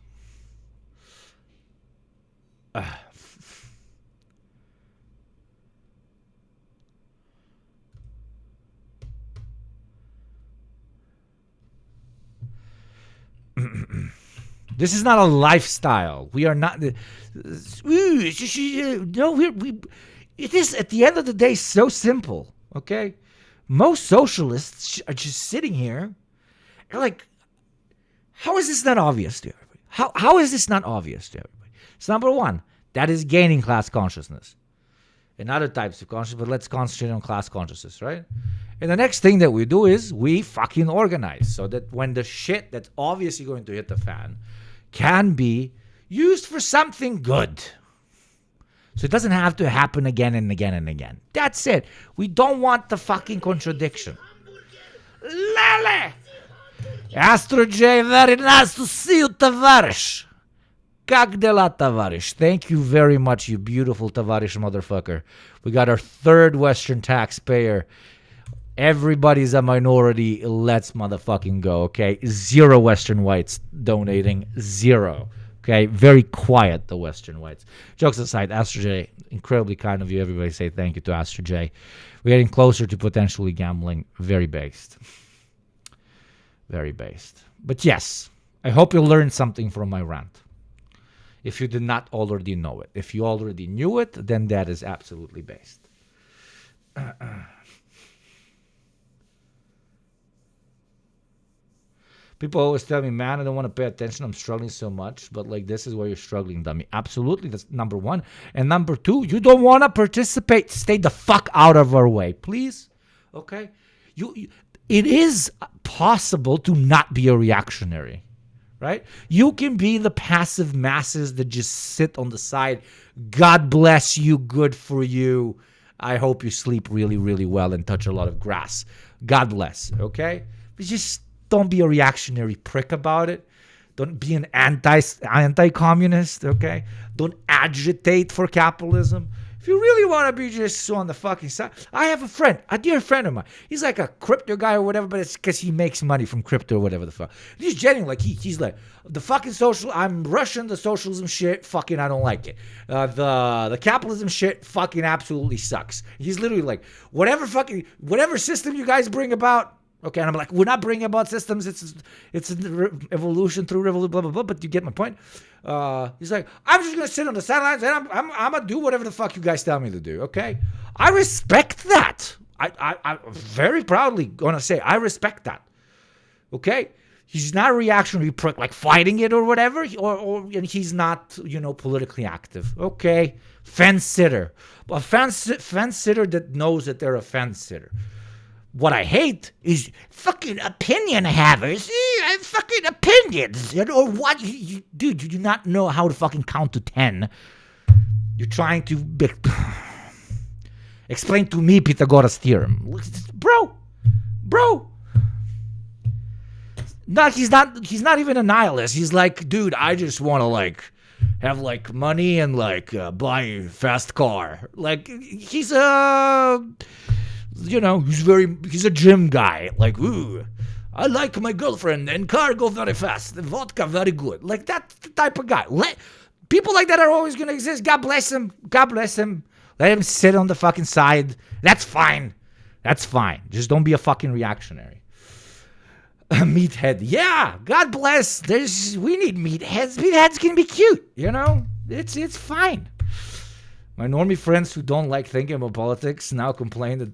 This is not a lifestyle. We are not. No, it is at the end of the day so simple. Okay, most socialists are just sitting here. They're like, how is this not obvious to everybody? How is this not obvious to everybody? So number one, that is gaining class consciousness and other types of consciousness. But let's concentrate on class consciousness, right? And the next thing that we do is we fucking organize so that when the shit that's obviously going to hit the fan can be used for something good. So it doesn't have to happen again and again and again. That's it. We don't want the fucking contradiction. Lele! Astro J, very nice to see you, Tavarish. Kak de la Tavarish. Thank you very much, you beautiful Tavarish motherfucker. We got our third Western taxpayer. Everybody's a minority. Let's motherfucking go, okay? 0 Western whites donating. 0. Okay? Very quiet, the Western whites. Jokes aside, Astro J, incredibly kind of you. Everybody say thank you to Astro J. We're getting closer to potentially gambling. Very based. Very based. But yes, I hope you learned something from my rant. If you did not already know it. If you already knew it, then that is absolutely based. People always tell me, man, I don't want to pay attention. I'm struggling so much. But like, this is where you're struggling, dummy. Absolutely. That's number one. And number two, you don't want to participate. Stay the fuck out of our way, please. Okay? It is possible to not be a reactionary, right? You can be the passive masses that just sit on the side. God bless you. Good for you. I hope you sleep really, really well and touch a lot of grass. God bless. Okay? But just don't be a reactionary prick about it. Don't be an anti-communist, okay? Don't agitate for capitalism. If you really want to be just on the fucking side, I have a friend, a dear friend of mine. He's like a crypto guy or whatever, but it's because he makes money from crypto or whatever the fuck. He's genuine, like he's like, the fucking I'm Russian, the socialism shit, fucking I don't like it. The capitalism shit fucking absolutely sucks. He's literally like, whatever system you guys bring about. Okay, and I'm like, we're not bringing about systems. It's an evolution through revolution, blah, blah, blah. But you get my point. He's like, I'm just going to sit on the sidelines and I'm going to do whatever the fuck you guys tell me to do, okay? I respect that. I'm very proudly going to say I respect that, okay? He's not a reactionary prick, like fighting it or whatever, and he's not, politically active, okay? Fence sitter. A fence sitter that knows that they're a fence sitter. What I hate is fucking opinion havers. Fucking opinions. Or what? Dude, you do not know how to fucking count to 10. You're trying to explain to me Pythagoras' theorem. Bro. No, he's not even a nihilist. He's like, dude, I just want to like have like money and like buy a fast car. Like he's a he's a gym guy. Like, ooh, I like my girlfriend and car go very fast. The vodka very good. Like that type of guy. People like that are always gonna exist. God bless him. God bless him. Let him sit on the fucking side. That's fine. That's fine. Just don't be a fucking reactionary. Meathead. Yeah, God bless. We need meatheads. Meatheads can be cute, It's fine. My normie friends who don't like thinking about politics now complain that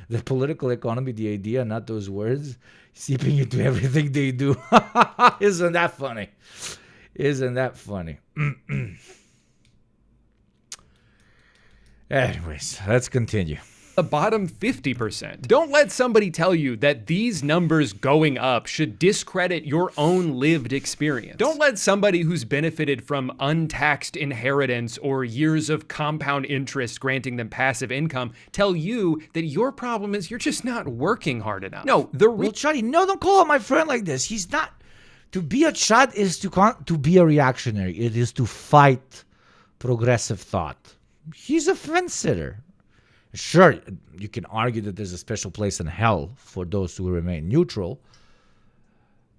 the political economy, the idea, not those words, seeping into everything they do. Isn't that funny? Isn't that funny? Anyways, let's continue. The bottom 50%. Don't let somebody tell you that these numbers going up should discredit your own lived experience. Don't let somebody who's benefited from untaxed inheritance or years of compound interest granting them passive income tell you that your problem is you're just not working hard enough. No, Chuddy, no, don't call out my friend like this. He's not. To be a chud is to be a reactionary. It is to fight progressive thought. He's a fence sitter. Sure, you can argue that there's a special place in hell for those who remain neutral.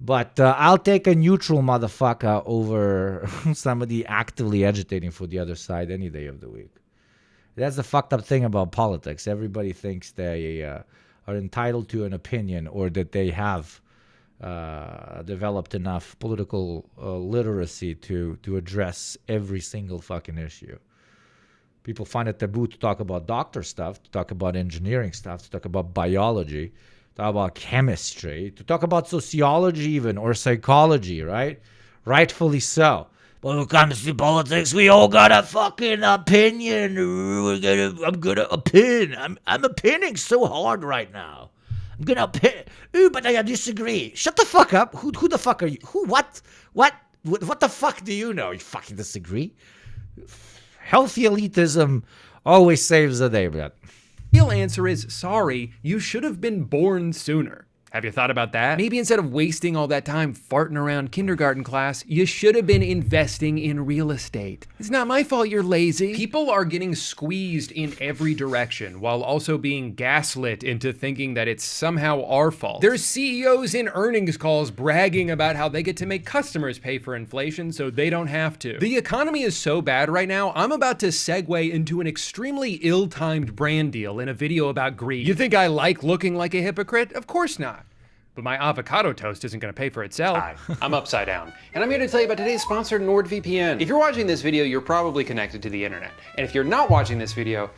But I'll take a neutral motherfucker over somebody actively agitating for the other side any day of the week. That's the fucked up thing about politics. Everybody thinks they are entitled to an opinion or that they have developed enough political literacy to address every single fucking issue. People find it taboo to talk about doctor stuff, to talk about engineering stuff, to talk about biology, to talk about chemistry, to talk about sociology even, or psychology, right? Rightfully so. But when it comes to politics, we all got a fucking opinion. I'm gonna opin. I'm opinning so hard right now. I'm gonna opin. Ooh, but I disagree. Shut the fuck up. Who the fuck are you? Who? What the fuck do you know? You fucking disagree? Healthy elitism always saves the day, but the real answer is sorry, you should have been born sooner. Have you thought about that? Maybe instead of wasting all that time farting around kindergarten class, you should have been investing in real estate. It's not my fault you're lazy. People are getting squeezed in every direction while also being gaslit into thinking that it's somehow our fault. There's CEOs in earnings calls bragging about how they get to make customers pay for inflation so they don't have to. The economy is so bad right now, I'm about to segue into an extremely ill-timed brand deal in a video about greed. You think I like looking like a hypocrite? Of course not. But my avocado toast isn't going to pay for itself. Hi, I'm Upside Down, and I'm here to tell you about today's sponsor, NordVPN. If you're watching this video, you're probably connected to the internet. And if you're not watching this video,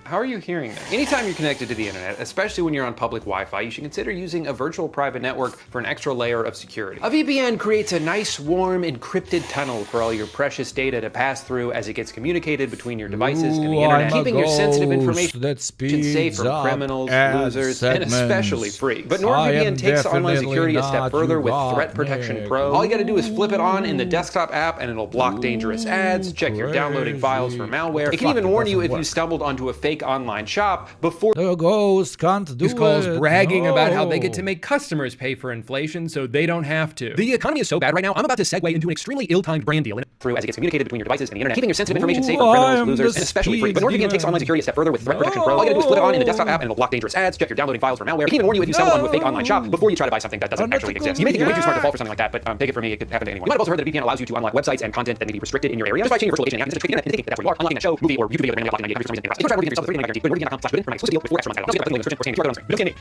how are you hearing this? Anytime you're connected to the internet, especially when you're on public Wi-Fi, you should consider using a virtual private network for an extra layer of security. A VPN creates a nice, warm, encrypted tunnel for all your precious data to pass through as it gets communicated between your devices and the internet, keeping your sensitive information safe from criminals, losers, and especially free. But NordVPN takes online security a step further with Threat Protection Pro. All you gotta do is flip it on in the desktop app and it'll block dangerous ads, check your downloading files for malware. It can even warn you if you stumbled onto a fake online shop before the ghost can't do These calls bragging about how they get to make customers pay for inflation so they don't have to. The economy is so bad right now, I'm about to segue into an extremely ill-timed brand deal through as it gets communicated between your devices and the internet, keeping your sensitive information safe from criminals, losers, and especially free. But NordVPN takes online security a step further with Threat Protection Pro. All you gotta do is flip it on in the desktop app and it'll block dangerous ads, check your downloading files for malware. It can even warn you if you stumble onto a fake online shop before you try to buy something that doesn't actually exist. You may think you're way too smart to fall for something like that, but take it from me, it could happen to anyone. You might have also heard that a VPN allows you to unlock websites and content that may be restricted in your area just by changing your virtual location and thinking that's where you are, unlocking a show, movie, or YouTube video that may have blocked 98% for some reason. You can try NordVPN yourself, it's free NordVPN.com/win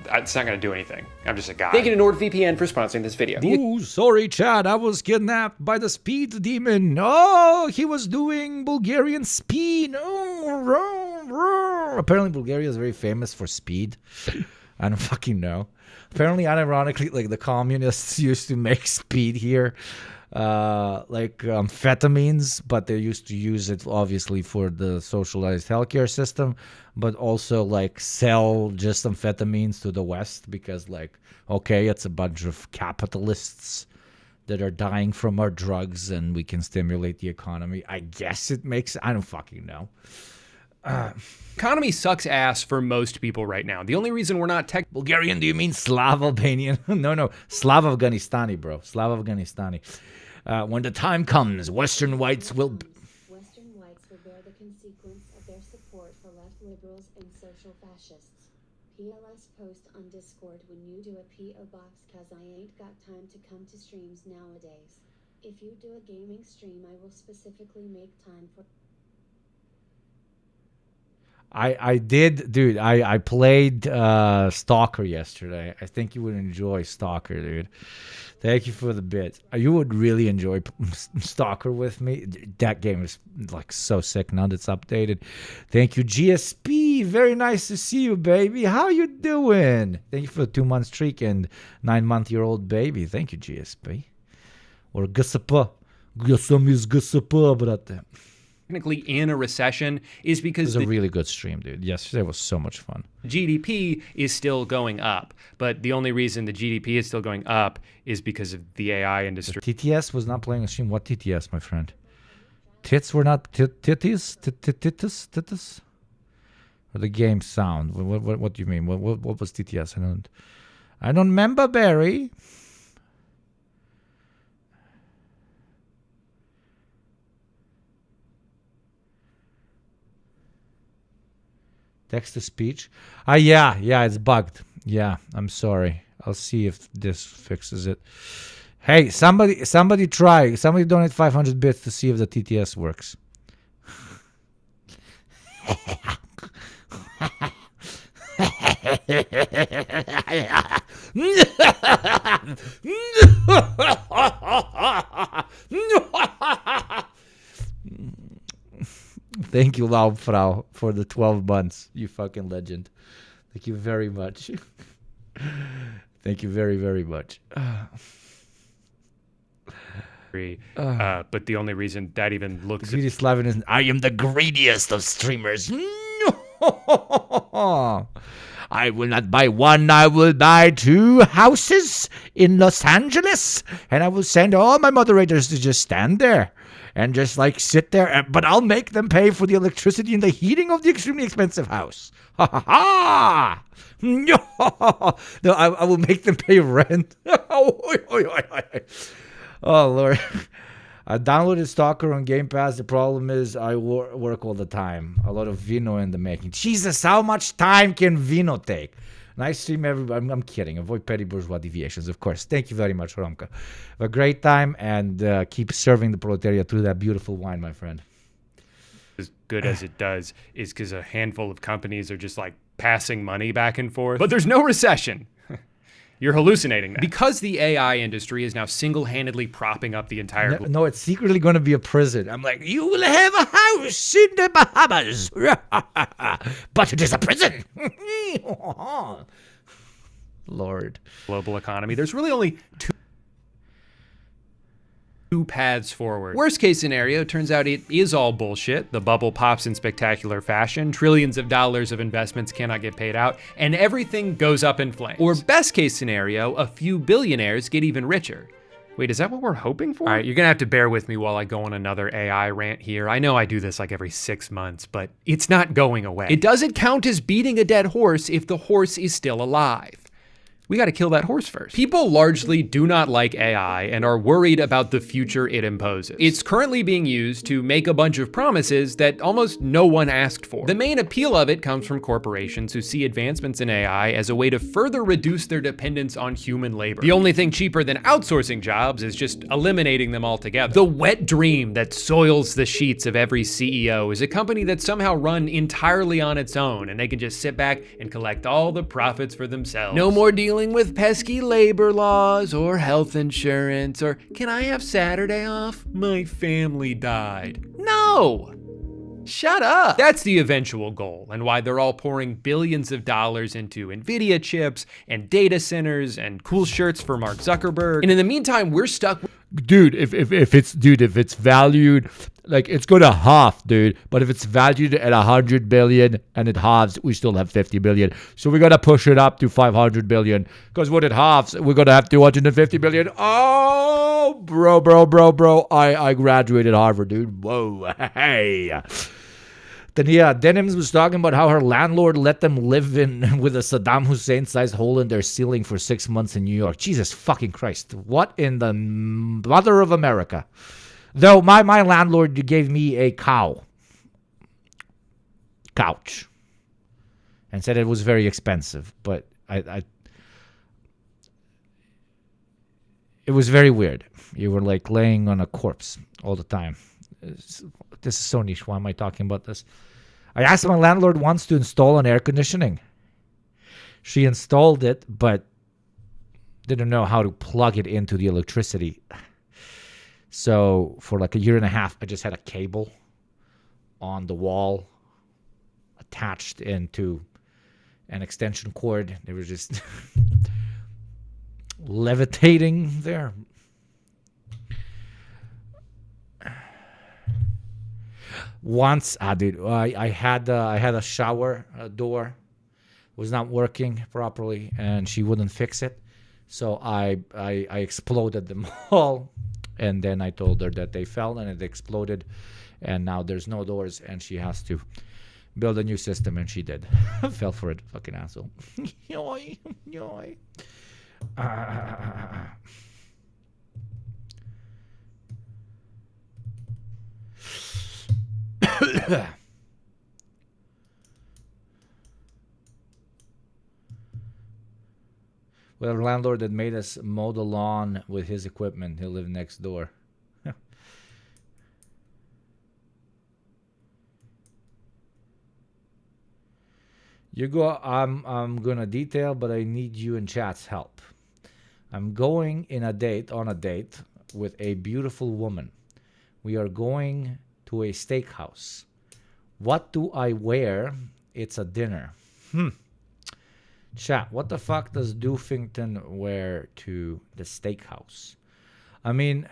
that's not going to do anything. I'm just a guy. Thank you to NordVPN for sponsoring this video. Ooh, sorry, Chad. I was kidnapped by the speed demon. Oh, he was doing Bulgarian speed. Oh, apparently Bulgaria is very famous for speed. I don't fucking know. Apparently, unironically, like the communists used to make speed here. like amphetamines, but they used to use it obviously for the socialized healthcare system, but also like sell just amphetamines to the West because like, okay, it's a bunch of capitalists that are dying from our drugs and we can stimulate the economy. I guess it makes, I don't fucking know. Economy sucks ass for most people right now. The only reason we're not tech... Bulgarian, do you mean Slav Albanian? No, Slav Afghanistani, bro. Slav Afghanistani. When the time comes, Western whites will bear the consequence of their support for left liberals and social fascists. PLS post on Discord when you do a P.O. box cause I ain't got time to come to streams nowadays. If you do a gaming stream, I will specifically make time for... I did, dude. I played Stalker yesterday. I think you would enjoy Stalker, dude. Thank you for the bit. You would really enjoy Stalker with me. That game is like so sick now that it's updated. Thank you, GSP. Very nice to see you, baby. How you doing? Thank you for the 2-month streak and 9-month-year-old baby. Thank you, GSP. Or GSP. GSP, brate. Technically in a recession is because it was a really good stream, dude. Yesterday was so much fun. GDP is still going up, but the only reason the GDP is still going up is because of the AI industry. The TTS was not playing a stream. What TTS, my friend? Tits were not titties? Or the game sound? What do you mean? What was TTS? I don't remember, Barry. Text to speech. Yeah, it's bugged. Yeah, I'm sorry. I'll see if this fixes it. Hey, somebody try. Somebody donate 500 bits to see if the TTS works. Thank you, Laubfrau, for the 12 months. You fucking legend. Thank you very much. Thank you very, very much. But the only reason that even looks... The greediest Slavian is, I am the greediest of streamers. No! I will not buy one, I will buy 2 houses in Los Angeles. And I will send all my moderators to just stand there. And just like sit there, but I'll make them pay for the electricity and the heating of the extremely expensive house. Ha ha ha! No, I will make them pay rent. Oh Lord, I downloaded Stalker on Game Pass. The problem is I work all the time. A lot of vino in the making. Jesus, how much time can vino take? Nice stream, everybody. I'm kidding. Avoid petty bourgeois deviations, of course. Thank you very much, Romka. Have a great time and keep serving the proletariat through that beautiful wine, my friend. As good as it does is because a handful of companies are just like passing money back and forth. But there's no recession. You're hallucinating that. Because the AI industry is now single-handedly propping up the entire... No, it's secretly going to be a prison. I'm like, you will have a house in the Bahamas. But it is a prison. Lord. Global economy. There's really only two paths forward. Worst case scenario, turns out it is all bullshit. The bubble pops in spectacular fashion. Trillions of dollars of investments cannot get paid out, and everything goes up in flames. Or best case scenario, a few billionaires get even richer. Wait, is that what we're hoping for? All right, you're gonna have to bear with me while I go on another AI rant here. I know I do this like every 6 months, but it's not going away. It doesn't count as beating a dead horse if the horse is still alive. We got to kill that horse first. People largely do not like AI and are worried about the future it imposes. It's currently being used to make a bunch of promises that almost no one asked for. The main appeal of it comes from corporations who see advancements in AI as a way to further reduce their dependence on human labor. The only thing cheaper than outsourcing jobs is just eliminating them altogether. The wet dream that soils the sheets of every CEO is a company that's somehow run entirely on its own and they can just sit back and collect all the profits for themselves. No more dealing with pesky labor laws or health insurance or can I have Saturday off? My family died. No! Shut up. That's the eventual goal and why they're all pouring billions of dollars into NVIDIA chips and data centers and cool shirts for Mark Zuckerberg. And in the meantime, we're stuck with dude, if it's valued, like, it's gonna halve, dude. But if it's valued at 100 billion and it halves, we still have 50 billion. So we gotta push it up to 500 billion. Because when it halves, we're gonna have 250 billion. Oh, bro. I graduated Harvard, dude. Whoa, hey. Then Denims was talking about how her landlord let them live in with a Saddam Hussein-sized hole in their ceiling for 6 months in New York. Jesus fucking Christ! What in the mother of America? Though my landlord gave me a couch and said it was very expensive, but it was very weird. You were like laying on a corpse all the time. This is so niche. Why am I talking about this? I asked my landlord once to install an air conditioning. She installed it, but didn't know how to plug it into the electricity. So for like a year and a half, I just had a cable on the wall attached into an extension cord. They were just levitating there. Once, dude, I had a shower door was not working properly, and she wouldn't fix it. So I exploded them all, and then I told her that they fell and it exploded, and now there's no doors, and she has to build a new system, and she did. Fell for it, fucking asshole. Yoy. Well, our landlord that made us mow the lawn with his equipment. He'll live next door. You go. I'm gonna detail, but I need you and chat's help. I'm going on a date with a beautiful woman. We are going to a steakhouse. What do I wear? It's a dinner. Chat, what the fuck does Doofington wear to the steakhouse? I mean,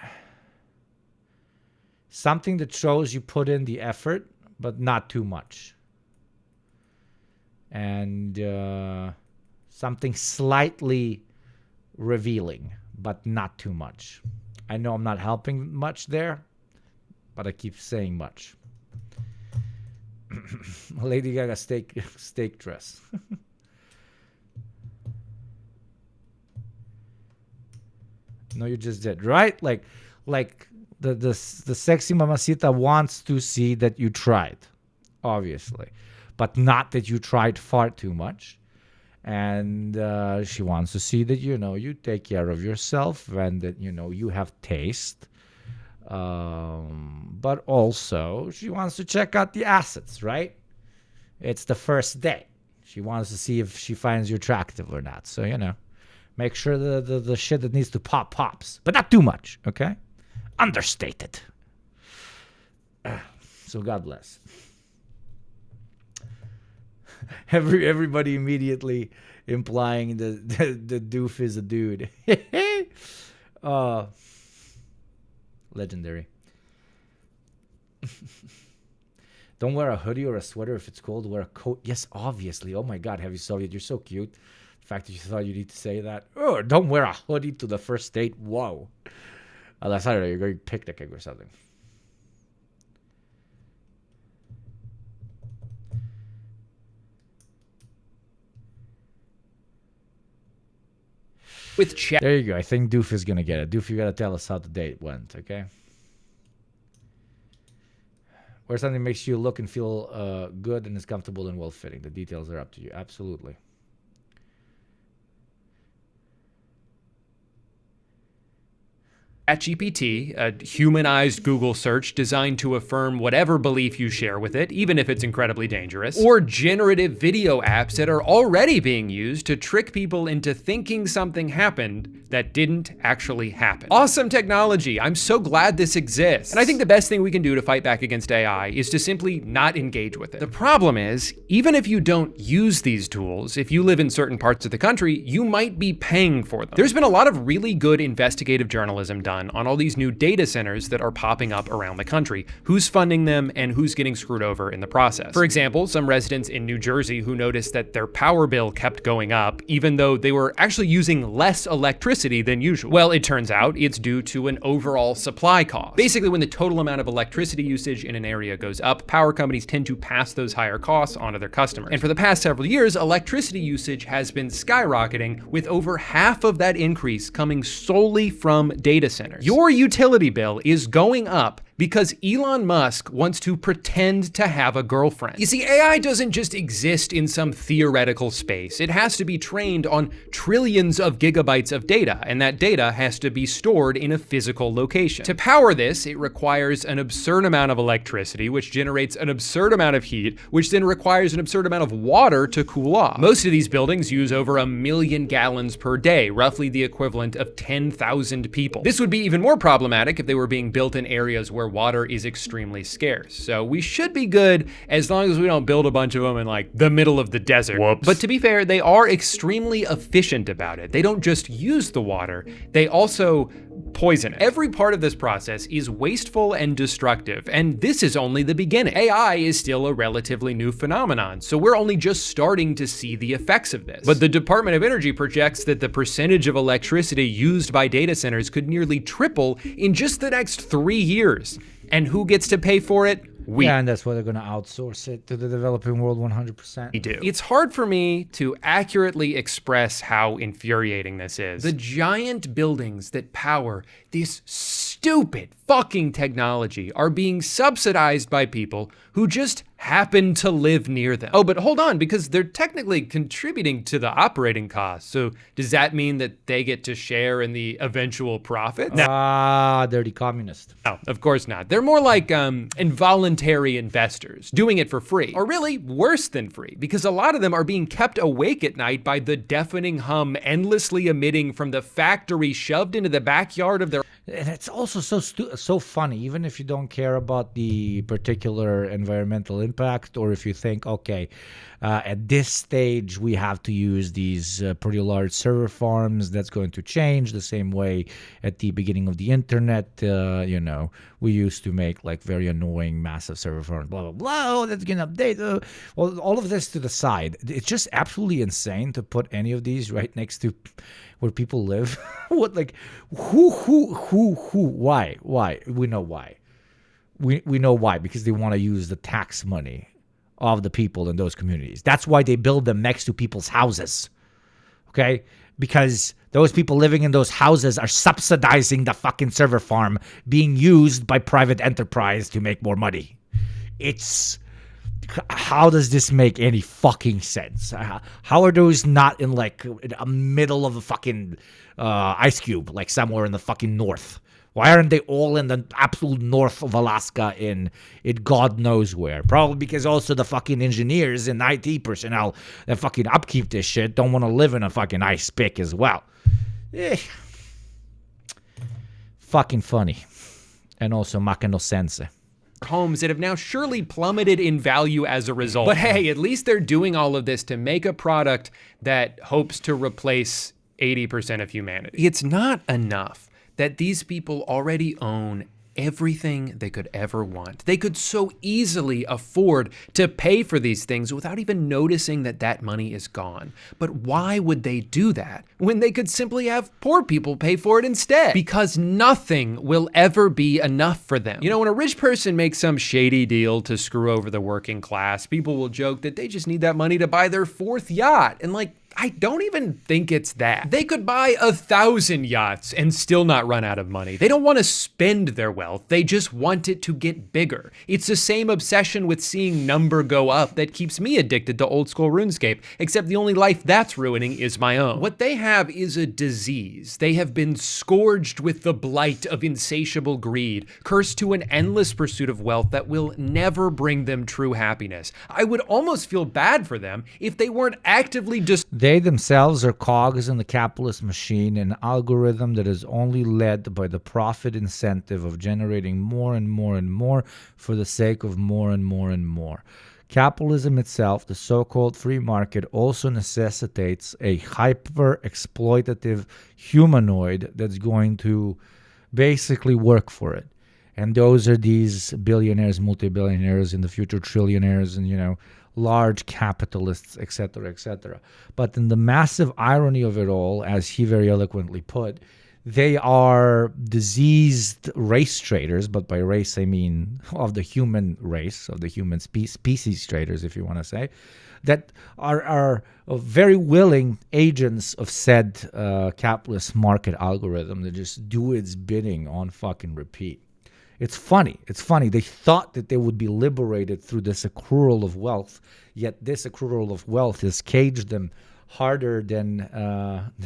something that shows you put in the effort, but not too much. And something slightly revealing, but not too much. I know I'm not helping much there, but I keep saying much. Lady Gaga steak dress. No, you just did, right? Like the sexy mamacita wants to see that you tried, obviously, but not that you tried far too much. And she wants to see that, you take care of yourself and that, you have taste. But also she wants to check out the assets, right? It's the first date. She wants to see if she finds you attractive or not. So, make sure the shit that needs to pop pops, but not too much, okay? Understated. So God bless. Everybody immediately implying the doof is a dude. Legendary. Don't wear a hoodie or a sweater if it's cold. Wear a coat. Yes, obviously. Oh my God, Heavy Soviet, you're so cute. The fact that you thought you need to say that. Oh, don't wear a hoodie to the first date. Whoa. Unless, I don't know, you're going picnicking or something. With chat. There you go. I think Doof is going to get it. Doof, you got to tell us how the date went, okay? Where something makes you look and feel good and is comfortable and well-fitting. The details are up to you. Absolutely. ChatGPT, a humanized Google search designed to affirm whatever belief you share with it, even if it's incredibly dangerous, or generative video apps that are already being used to trick people into thinking something happened that didn't actually happen. Awesome technology. I'm so glad this exists. And I think the best thing we can do to fight back against AI is to simply not engage with it. The problem is, even if you don't use these tools, if you live in certain parts of the country, you might be paying for them. There's been a lot of really good investigative journalism done done on all these new data centers that are popping up around the country, who's funding them and who's getting screwed over in the process. For example, some residents in New Jersey who noticed that their power bill kept going up, even though they were actually using less electricity than usual. Well, it turns out it's due to an overall supply cost. Basically, when the total amount of electricity usage in an area goes up, power companies tend to pass those higher costs onto their customers. And for the past several years, electricity usage has been skyrocketing, with over half of that increase coming solely from data centers. Your utility bill is going up because Elon Musk wants to pretend to have a girlfriend. You see, AI doesn't just exist in some theoretical space. It has to be trained on trillions of gigabytes of data, and that data has to be stored in a physical location. To power this, it requires an absurd amount of electricity, which generates an absurd amount of heat, which then requires an absurd amount of water to cool off. Most of these buildings use over 1 million gallons per day, roughly the equivalent of 10,000 people. This would be even more problematic if they were being built in areas where water is extremely scarce. So we should be good as long as we don't build a bunch of them in like the middle of the desert. Whoops. But to be fair, they are extremely efficient about it. They don't just use the water, they also poison it. Every part of this process is wasteful and destructive, and this is only the beginning. AI is still a relatively new phenomenon, so we're only just starting to see the effects of this. But the Department of Energy projects that the percentage of electricity used by data centers could nearly triple in just the next 3 years. And who gets to pay for it? We. Yeah, and that's why they're going to outsource it to the developing world 100%. We do. It's hard for me to accurately express how infuriating this is. The giant buildings that power this stupid fucking technology are being subsidized by people who just happen to live near them. Oh, but hold on, because they're technically contributing to the operating costs. So does that mean that they get to share in the eventual profit? Dirty communist. No, of course not. They're more like involuntary investors, doing it for free. Or really, worse than free, because a lot of them are being kept awake at night by the deafening hum endlessly emitting from the factory shoved into the backyard of their... And it's also so funny, even if you don't care about the particular environmental impact, or if you think, okay, at this stage we have to use these pretty large server farms, that's going to change the same way at the beginning of the internet, you know, we used to make like very annoying massive server farms, blah, blah, blah, oh, that's going to update. Well, all of this to the side. It's just absolutely insane to put any of these right next to where people live. What, like, why? We know why. We know why, because they want to use the tax money of the people in those communities. That's why they build them next to people's houses. Okay? Because those people living in those houses are subsidizing the fucking server farm being used by private enterprise to make more money. How does this make any fucking sense? How are those not in like a middle of a fucking ice cube, like somewhere in the fucking north? Why aren't they all in the absolute north of Alaska in God knows where? Probably because also the fucking engineers and IT personnel that fucking upkeep this shit don't want to live in a fucking ice pick as well. Fucking funny. And also make no sense. Homes that have now surely plummeted in value as a result. But hey, at least they're doing all of this to make a product that hopes to replace 80% of humanity. It's not enough that these people already own everything they could ever want. They could so easily afford to pay for these things without even noticing that that money is gone. But why would they do that when they could simply have poor people pay for it instead? Because nothing will ever be enough for them. You know, when a rich person makes some shady deal to screw over the working class, people will joke that they just need that money to buy their 4th yacht. And like, I don't even think it's that. They could buy 1,000 yachts and still not run out of money. They don't want to spend their wealth. They just want it to get bigger. It's the same obsession with seeing number go up that keeps me addicted to old school RuneScape, except the only life that's ruining is my own. What they have is a disease. They have been scourged with the blight of insatiable greed, cursed to an endless pursuit of wealth that will never bring them true happiness. I would almost feel bad for them if they weren't actively just... They themselves are cogs in the capitalist machine, an algorithm that is only led by the profit incentive of generating more and more and more for the sake of more and more and more. Capitalism itself, the so-called free market, also necessitates a hyper-exploitative humanoid that's going to basically work for it. And those are these billionaires, multi-billionaires, in the future trillionaires, and, you know, large capitalists, etc., etc. But in the massive irony of it all, as he very eloquently put, they are diseased race traders, but by race I mean of the human race, of the human species traders, if you want to say, that are very willing agents of said capitalist market algorithm that just do its bidding on fucking repeat. It's funny. It's funny. They thought that they would be liberated through this accrual of wealth, yet this accrual of wealth has caged them harder than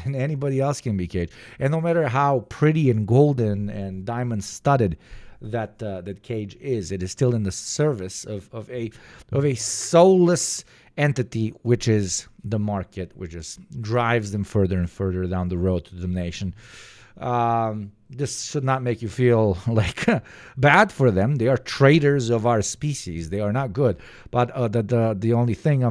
anybody else can be caged. And no matter how pretty and golden and diamond studded that cage is, it is still in the service of a soulless entity, which is the market, which just drives them further and further down the road to damnation. This should not make you feel like bad for them. They are traitors of our species. They are not good. But the only thing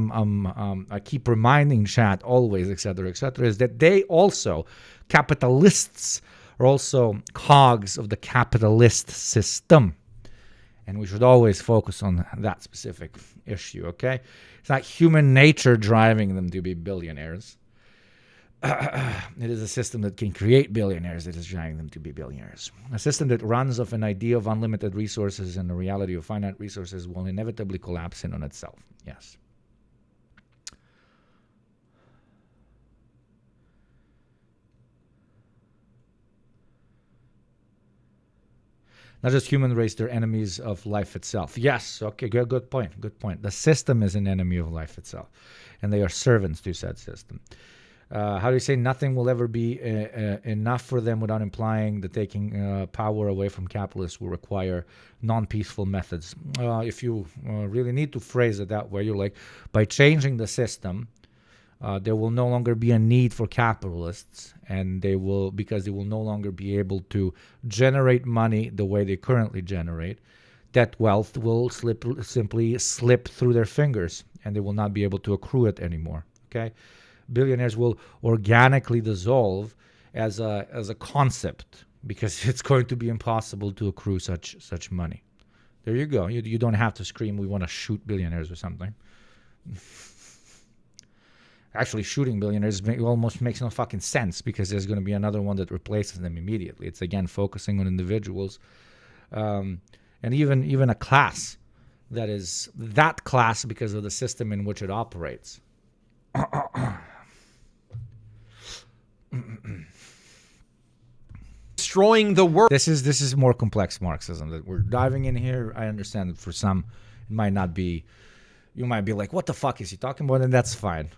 I keep reminding chat always, etc., is that they also, capitalists, are also cogs of the capitalist system. And we should always focus on that specific issue, okay? It's not human nature driving them to be billionaires. It is a system that can create billionaires that is driving them to be billionaires. A system that runs off an idea of unlimited resources and the reality of finite resources will inevitably collapse in on itself. Yes. Not just human race, they're enemies of life itself. Yes, okay, good point, good point. The system is an enemy of life itself, and they are servants to said system. How do you say nothing will ever be enough for them without implying that taking power away from capitalists will require non-peaceful methods? If you really need to phrase it that way, you're like, by changing the system, there will no longer be a need for capitalists, and because they will no longer be able to generate money the way they currently generate. That wealth will simply slip through their fingers, and they will not be able to accrue it anymore. Okay. Billionaires will organically dissolve as a concept because it's going to be impossible to accrue such money. There you go. You don't have to scream, we want to shoot billionaires or something. Actually, shooting billionaires almost makes no fucking sense because there's going to be another one that replaces them immediately. It's, again, focusing on individuals. And even a class that is that class because of the system in which it operates. Destroying the world. This is more complex Marxism that we're diving in here. I understand that for some it might not be. You might be like, "What the fuck is he talking about?" And that's fine.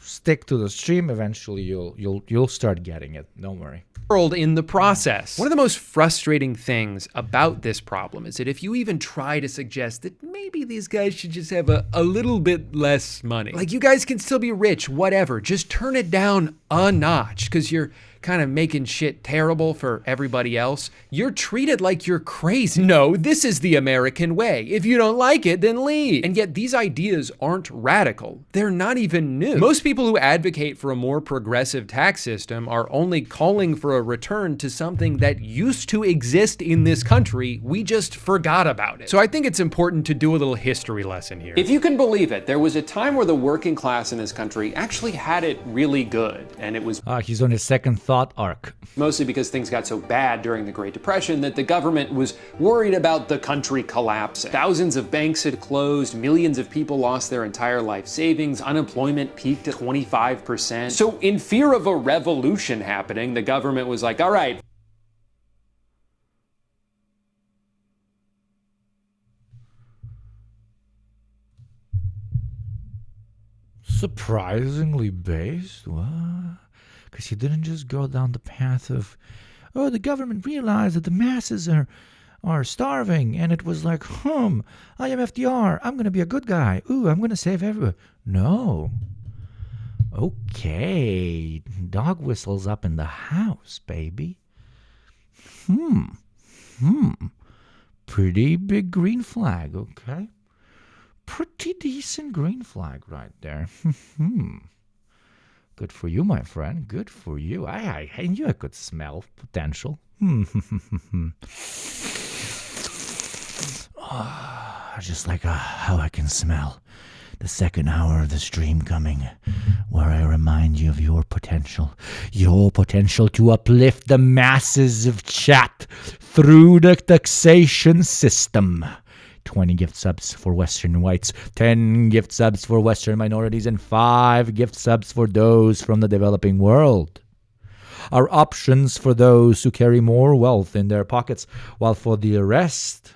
Stick to the stream. Eventually, you'll start getting it. Don't worry. World in the process. One of the most frustrating things about this problem is that if you even try to suggest that maybe these guys should just have a little bit less money, like you guys can still be rich, whatever, just turn it down a notch because you're kind of making shit terrible for everybody else, you're treated like you're crazy. No, this is the American way. If you don't like it, then leave. And yet these ideas aren't radical. They're not even new. Most people who advocate for a more progressive tax system are only calling for a return to something that used to exist in this country. We just forgot about it. So I think it's important to do a little history lesson here. If you can believe it, there was a time where the working class in this country actually had it really good. And it was... he's on his second thought arc. Mostly because things got so bad during the Great Depression that the government was worried about the country collapsing. Thousands of banks had closed, millions of people lost their entire life savings, unemployment peaked at 25%. So in fear of a revolution happening, the government was like, all right. Surprisingly based? What? Because he didn't just go down the path of, oh, the government realized that the masses are starving, and it was like, I am FDR, I'm going to be a good guy. Ooh, I'm going to save everyone. No. Okay. Dog whistles up in the house, baby. Pretty big green flag, okay? Pretty decent green flag right there. Good for you, my friend. Good for you. I knew I could smell potential. Just like how I can smell the second hour of the stream coming, where I remind you of your potential to uplift the masses of chat through the taxation system. 20 gift subs for Western whites, 10 gift subs for Western minorities, and 5 gift subs for those from the developing world. Are options for those who carry more wealth in their pockets, while for the rest,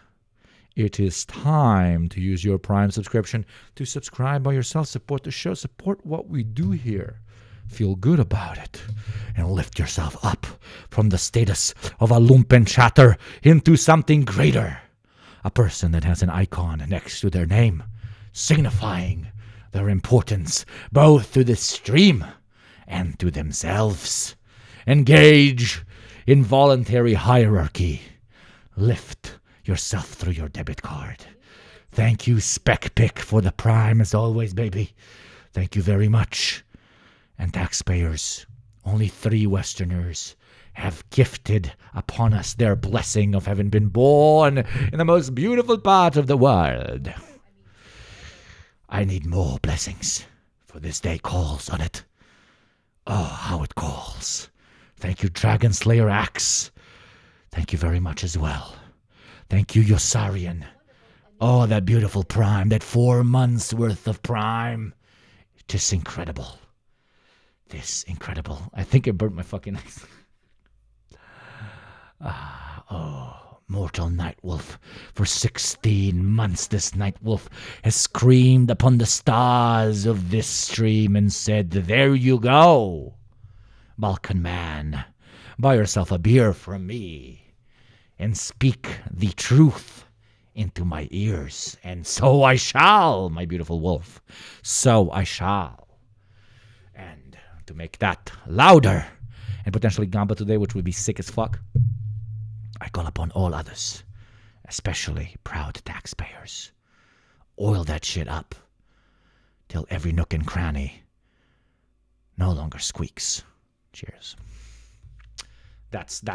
it is time to use your Prime subscription to subscribe by yourself, support the show, support what we do here. Feel good about it and lift yourself up from the status of a lumpen chatter into something greater. A person that has an icon next to their name, signifying their importance both to the stream and to themselves. Engage in voluntary hierarchy. Lift yourself through your debit card. Thank you, SpecPick, for the Prime as always, baby. Thank you very much. And taxpayers, only 3 Westerners have gifted upon us their blessing of having been born in the most beautiful part of the world. I need more blessings, for this day calls on it. Oh, how it calls. Thank you, Dragon Slayer Axe. Thank you very much as well. Thank you, Yosarian. Oh, that beautiful Prime, that 4 months worth of Prime. Just incredible. This incredible. I think I burnt my fucking eyes. Mortal Nightwolf. For 16 months this Nightwolf has screamed upon the stars of this stream and said, there you go, Balkan man. Buy yourself a beer from me and speak the truth into my ears. And so I shall, my beautiful wolf. So I shall. And to make that louder and potentially Gamba today, which would be sick as fuck, I call upon all others, especially proud taxpayers. Oil that shit up till every nook and cranny no longer squeaks. Cheers. That's the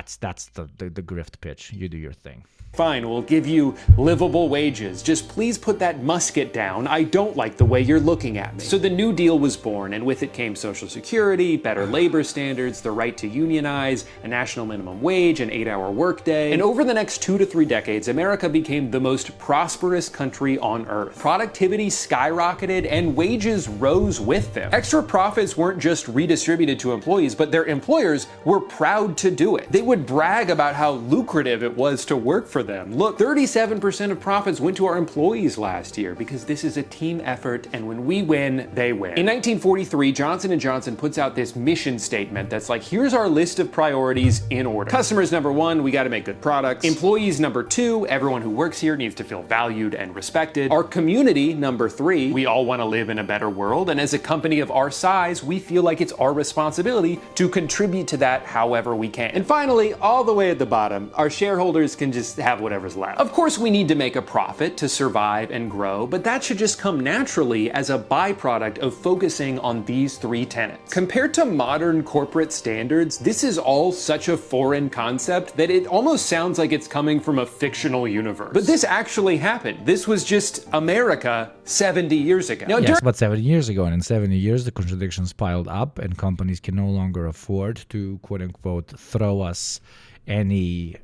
grift pitch. You do your thing. Fine, we'll give you livable wages. Just please put that musket down. I don't like the way you're looking at me. So the New Deal was born, and with it came Social Security, better labor standards, the right to unionize, a national minimum wage, an 8-hour workday. And over the next 2 to 3 decades, America became the most prosperous country on earth. Productivity skyrocketed, and wages rose with them. Extra profits weren't just redistributed to employees, but their employers were proud to do it. They would brag about how lucrative it was to work for them. Look, 37% of profits went to our employees last year because this is a team effort, and when we win, they win. In 1943, Johnson & Johnson puts out this mission statement that's like, here's our list of priorities in order. Customers number 1, we gotta make good products. Employees number 2, everyone who works here needs to feel valued and respected. Our community number 3, we all wanna live in a better world, and as a company of our size, we feel like it's our responsibility to contribute to that however we can. And finally, all the way at the bottom, our shareholders can just have whatever's left. Of course, we need to make a profit to survive and grow, but that should just come naturally as a byproduct of focusing on these 3 tenets. Compared to modern corporate standards, this is all such a foreign concept that it almost sounds like it's coming from a fictional universe. But this actually happened. This was just America 70 years ago. Now, yes, about 70 years ago, and in 70 years, the contradictions piled up, and companies can no longer afford to, quote unquote, throw us any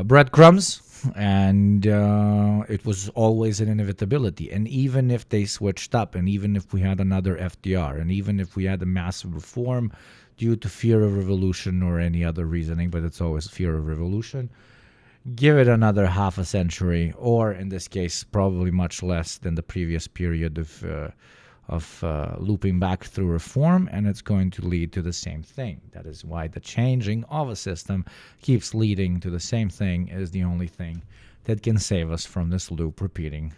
breadcrumbs, and it was always an inevitability. And even if they switched up, and even if we had another FDR, and even if we had a massive reform due to fear of revolution or any other reasoning, but it's always fear of revolution, give it another half a century, or in this case, probably much less than the previous period of looping back through reform, and it's going to lead to the same thing. That is why the changing of a system keeps leading to the same thing is the only thing that can save us from this loop repeating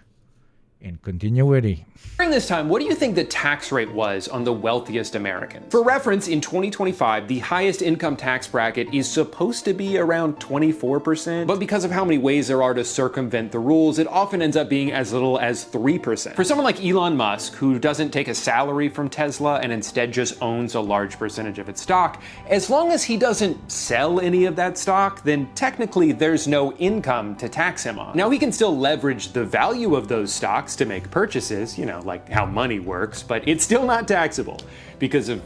in continuity. During this time, what do you think the tax rate was on the wealthiest Americans? For reference, in 2025, the highest income tax bracket is supposed to be around 24%, but because of how many ways there are to circumvent the rules, it often ends up being as little as 3%. For someone like Elon Musk, who doesn't take a salary from Tesla and instead just owns a large percentage of its stock, as long as he doesn't sell any of that stock, then technically there's no income to tax him on. Now, he can still leverage the value of those stocks to make purchases, you know, like how money works, but it's still not taxable because of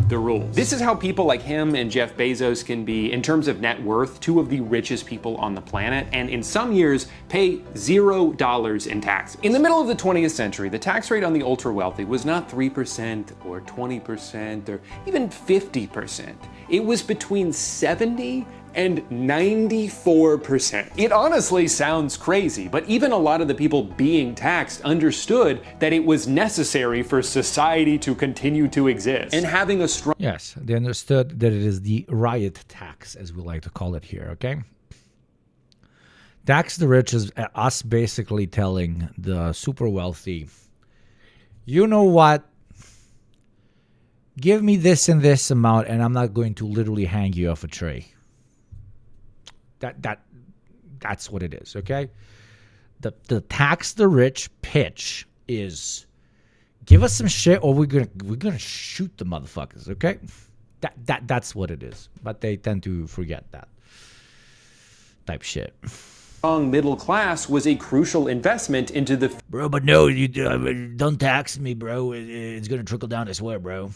the rules. This is how people like him and Jeff Bezos can be, in terms of net worth, two of the richest people on the planet, and in some years pay $0 in taxes. In the middle of the 20th century, the tax rate on the ultra wealthy was not 3% or 20% or even 50%. It was between 70 and 94%. It honestly sounds crazy, but even a lot of the people being taxed understood that it was necessary for society to continue to exist. And having a strong... Yes, they understood that it is the riot tax, as we like to call it here, okay? Tax the rich is us basically telling the super wealthy, you know what? Give me this and this amount, and I'm not going to literally hang you off a tree. That's what it is, okay? The tax the rich pitch is give us some shit or we're gonna shoot the motherfuckers, okay? That's what it is. But they tend to forget that type shit. Strong middle class was a crucial investment into the... Bro, but no, you don't tax me, bro. It's gonna trickle down, I swear, bro.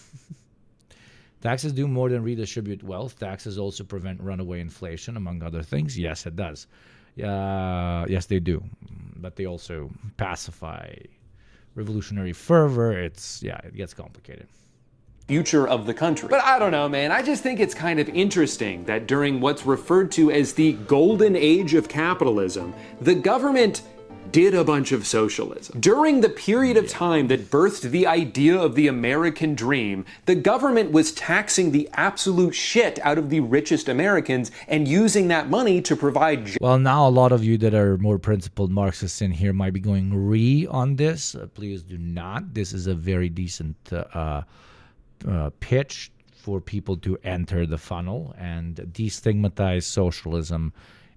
Taxes do more than redistribute wealth. Taxes also prevent runaway inflation, among other things. Yes, it does. Yes, they do. But they also pacify revolutionary fervor. It gets complicated. Future of the country. But I don't know, man. I just think it's kind of interesting that during what's referred to as the golden age of capitalism, the government did a bunch of socialism. During the period of time that birthed the idea of the American dream, the government was taxing the absolute shit out of the richest Americans and using that money to provide... Well, now a lot of you that are more principled Marxists in here might be going on this. Please do not. This is a very decent pitch for people to enter the funnel and destigmatize socialism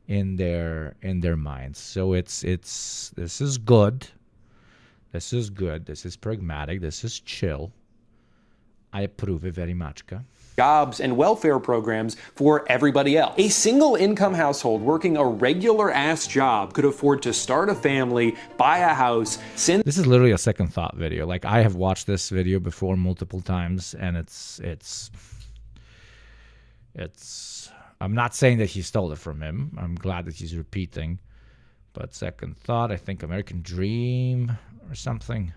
in their minds. So this is good. This is good. This is pragmatic. This is chill. I approve it very much. Jobs and welfare programs for everybody else. A single income household working a regular ass job could afford to start a family, buy a house, send... This is literally a second thought video. Like, I have watched this video before multiple times, and it's I'm not saying that he stole it from him. I'm glad that he's repeating. But second thought, I think American Dream or something.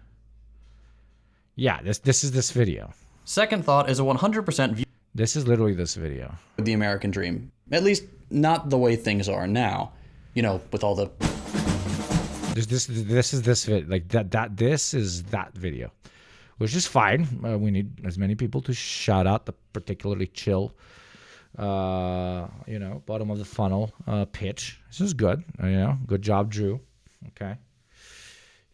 Yeah, this is this video. Second thought is a 100% view. This is literally this video. The American Dream. At least not the way things are now. You know, with all the... This is this video. Like this is that video. Which is fine. We need as many people to shout out the particularly chill bottom of the funnel pitch. This is good. Good job, Drew. Okay.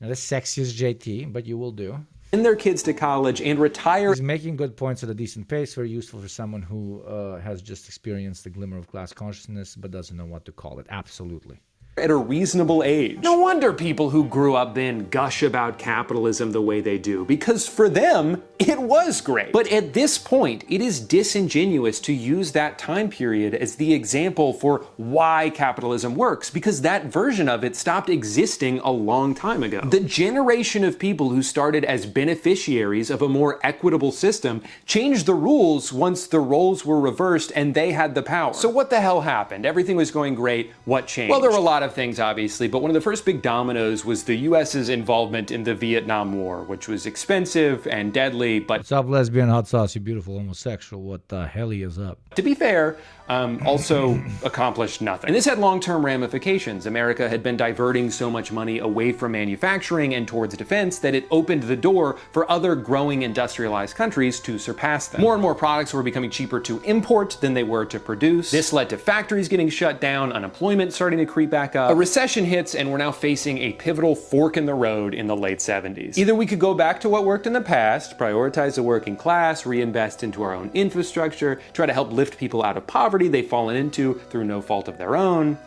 Not the sexiest JT, but you will do. Send their kids to college and retire. He's making good points at a decent pace. Very useful for someone who has just experienced the glimmer of class consciousness but doesn't know what to call it. Absolutely. At a reasonable age. No wonder people who grew up then gush about capitalism the way they do, because for them, it was great. But at this point, it is disingenuous to use that time period as the example for why capitalism works, because that version of it stopped existing a long time ago. The generation of people who started as beneficiaries of a more equitable system changed the rules once the roles were reversed and they had the power. So what the hell happened? Everything was going great. What changed? Well, there were a lot of things, obviously, but one of the first big dominoes was the US's involvement in the Vietnam War, which was expensive and deadly, but... What's up, lesbian hot sauce, you beautiful homosexual? What the hell is up? To be fair, also accomplished nothing. And this had long-term ramifications. America had been diverting so much money away from manufacturing and towards defense that it opened the door for other growing industrialized countries to surpass them. More and more products were becoming cheaper to import than they were to produce. This led to factories getting shut down, unemployment starting to creep back back up. A recession hits and we're now facing a pivotal fork in the road in the late 70s. Either we could go back to what worked in the past, prioritize the working class, reinvest into our own infrastructure, try to help lift people out of poverty they've fallen into through no fault of their own.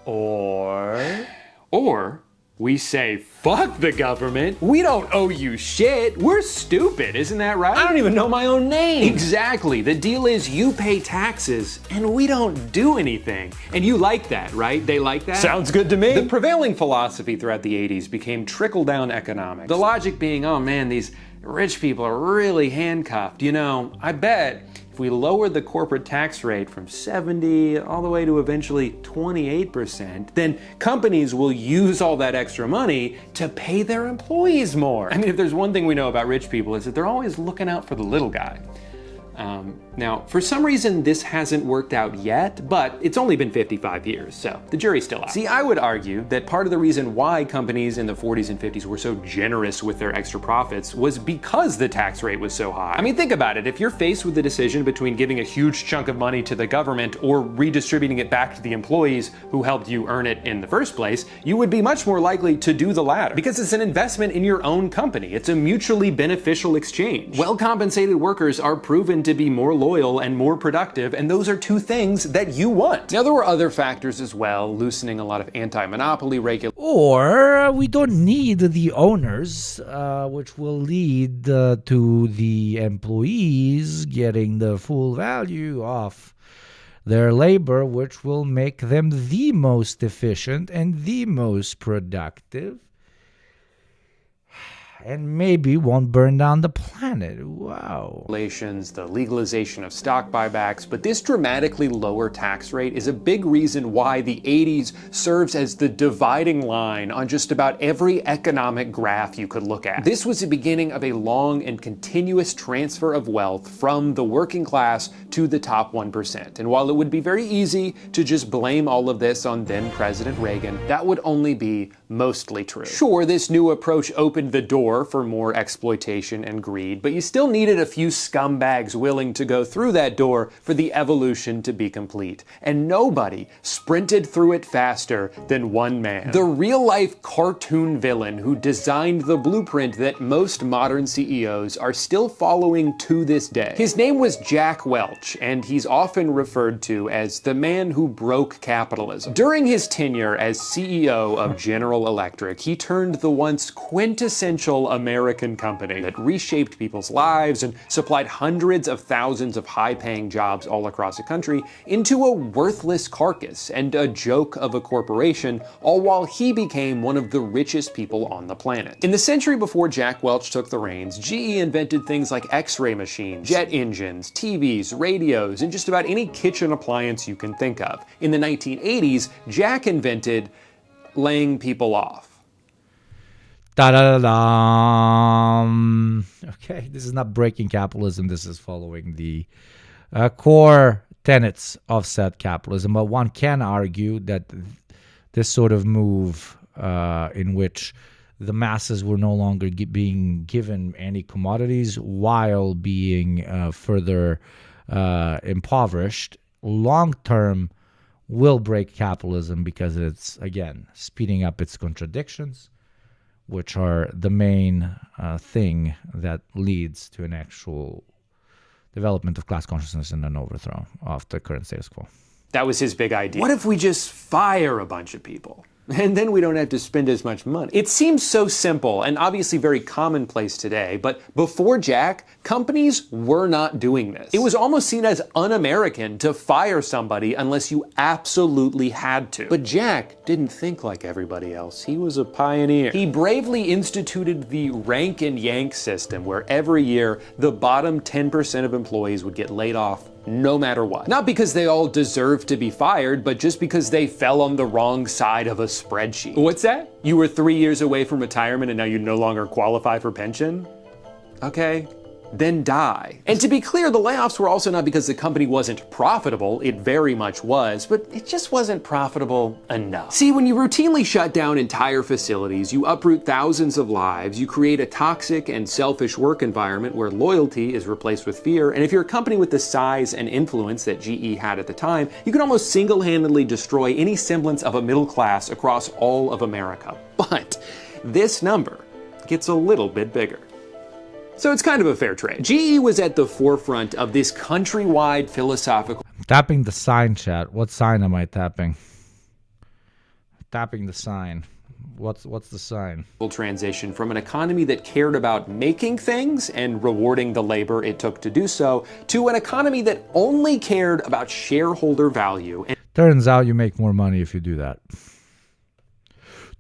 Or we say, fuck the government. We don't owe you shit. We're stupid, isn't that right? I don't even know my own name. Exactly. The deal is you pay taxes and we don't do anything. And you like that, right? They like that? Sounds good to me. The prevailing philosophy throughout the 80s became trickle-down economics. The logic being, oh man, these rich people are really handcuffed. You know, I bet if we lower the corporate tax rate from 70 all the way to eventually 28%, then companies will use all that extra money to pay their employees more. I mean, if there's one thing we know about rich people, is that they're always looking out for the little guy. Now, for some reason, this hasn't worked out yet, but it's only been 55 years, so the jury's still out. See, I would argue that part of the reason why companies in the 40s and 50s were so generous with their extra profits was because the tax rate was so high. I mean, think about it. If you're faced with the decision between giving a huge chunk of money to the government or redistributing it back to the employees who helped you earn it in the first place, you would be much more likely to do the latter because it's an investment in your own company. It's a mutually beneficial exchange. Well-compensated workers are proven to be more loyal and more productive, and those are two things that you want. Now, there were other factors as well, loosening a lot of anti-monopoly regulations. Or we don't need the owners, which will lead to the employees getting the full value of their labor, which will make them the most efficient and the most productive, and maybe won't burn down the planet. Wow. The legalization of stock buybacks, but this dramatically lower tax rate is a big reason why the 80s serves as the dividing line on just about every economic graph you could look at. This was the beginning of a long and continuous transfer of wealth from the working class to the top 1%. And while it would be very easy to just blame all of this on then President Reagan, that would only be mostly true. Sure, this new approach opened the door for more exploitation and greed, but you still needed a few scumbags willing to go through that door for the evolution to be complete. And nobody sprinted through it faster than one man. The real-life cartoon villain who designed the blueprint that most modern CEOs are still following to this day. His name was Jack Welch, and he's often referred to as the man who broke capitalism. During his tenure as CEO of General Electric, he turned the once quintessential American company that reshaped people's lives and supplied hundreds of thousands of high-paying jobs all across the country into a worthless carcass and a joke of a corporation, all while he became one of the richest people on the planet. In the century before Jack Welch took the reins, GE invented things like X-ray machines, jet engines, TVs, radios, and just about any kitchen appliance you can think of. In the 1980s, Jack invented laying people off. Okay, this is not breaking capitalism. This is following the core tenets of said capitalism. But one can argue that this sort of move in which the masses were no longer being given any commodities while being further impoverished, long-term will break capitalism because it's, again, speeding up its contradictions, which are the main thing that leads to an actual development of class consciousness and an overthrow of the current status quo. That was his big idea. What if we just fire a bunch of people? And then we don't have to spend as much money. It seems so simple and obviously very commonplace today, but before Jack, companies were not doing this. It was almost seen as un-American to fire somebody unless you absolutely had to. But Jack didn't think like everybody else. He was a pioneer. He bravely instituted the rank and yank system, where every year the bottom 10% of employees would get laid off no matter what. Not because they all deserved to be fired, but just because they fell on the wrong side of a spreadsheet. What's that? You were 3 years away from retirement and now you no longer qualify for pension? Okay, then die. And to be clear, the layoffs were also not because the company wasn't profitable. It very much was, but it just wasn't profitable enough. See, when you routinely shut down entire facilities, you uproot thousands of lives, you create a toxic and selfish work environment where loyalty is replaced with fear, and if you're a company with the size and influence that GE had at the time, you can almost single-handedly destroy any semblance of a middle class across all of America. But this number gets a little bit bigger. So it's kind of a fair trade. GE was at the forefront of this countrywide philosophical... I'm tapping the sign, chat. What sign am I tapping? Tapping the sign. What's the sign? Transition from an economy that cared about making things and rewarding the labor it took to do so, to an economy that only cared about shareholder value. And turns out you make more money if you do that.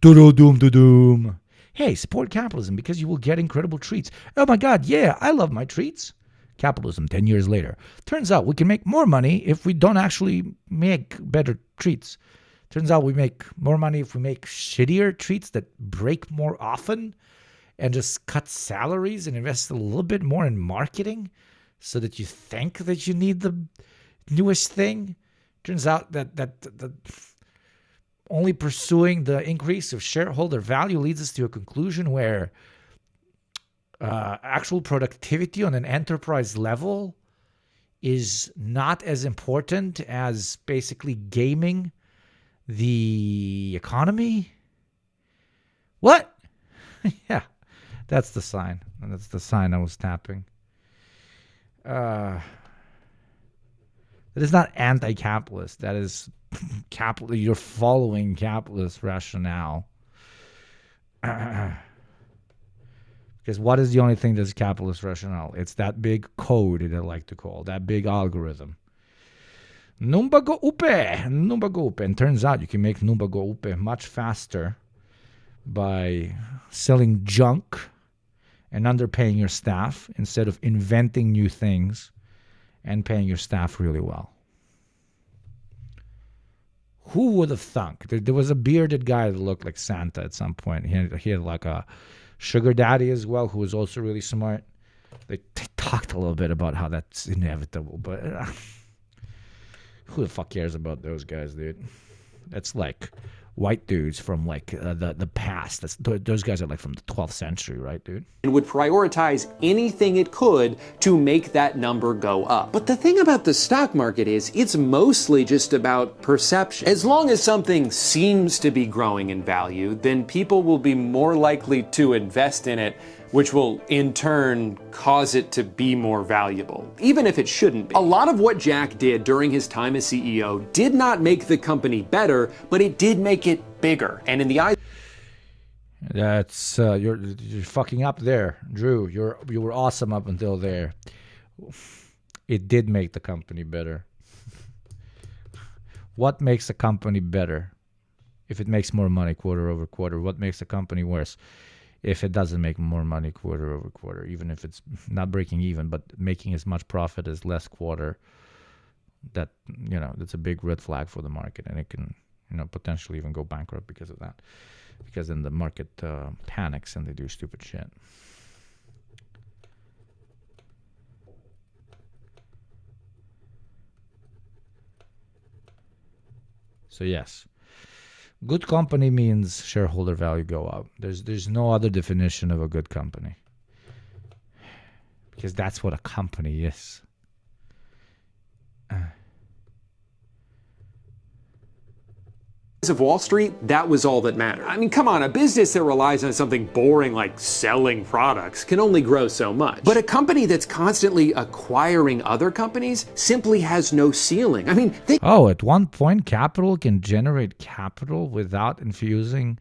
Doom. Hey, support capitalism because you will get incredible treats. Oh my God, yeah, I love my treats. Capitalism 10 years later. Turns out we can make more money if we don't actually make better treats. Turns out we make more money if we make shittier treats that break more often and just cut salaries and invest a little bit more in marketing so that you think that you need the newest thing. Turns out that only pursuing the increase of shareholder value leads us to a conclusion where actual productivity on an enterprise level is not as important as basically gaming the economy. What? Yeah, that's the sign. And that's the sign I was tapping. That is not anti-capitalist. That is capital. You're following capitalist rationale. Because what is the only thing that's capitalist rationale? It's that big code that I like to call, that big algorithm. Numba go upe. And turns out you can make Numba go upe much faster by selling junk and underpaying your staff instead of inventing new things and paying your staff really well. Who would have thunk? There was a bearded guy that looked like Santa at some point. He had like a sugar daddy as well, who was also really smart. They talked a little bit about how that's inevitable, but who the fuck cares about those guys, dude? That's like white dudes from like the past. Those guys are like from the 12th century, right, dude? And would prioritize anything it could to make that number go up. But the thing about the stock market is it's mostly just about perception. As long as something seems to be growing in value, then people will be more likely to invest in it, which will in turn cause it to be more valuable, even if it shouldn't be. A lot of what Jack did during his time as CEO did not make the company better, but it did make it bigger. And in the eyes... That's you're fucking up there, Drew. You were awesome up until there. It did make the company better. What makes a company better? If it makes more money quarter over quarter, what makes a company worse? If it doesn't make more money quarter over quarter, even if it's not breaking even, but making as much profit as last quarter, that's a big red flag for the market, and it can, potentially even go bankrupt because of that. Because then the market panics and they do stupid shit. So yes. Good company means shareholder value go up. There's no other definition of a good company. Because that's what a company is. Of Wall Street, that was all that mattered. I mean, come on, a business that relies on something boring like selling products can only grow so much. But a company that's constantly acquiring other companies simply has no ceiling. I mean, at one point, capital can generate capital without infusing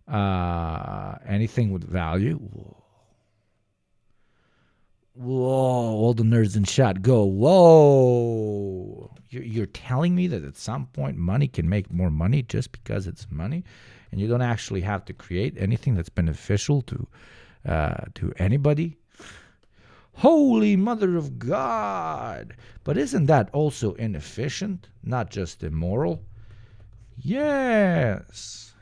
anything with value. Whoa, all the nerds in chat go, whoa. You're telling me that at some point money can make more money just because it's money, and you don't actually have to create anything that's beneficial to anybody? Holy mother of God! But isn't that also inefficient, not just immoral? Yes.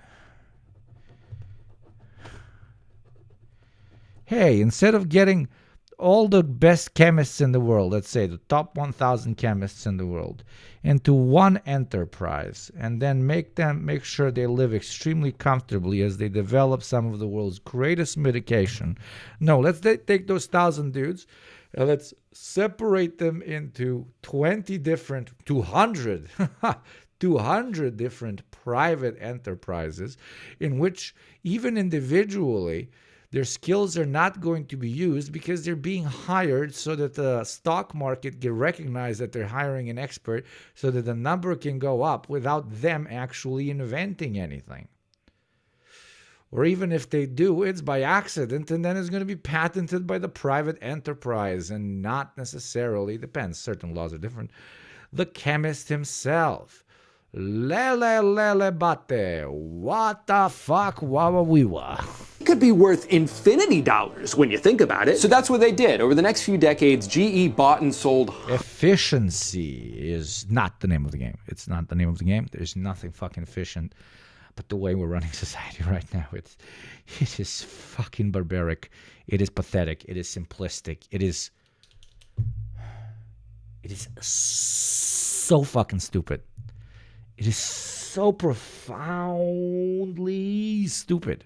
Hey, instead of getting all the best chemists in the world, let's say the top 1,000 chemists in the world, into one enterprise, and then make sure they live extremely comfortably as they develop some of the world's greatest medication. No, let's take those 1,000 dudes and let's separate them into 200 different private enterprises in which even individually their skills are not going to be used because they're being hired so that the stock market can recognize that they're hiring an expert so that the number can go up without them actually inventing anything. Or even if they do, it's by accident, and then it's going to be patented by the private enterprise and not necessarily, depends, certain laws are different, the chemist himself. Lele bate. What the fuck? Wawa weewa. It could be worth infinity dollars when you think about it. So that's what they did. Over the next few decades, GE bought and sold. Efficiency is not the name of the game. It's not the name of the game. There's nothing fucking efficient. But the way we're running society right now, it is fucking barbaric. It is pathetic. It is simplistic. It is so fucking stupid. It is so profoundly stupid.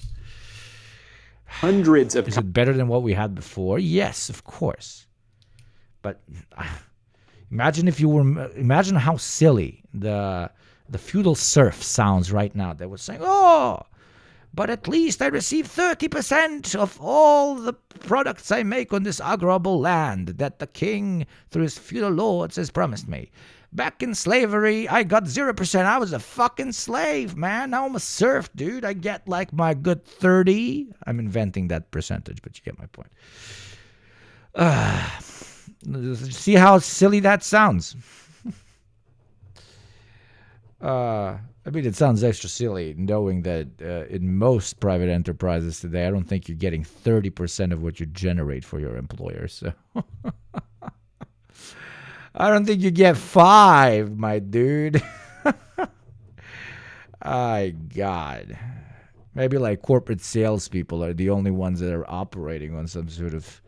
Hundreds of... Is it better than what we had before? Yes, of course. But imagine how silly the feudal serf sounds right now. They were saying, oh, but at least I receive 30% of all the products I make on this agrable land that the king, through his feudal lords, has promised me. Back in slavery, I got 0%. I was a fucking slave, man. Now I'm a serf, dude. I get like my good 30. I'm inventing that percentage, but you get my point. See how silly that sounds? I mean, it sounds extra silly knowing that in most private enterprises today, I don't think you're getting 30% of what you generate for your employer. So I don't think you get 5, my dude. My God. Maybe like corporate salespeople are the only ones that are operating on some sort of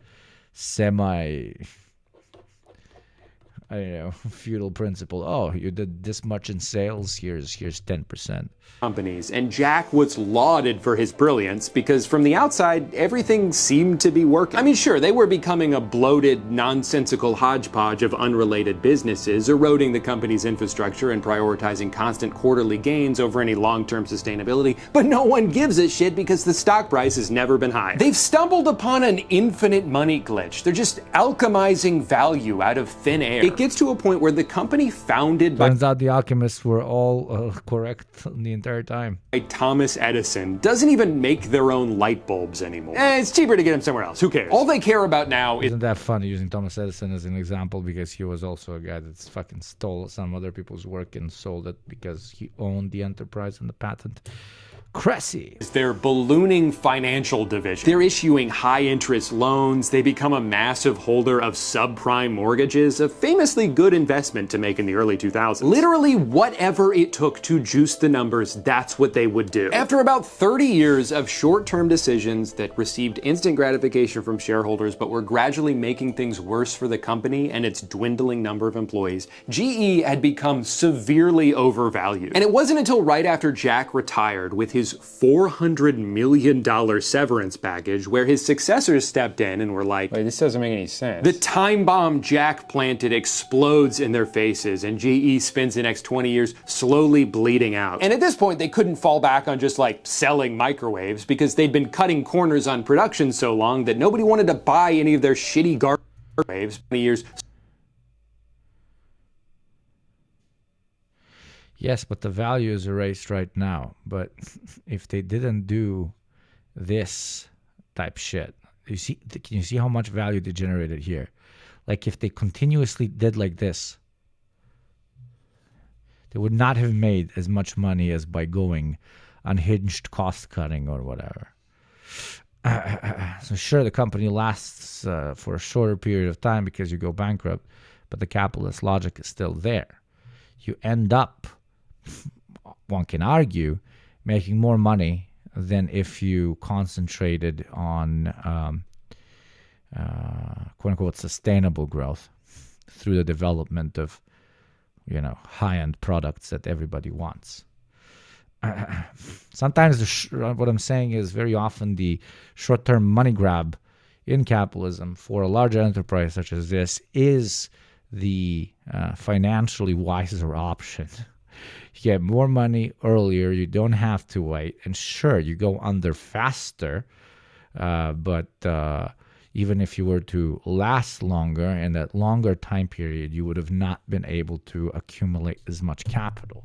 feudal principle. Oh, you did this much in sales. Here's 10%. Companies, and Jack was lauded for his brilliance because from the outside, everything seemed to be working. I mean, sure, they were becoming a bloated, nonsensical hodgepodge of unrelated businesses, eroding the company's infrastructure and prioritizing constant quarterly gains over any long-term sustainability, but no one gives a shit because the stock price has never been high. They've stumbled upon an infinite money glitch. They're just alchemizing value out of thin air. It gets to a point where the company founded by... Turns out the alchemists were all correct the entire time. Thomas Edison doesn't even make their own light bulbs anymore. It's cheaper to get them somewhere else. Who cares? All they care about now is... Isn't that funny using Thomas Edison as an example because he was also a guy that's fucking stole some other people's work and sold it because he owned the enterprise and the patent. Cressy. Their ballooning financial division. They're issuing high-interest loans. They become a massive holder of subprime mortgages, a famously good investment to make in the early 2000s. Literally whatever it took to juice the numbers, that's what they would do. After about 30 years of short-term decisions that received instant gratification from shareholders but were gradually making things worse for the company and its dwindling number of employees, GE had become severely overvalued. And it wasn't until right after Jack retired with his $400 million severance package where his successors stepped in and were like, wait, this doesn't make any sense. The time bomb Jack planted explodes in their faces and GE spends the next 20 years slowly bleeding out. And at this point, they couldn't fall back on just like selling microwaves because they'd been cutting corners on production so long that nobody wanted to buy any of their shitty garbage waves. 20 years. Yes, but the value is erased right now. But if they didn't do this type shit, can you see how much value they generated here? Like if they continuously did like this, they would not have made as much money as by going unhinged cost cutting or whatever. So sure, the company lasts for a shorter period of time because you go bankrupt, but the capitalist logic is still there. You end up, one can argue, making more money than if you concentrated on quote unquote sustainable growth through the development of, high-end products that everybody wants. Sometimes what I'm saying is very often the short-term money grab in capitalism for a larger enterprise such as this is the financially wiser option. You get more money earlier, you don't have to wait, and sure, you go under faster, but even if you were to last longer in that longer time period, you would have not been able to accumulate as much capital.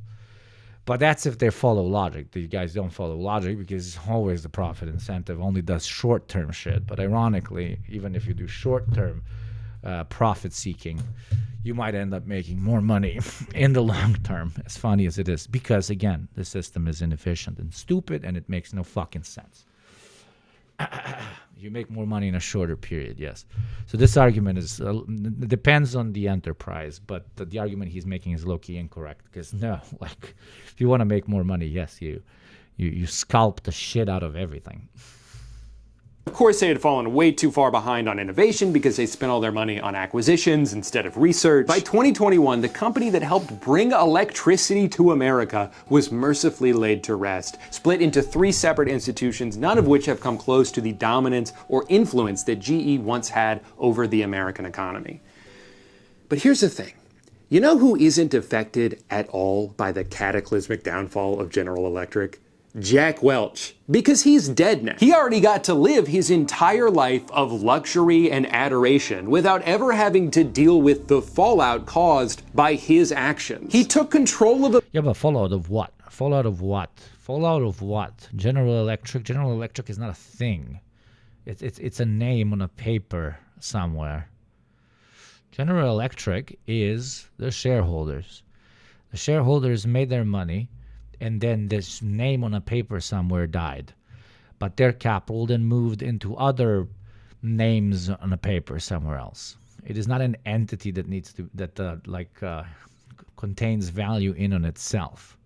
But that's if they follow logic. These guys don't follow logic because always the profit incentive only does short-term shit. But ironically, even if you do short-term profit seeking, you might end up making more money in the long term, as funny as it is. Because, again, the system is inefficient and stupid, and it makes no fucking sense. You make more money in a shorter period, yes. So this argument depends on the enterprise, but the argument he's making is low-key incorrect. Because no, if you want to make more money, yes, you scalp the shit out of everything. Of course, they had fallen way too far behind on innovation because they spent all their money on acquisitions instead of research. By 2021, the company that helped bring electricity to America was mercifully laid to rest, split into 3 separate institutions, none of which have come close to the dominance or influence that GE once had over the American economy. But here's the thing. You know who isn't affected at all by the cataclysmic downfall of General Electric? Jack Welch, because he's dead now. He already got to live his entire life of luxury and adoration without ever having to deal with the fallout caused by his actions. He took control of the— Yeah, but fallout of what? Fallout of what? Fallout of what? General Electric? General Electric is not a thing. It's a name on a paper somewhere. General Electric is the shareholders. The shareholders made their money, and then this name on a paper somewhere died. But their capital then moved into other names on a paper somewhere else. It is not an entity that needs to, contains value in on itself.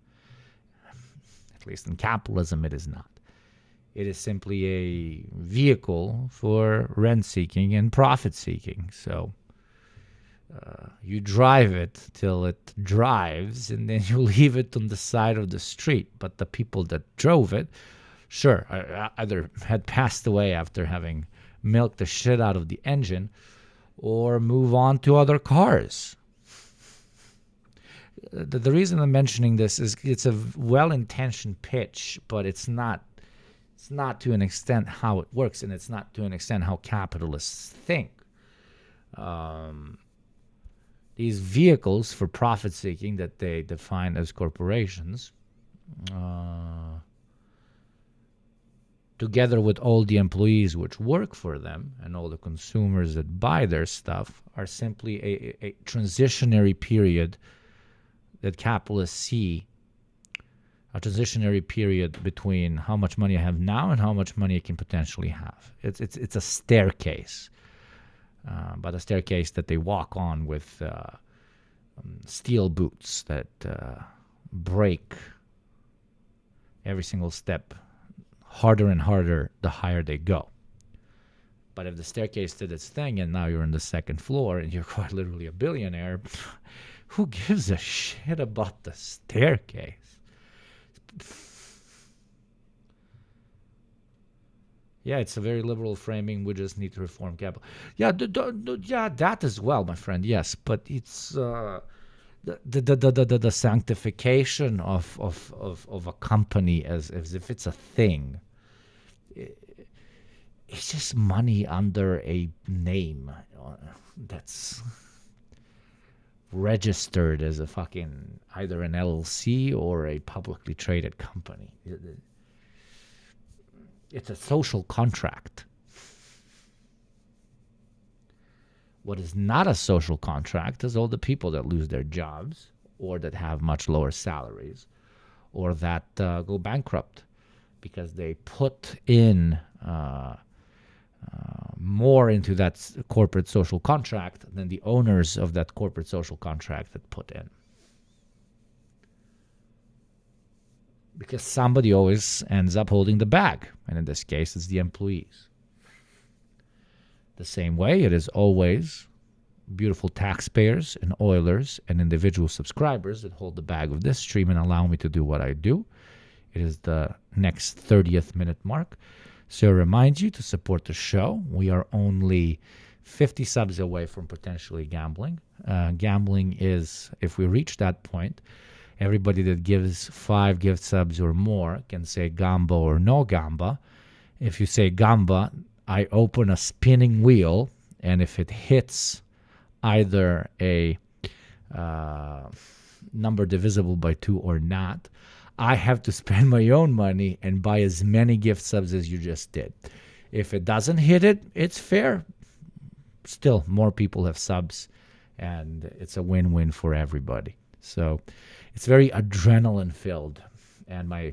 At least in capitalism, it is not. It is simply a vehicle for rent-seeking and profit-seeking. So you drive it till it drives, and then you leave it on the side of the street. But the people that drove it, sure, either had passed away after having milked the shit out of the engine, or move on to other cars. The reason I'm mentioning this is it's a well-intentioned pitch, but it's not to an extent how it works, and it's not to an extent how capitalists think. These vehicles for profit-seeking that they define as corporations, together with all the employees which work for them and all the consumers that buy their stuff, are simply a transitionary period that capitalists see, a transitionary period between how much money I have now and how much money I can potentially have. It's a staircase. But a staircase that they walk on with steel boots that break every single step harder and harder the higher they go. But if the staircase did its thing and now you're on the second floor and you're quite literally a billionaire, who gives a shit about the staircase? Yeah, it's a very liberal framing. We just need to reform capital. Yeah, yeah, that as well, my friend. Yes, but it's the sanctification of a company as if it's a thing. It's just money under a name that's registered as a fucking either an LLC or a publicly traded company. It's a social contract. What is not a social contract is all the people that lose their jobs or that have much lower salaries or that go bankrupt because they put in more into that corporate social contract than the owners of that corporate social contract had put in. Because somebody always ends up holding the bag. And in this case, it's the employees. The same way, it is always beautiful taxpayers and Oilers and individual subscribers that hold the bag of this stream and allow me to do what I do. It is the next 30th minute mark. So I remind you to support the show. We are only 50 subs away from potentially gambling. Gambling is, if we reach that point, everybody that gives 5 gift subs or more can say Gamba or no Gamba. If you say Gamba, I open a spinning wheel, and if it hits either a number divisible by 2 or not, I have to spend my own money and buy as many gift subs as you just did. If it doesn't hit it, it's fair. Still, more people have subs, and it's a win-win for everybody. So it's very adrenaline-filled, and my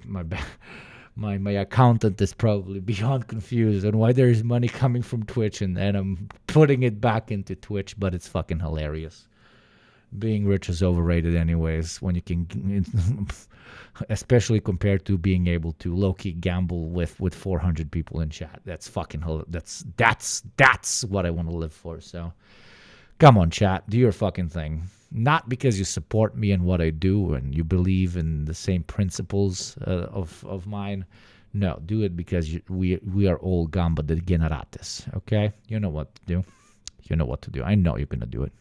accountant is probably beyond confused on why there is money coming from Twitch, and I'm putting it back into Twitch, but it's fucking hilarious. Being rich is overrated anyways, when you can, especially compared to being able to low-key gamble with 400 people in chat. That's fucking, that's what I want to live for. So come on, chat, do your fucking thing. Not because you support me and what I do and you believe in the same principles of mine. No, do it because we are all Gamba degenerates, okay? You know what to do. You know what to do. I know you're going to do it.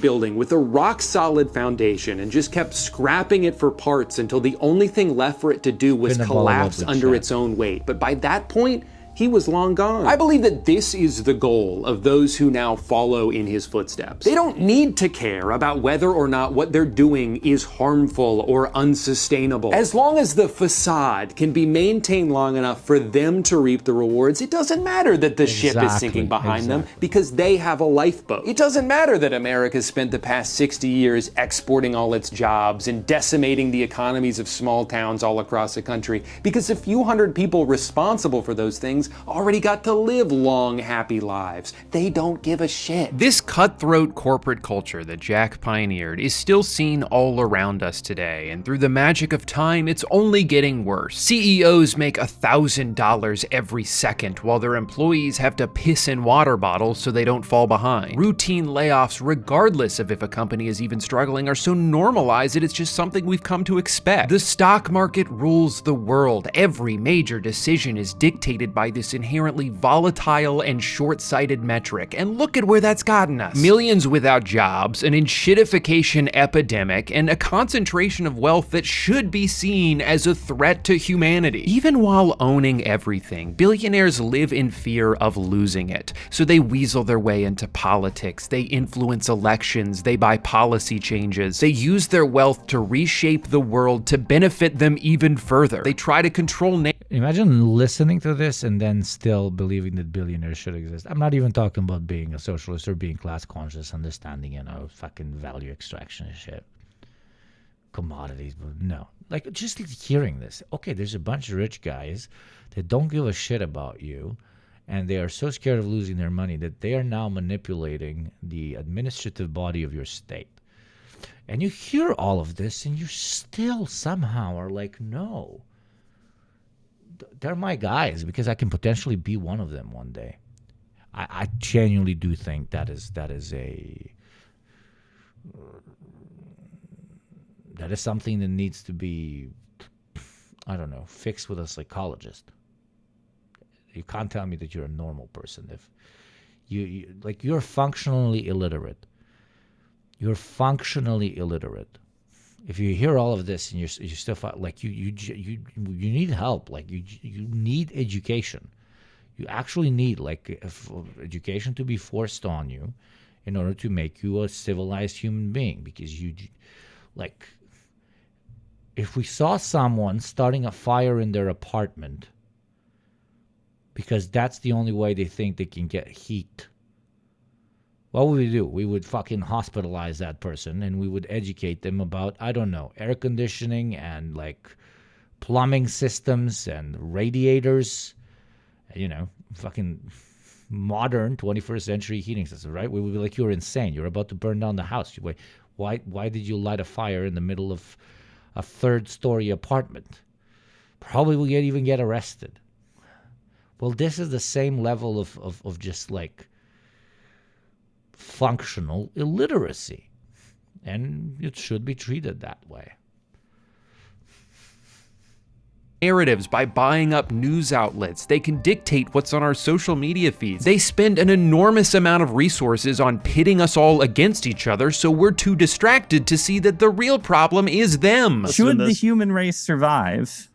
Building with a rock-solid foundation and just kept scrapping it for parts until the only thing left for it to do was collapse under its own weight. But by that point, he was long gone. I believe that this is the goal of those who now follow in his footsteps. They don't need to care about whether or not what they're doing is harmful or unsustainable. As long as the facade can be maintained long enough for them to reap the rewards, it doesn't matter that the ship is sinking behind them because they have a lifeboat. It doesn't matter that America spent the past 60 years exporting all its jobs and decimating the economies of small towns all across the country because a few hundred people responsible for those things already got to live long, happy lives. They don't give a shit. This cutthroat corporate culture that Jack pioneered is still seen all around us today, and through the magic of time, it's only getting worse. CEOs make $1,000 every second, while their employees have to piss in water bottles so they don't fall behind. Routine layoffs, regardless of if a company is even struggling, are so normalized that it's just something we've come to expect. The stock market rules the world. Every major decision is dictated by this inherently volatile and short-sighted metric, and look at where that's gotten us. Millions without jobs, an enshittification epidemic, and a concentration of wealth that should be seen as a threat to humanity. Even while owning everything, billionaires live in fear of losing it, so they weasel their way into politics, they influence elections, they buy policy changes, they use their wealth to reshape the world to benefit them even further. They try to control Imagine listening to this and then still believing that billionaires should exist. I'm not even talking about being a socialist or being class conscious, understanding, fucking value extraction and shit. Commodities, but no. Like, just hearing this. Okay, there's a bunch of rich guys that don't give a shit about you, and they are so scared of losing their money that they are now manipulating the administrative body of your state. And you hear all of this, and you still somehow are like, no. They're my guys because I can potentially be one of them one day. I genuinely do think that is something that needs to be, I don't know, fixed with a psychologist. You can't tell me that you're a normal person if you're functionally illiterate. You're functionally illiterate. If you hear all of this and you're still like you need help, like you need education. You actually need education to be forced on you in order to make you a civilized human being. Because if we saw someone starting a fire in their apartment because that's the only way they think they can get heat, what would we do? We would fucking hospitalize that person and we would educate them about, I don't know, air conditioning and plumbing systems and radiators, fucking modern 21st century heating systems, right? We would be like, you're insane. You're about to burn down the house. Why did you light a fire in the middle of a 3rd-story apartment? Probably will even get arrested. Well, this is the same level of just like functional illiteracy. And it should be treated that way. Narratives by buying up news outlets. They can dictate what's on our social media feeds. They spend an enormous amount of resources on pitting us all against each other, so we're too distracted to see that the real problem is them. Should the human race survive?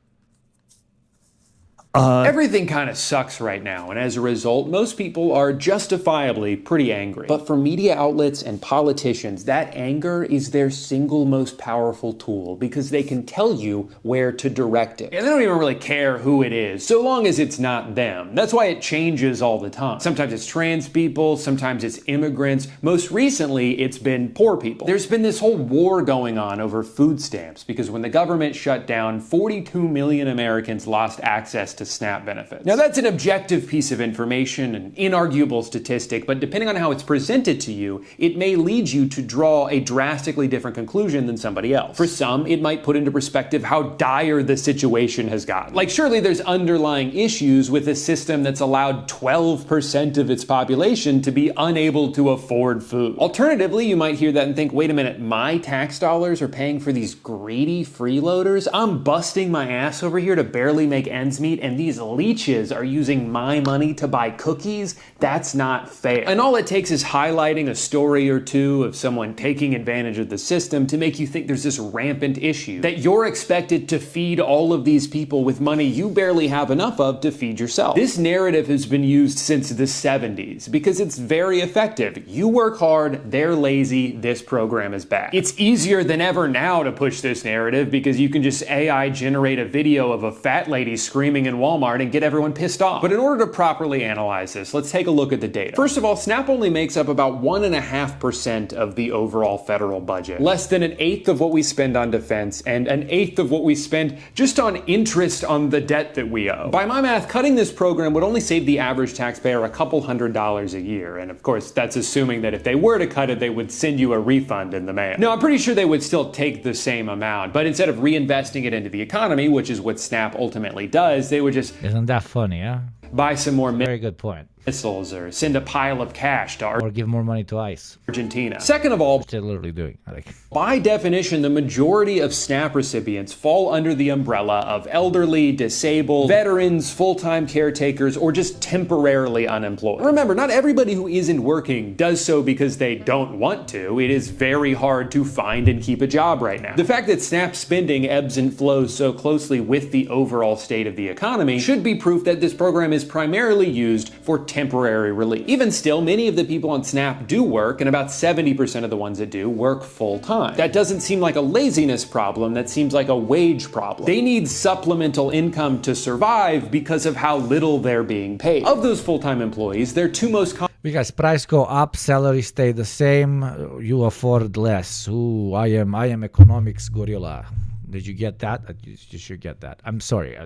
Everything kind of sucks right now, and as a result, most people are justifiably pretty angry. But for media outlets and politicians, that anger is their single most powerful tool because they can tell you where to direct it. And they don't even really care who it is, so long as it's not them. That's why it changes all the time. Sometimes it's trans people, sometimes it's immigrants. Most recently, it's been poor people. There's been this whole war going on over food stamps because when the government shut down, 42 million Americans lost access to SNAP benefits. Now that's an objective piece of information, an inarguable statistic, but depending on how it's presented to you, it may lead you to draw a drastically different conclusion than somebody else. For some, it might put into perspective how dire the situation has gotten. Like surely there's underlying issues with a system that's allowed 12% of its population to be unable to afford food. Alternatively, you might hear that and think, wait a minute, my tax dollars are paying for these greedy freeloaders? I'm busting my ass over here to barely make ends meet, and these leeches are using my money to buy cookies? That's not fair. And all it takes is highlighting a story or two of someone taking advantage of the system to make you think there's this rampant issue, that you're expected to feed all of these people with money you barely have enough of to feed yourself. This narrative has been used since the 70s because it's very effective. You work hard, they're lazy, this program is bad. It's easier than ever now to push this narrative because you can just AI generate a video of a fat lady screaming in Walmart and get everyone pissed off. But in order to properly analyze this, let's take a look at the data. First of all, SNAP only makes up about 1.5% of the overall federal budget. Less than an eighth of what we spend on defense and an eighth of what we spend just on interest on the debt that we owe. By my math, cutting this program would only save the average taxpayer a couple $100s a year. And of course, that's assuming that if they were to cut it, they would send you a refund in the mail. No, I'm pretty sure they would still take the same amount, but instead of reinvesting it into the economy, which is what SNAP ultimately does, they would just Isn't that funny, huh? buy some more Very good point. missiles or send a pile of cash to Or give more money to ICE. Argentina. Second of all, Which they're literally doing. Like, by definition, the majority of SNAP recipients fall under the umbrella of elderly, disabled, veterans, full-time caretakers, or just temporarily unemployed. Remember, not everybody who isn't working does so because they don't want to. It is very hard to find and keep a job right now. The fact that SNAP spending ebbs and flows so closely with the overall state of the economy should be proof that this program is primarily used for temporary relief. Even still, many of the people on SNAP do work, and about 70% of the ones that do work full-time. That doesn't seem like a laziness problem, that seems like a wage problem. They need supplemental income to survive because of how little they're being paid. Of those full-time employees, their two most because price go up, salary stay the same, you afford less. Ooh, I am economics gorilla. Did you get that? You should get that. I'm sorry.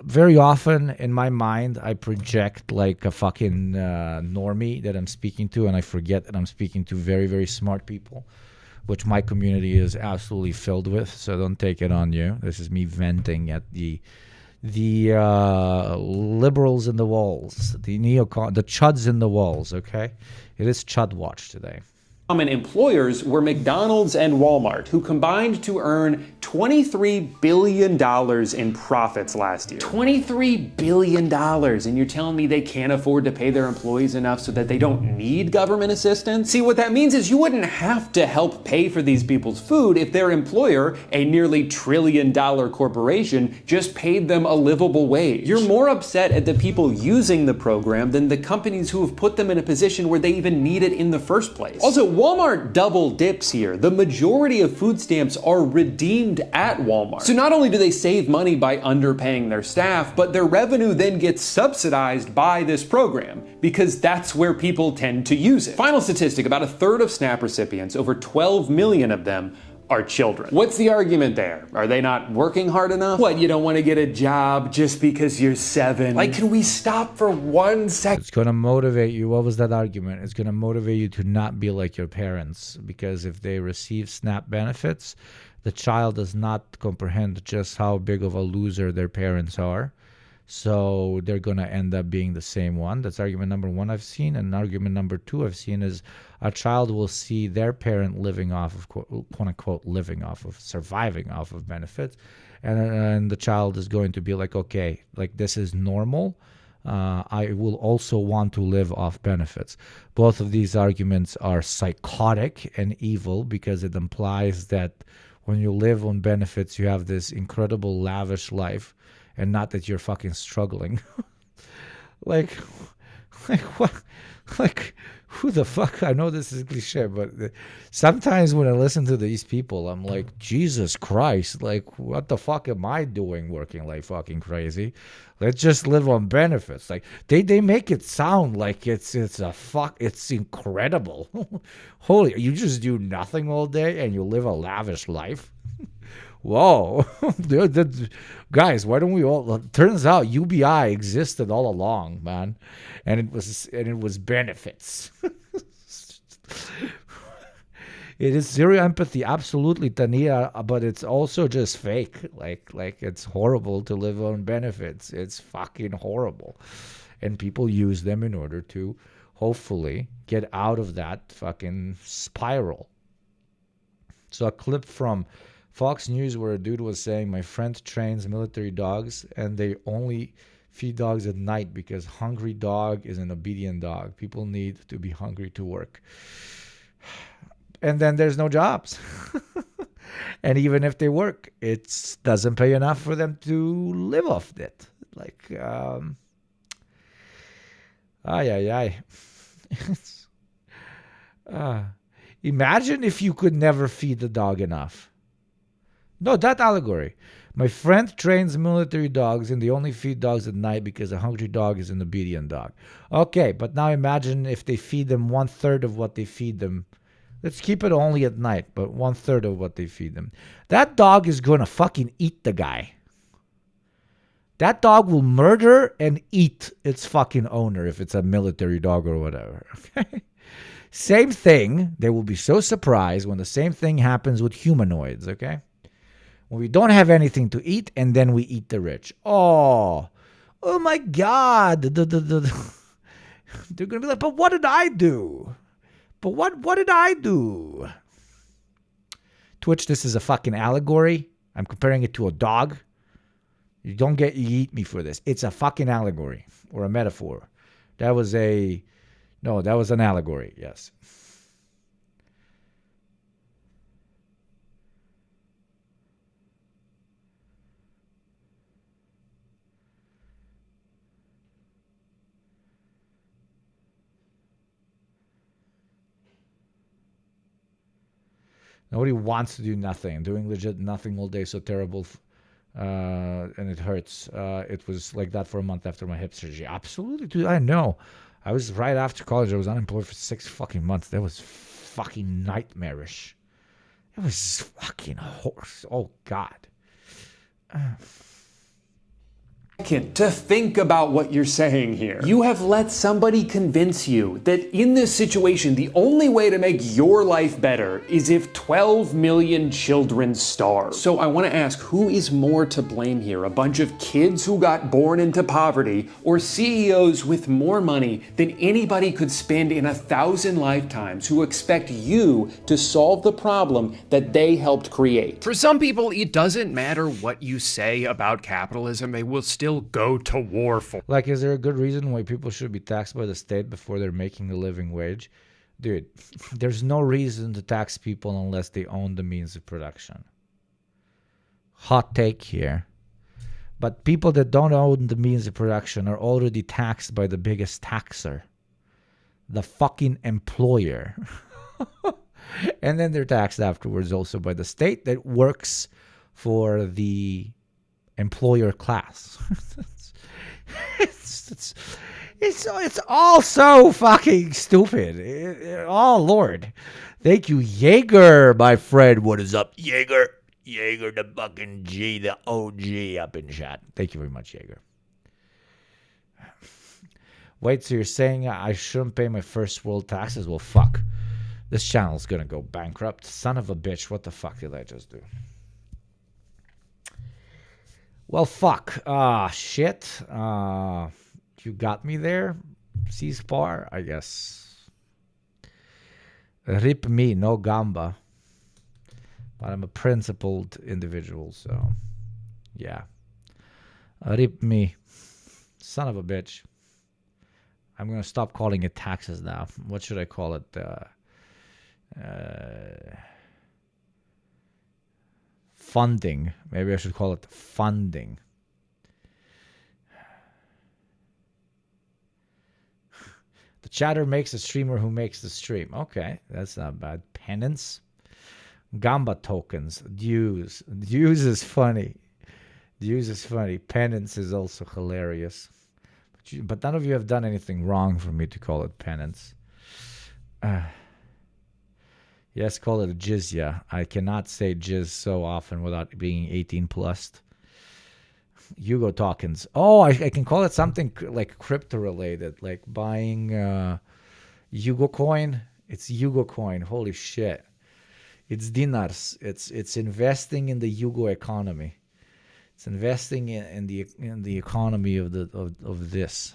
Very often in my mind, I project like a fucking normie that I'm speaking to, and I forget that I'm speaking to very, very smart people, which my community is absolutely filled with. So don't take it on you. This is me venting at the liberals in the walls, the chuds in the walls. Okay, it is Chud Watch today. Common employers were McDonald's and Walmart, who combined to earn $23 billion in profits last year. $23 billion, and you're telling me they can't afford to pay their employees enough so that they don't need government assistance? See, what that means is you wouldn't have to help pay for these people's food if their employer, a nearly $1 trillion corporation, just paid them a livable wage. You're more upset at the people using the program than the companies who have put them in a position where they even need it in the first place. Also, Walmart double dips here. The majority of food stamps are redeemed at Walmart. So not only do they save money by underpaying their staff, but their revenue then gets subsidized by this program because that's where people tend to use it. Final statistic, about a third of SNAP recipients, over 12 million of them, are children. What's the argument there? Are they not working hard enough? What, you don't want to get a job just because you're 7? Like, can we stop for 1 second? It's going to motivate you. What was that argument? It's going to motivate you to not be like your parents, because if they receive SNAP benefits, the child does not comprehend just how big of a loser their parents are. So they're going to end up being the same one. That's argument number one I've seen. And argument number two I've seen is a child will see their parent living off of, quote unquote, living off of, surviving off of benefits. And the child is going to be like, okay, like this is normal. I will also want to live off benefits. Both of these arguments are psychotic and evil because it implies that when you live on benefits, you have this incredible lavish life, and not that you're fucking struggling. like what? Like, who the fuck? I know this is cliche, but sometimes when I listen to these people, I'm like, Jesus Christ, like, what the fuck am I doing working like fucking crazy? Let's just live on benefits. Like, they make it sound like it's incredible. Holy, you just do nothing all day and you live a lavish life? Whoa. Guys, why don't we all... Turns out UBI existed all along, man. And it was benefits. It is zero empathy, absolutely, Tania, but it's also just fake. Like it's horrible to live on benefits. It's fucking horrible. And people use them in order to hopefully get out of that fucking spiral. So a clip from Fox News where a dude was saying, my friend trains military dogs and they only feed dogs at night because hungry dog is an obedient dog. People need to be hungry to work. And then there's no jobs. And even if they work, it doesn't pay enough for them to live off it. Like, imagine if you could never feed the dog enough. No, that allegory. My friend trains military dogs and they only feed dogs at night because a hungry dog is an obedient dog. Okay, but now imagine if they feed them 1/3 of what they feed them. Let's keep it only at night, but 1/3 of what they feed them. That dog is going to fucking eat the guy. That dog will murder and eat its fucking owner if it's a military dog or whatever. Okay? Same thing. They will be so surprised when the same thing happens with humanoids, okay? When we don't have anything to eat and then we eat the rich. Oh my God. They're going to be like, but what did I do? But what did I do? Twitch, this is a fucking allegory. I'm comparing it to a dog. You eat me for this. It's a fucking allegory or a metaphor. That was an allegory, yes. Nobody wants to do nothing. Doing legit nothing all day is so terrible, and it hurts. It was like that for a month after my hip surgery. Absolutely, dude. I know. I was right after college. I was unemployed for 6 fucking months. That was fucking nightmarish. It was fucking horse. Oh, God. To think about what you're saying here. You have let somebody convince you that in this situation, the only way to make your life better is if 12 million children starve. So I want to ask, who is more to blame here? A bunch of kids who got born into poverty, or CEOs with more money than anybody could spend in 1,000 lifetimes who expect you to solve the problem that they helped create? For some people, it doesn't matter what you say about capitalism. They will still go to war for. Like, is there a good reason why people should be taxed by the state before they're making a living wage? Dude, there's no reason to tax people unless they own the means of production. Hot take here. But people that don't own the means of production are already taxed by the biggest taxer. The fucking employer. And then they're taxed afterwards also by the state that works for the employer class. It's all so fucking stupid. Oh, Lord. Thank you, Jaeger, my friend. What is up, Jaeger? Jaeger, the fucking G, the OG up in chat. Thank you very much, Jaeger. Wait, so you're saying I shouldn't pay my first world taxes? Well, fuck. This channel's gonna go bankrupt. Son of a bitch, what the fuck did I just do? Well, fuck. Shit. You got me there. C-Spar, I guess. Rip me, no gamba. But I'm a principled individual, so yeah. Rip me. Son of a bitch. I'm going to stop calling it taxes now. What should I call it? Funding. Maybe I should call it funding. The chatter makes the streamer who makes the stream. Okay, that's not bad. Penance. Gamba tokens. Dues. Dues is funny. Dues is funny. Penance is also hilarious. But none of you have done anything wrong for me to call it penance. Yes, call it a jizya. I cannot say jizz so often without being 18 plus. Hugo tokens. Oh, I can call it something like crypto related, like buying Hugo coin. It's Hugo coin. Holy shit. It's dinars. It's investing in the Hugo economy. It's investing in the economy of this.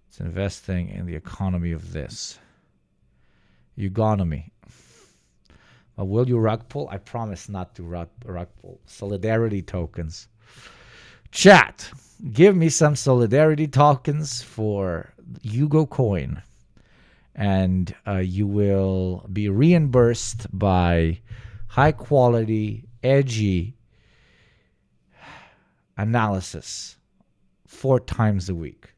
It's investing in the economy of this. Economy. Will you rug pull? I promise not to rug pull. Solidarity tokens. Chat. Give me some solidarity tokens for Hugo coin. And you will be reimbursed by high quality, edgy analysis 4 times a week.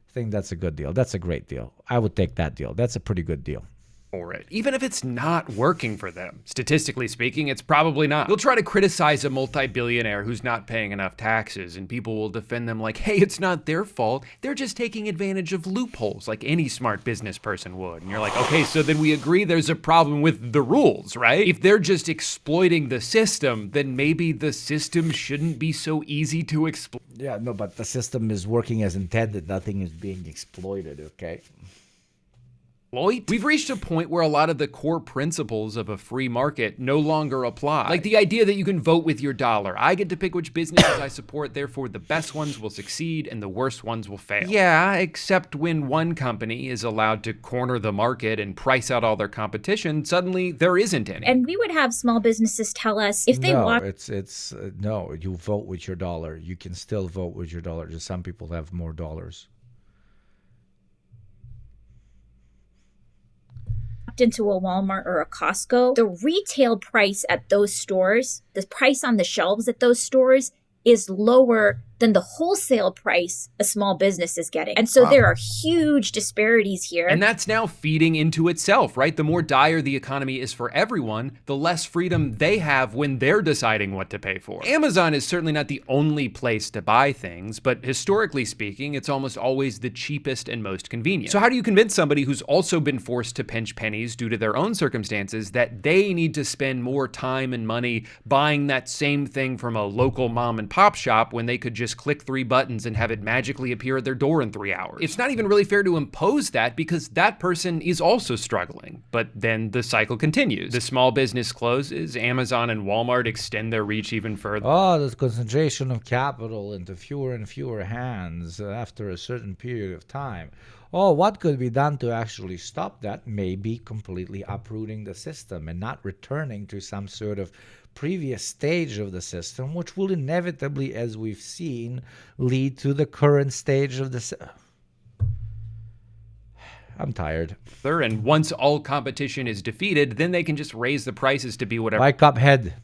I think that's a good deal. That's a great deal. I would take that deal. That's a pretty good deal. For it, even if it's not working for them. Statistically speaking, it's probably not. You'll try to criticize a multi-billionaire who's not paying enough taxes, and people will defend them like, hey, it's not their fault. They're just taking advantage of loopholes like any smart business person would. And you're like, okay, so then we agree there's a problem with the rules, right? If they're just exploiting the system, then maybe the system shouldn't be so easy to exploit. Yeah, no, but the system is working as intended. Nothing is being exploited, okay? We've reached a point where a lot of the core principles of a free market no longer apply. Like the idea that you can vote with your dollar. I get to pick which businesses I support, therefore the best ones will succeed and the worst ones will fail. Yeah, except when one company is allowed to corner the market and price out all their competition, suddenly there isn't any. And we would have small businesses tell us if they want. No, you vote with your dollar. You can still vote with your dollar. Just some people have more dollars. Into a Walmart or a Costco, the retail price at those stores, the price on the shelves at those stores is lower than the wholesale price a small business is getting. And so there are huge disparities here. And that's now feeding into itself, right? The more dire the economy is for everyone, the less freedom they have when they're deciding what to pay for. Amazon is certainly not the only place to buy things, but historically speaking, it's almost always the cheapest and most convenient. So how do you convince somebody who's also been forced to pinch pennies due to their own circumstances that they need to spend more time and money buying that same thing from a local mom and pop shop when they could just click 3 buttons and have it magically appear at their door in 3 hours? It's not even really fair to impose that because that person is also struggling. But then the cycle continues. The small business closes, Amazon and Walmart extend their reach even further. Oh, the concentration of capital into fewer and fewer hands after a certain period of time. Oh, what could be done to actually stop that? Maybe completely uprooting the system and not returning to some sort of previous stage of the system, which will inevitably, as we've seen, lead to the current stage of the I'm tired. And once all competition is defeated, then they can just raise the prices to be whatever. Buy Cuphead.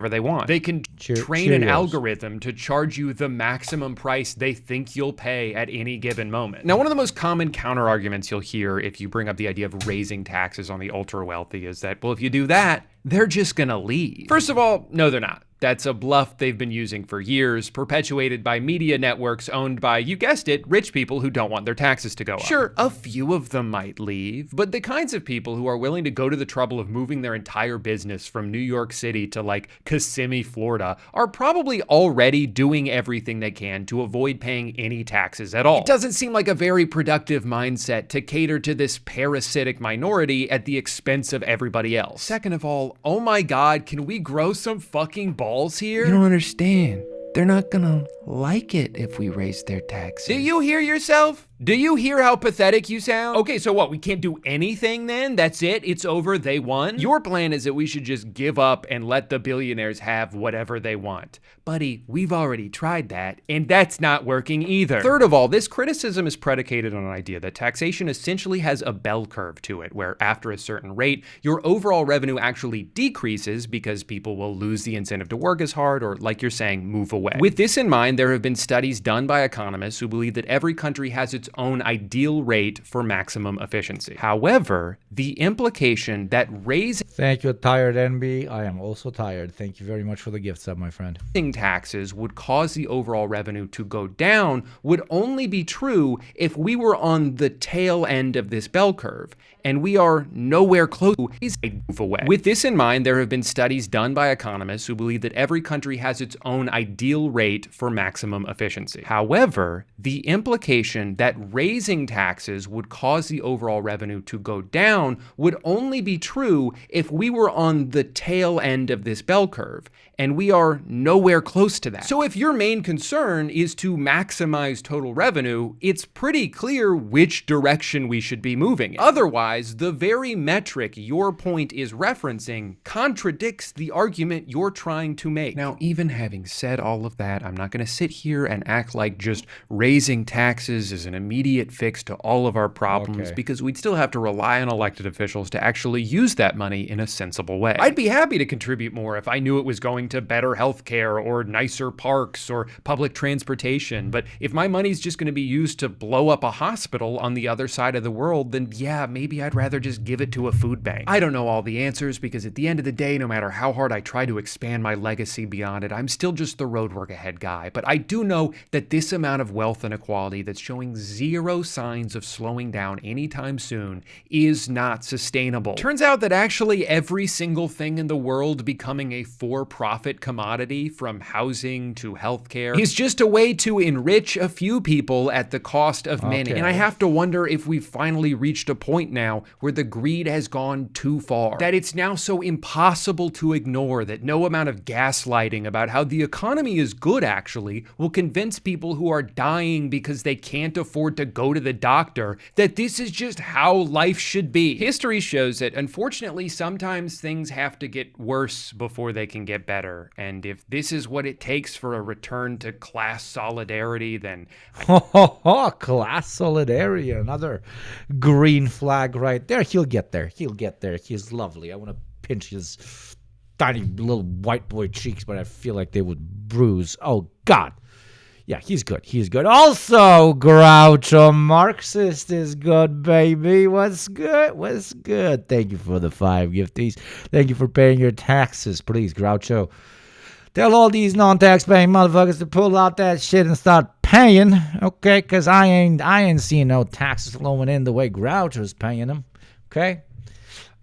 They want. They can train an algorithm to charge you the maximum price they think you'll pay at any given moment. Now, one of the most common counter arguments you'll hear if you bring up the idea of raising taxes on the ultra wealthy is that, well, if you do that, they're just gonna leave. First of all, no, they're not. That's a bluff they've been using for years, perpetuated by media networks owned by, you guessed it, rich people who don't want their taxes to go up. Sure, a few of them might leave, but the kinds of people who are willing to go to the trouble of moving their entire business from New York City to like Kissimmee, Florida, are probably already doing everything they can to avoid paying any taxes at all. It doesn't seem like a very productive mindset to cater to this parasitic minority at the expense of everybody else. Second of all, oh my God, can we grow some fucking balls here? You don't understand. They're not gonna like it if we raise their taxes. Do you hear yourself? Do you hear how pathetic you sound? Okay, so what, we can't do anything then? That's it? It's over, they won? Your plan is that we should just give up and let the billionaires have whatever they want. Buddy, we've already tried that, and that's not working either. Third of all, this criticism is predicated on an idea that taxation essentially has a bell curve to it, where after a certain rate, your overall revenue actually decreases because people will lose the incentive to work as hard or, like you're saying, move away. With this in mind, there have been studies done by economists who believe that every country has its own ideal rate for maximum efficiency. However, the implication that raising Thank you, tired NB. I am also tired. Thank you very much for the gift sub, my friend. taxes would cause the overall revenue to go down would only be true if we were on the tail end of this bell curve, and we are nowhere close to a move away. With this in mind, there have been studies done by economists who believe that every country has its own ideal rate for maximum efficiency. However, the implication that raising taxes would cause the overall revenue to go down would only be true if we were on the tail end of this bell curve, and we are nowhere close to that. So if your main concern is to maximize total revenue, it's pretty clear which direction we should be moving in. Otherwise, the very metric your point is referencing contradicts the argument you're trying to make. Now, even having said all of that, I'm not going to sit here and act like just raising taxes is an immediate fix to all of our problems, because we'd still have to rely on elected officials to actually use that money in a sensible way. I'd be happy to contribute more if I knew it was going to better healthcare or nicer parks or public transportation, but if my money's just going to be used to blow up a hospital on the other side of the world, then yeah, maybe I'd rather just give it to a food bank. I don't know all the answers, because at the end of the day, no matter how hard I try to expand my legacy beyond it, I'm still just the road work ahead guy. But I do know that this amount of wealth inequality that's showing zero signs of slowing down anytime soon is not sustainable. Turns out that actually every single thing in the world becoming a for-profit commodity, from housing to healthcare, is just a way to enrich a few people at the cost of many. And I have to wonder if we've finally reached a point now where the greed has gone too far, that it's now so impossible to ignore that no amount of gaslighting about how the economy is good actually will convince people who are dying because they can't afford to go to the doctor that this is just how life should be. History shows that unfortunately sometimes things have to get worse before they can get better. And if this is what it takes for a return to class solidarity, then class solidarity, another green flag right there. He'll get there. He'll get there. He's lovely. I want to pinch his tiny little white boy cheeks, but I feel like they would bruise. Oh, God. Yeah, he's good. He's good. Also, Groucho Marxist is good, baby. What's good? What's good? Thank you for the 5 gifties. Thank you for paying your taxes. Please, Groucho, tell all these non-tax paying motherfuckers to pull out that shit and start paying, okay? Because I ain't seeing no taxes flowing in the way Groucho's paying them, okay?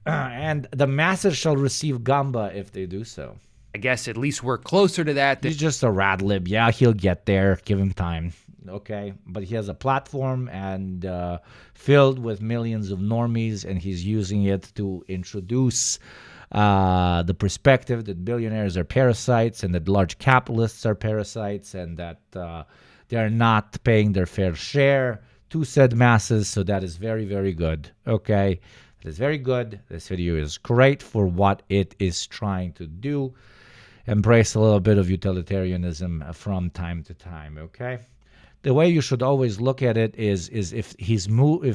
And the masses shall receive gamba if they do so. I guess at least we're closer to that. He's just a rad lib. Yeah, he'll get there. Give him time. Okay, but he has a platform and filled with millions of normies, and he's using it to introduce the perspective that billionaires are parasites and that large capitalists are parasites and that they are not paying their fair share to said masses. So that is very, very good. Okay, that is very good. This video is great for what it is trying to do. Embrace a little bit of utilitarianism from time to time, okay? The way you should always look at it is if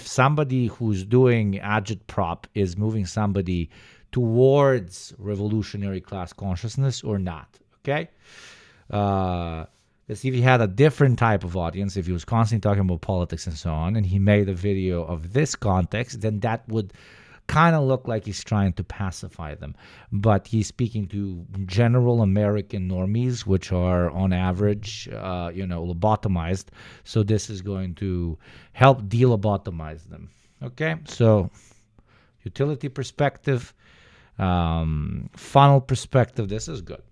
somebody who's doing agitprop is moving somebody towards revolutionary class consciousness or not, okay? Because if he had a different type of audience, if he was constantly talking about politics and so on, and he made a video of this context, then that would kind of look like he's trying to pacify them. But he's speaking to general American normies, which are on average, lobotomized. So this is going to help de-lobotomize them. Okay, so utility perspective, funnel perspective, this is good.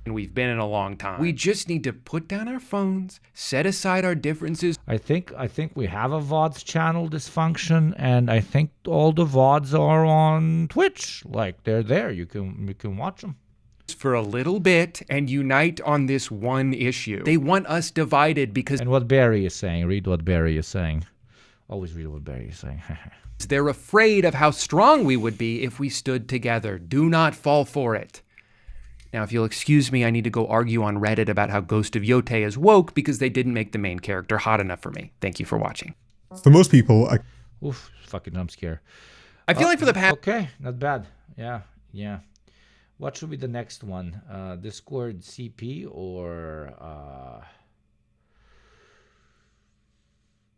And we've been in a long time. We just need to put down our phones, set aside our differences. I think we have a VODs channel dysfunction, and I think all the VODs are on Twitch. Like, they're there. You can watch them for a little bit and unite on this one issue. They want us divided because... And what Barry is saying. Read what Barry is saying. Always read what Barry is saying. They're afraid of how strong we would be if we stood together. Do not fall for it. Now, if you'll excuse me, I need to go argue on Reddit about how Ghost of Yotei is woke because they didn't make the main character hot enough for me. Thank you for watching. For most people, Oof, fucking jump scare. I feel like for the past... Okay, not bad. Yeah. What should be the next one? Discord CP or...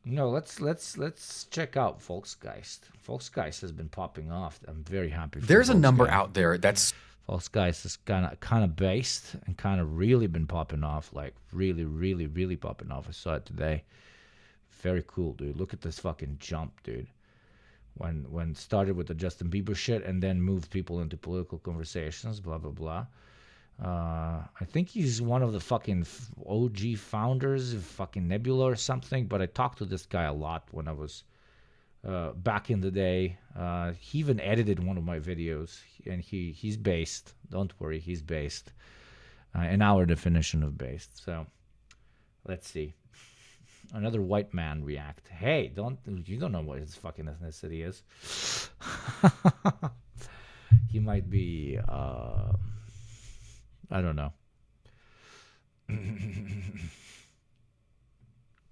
No, let's check out Volksgeist. Volksgeist has been popping off. I'm very happy. There's a number out there that's... Volksgeist is kind of based and kind of really been popping off, like really popping off. I saw it today. Very cool, dude. Look at this fucking jump, dude. When it started with the Justin Bieber shit and then moved people into political conversations, blah blah blah. I think he's one of the fucking OG founders of fucking Nebula or something. But I talked to this guy a lot when I was back in the day. He even edited one of my videos, and he's based. Don't worry, he's based. In our definition of based. So let's see. Another white man react. Hey, you don't know what his fucking ethnicity is. He might be I don't know.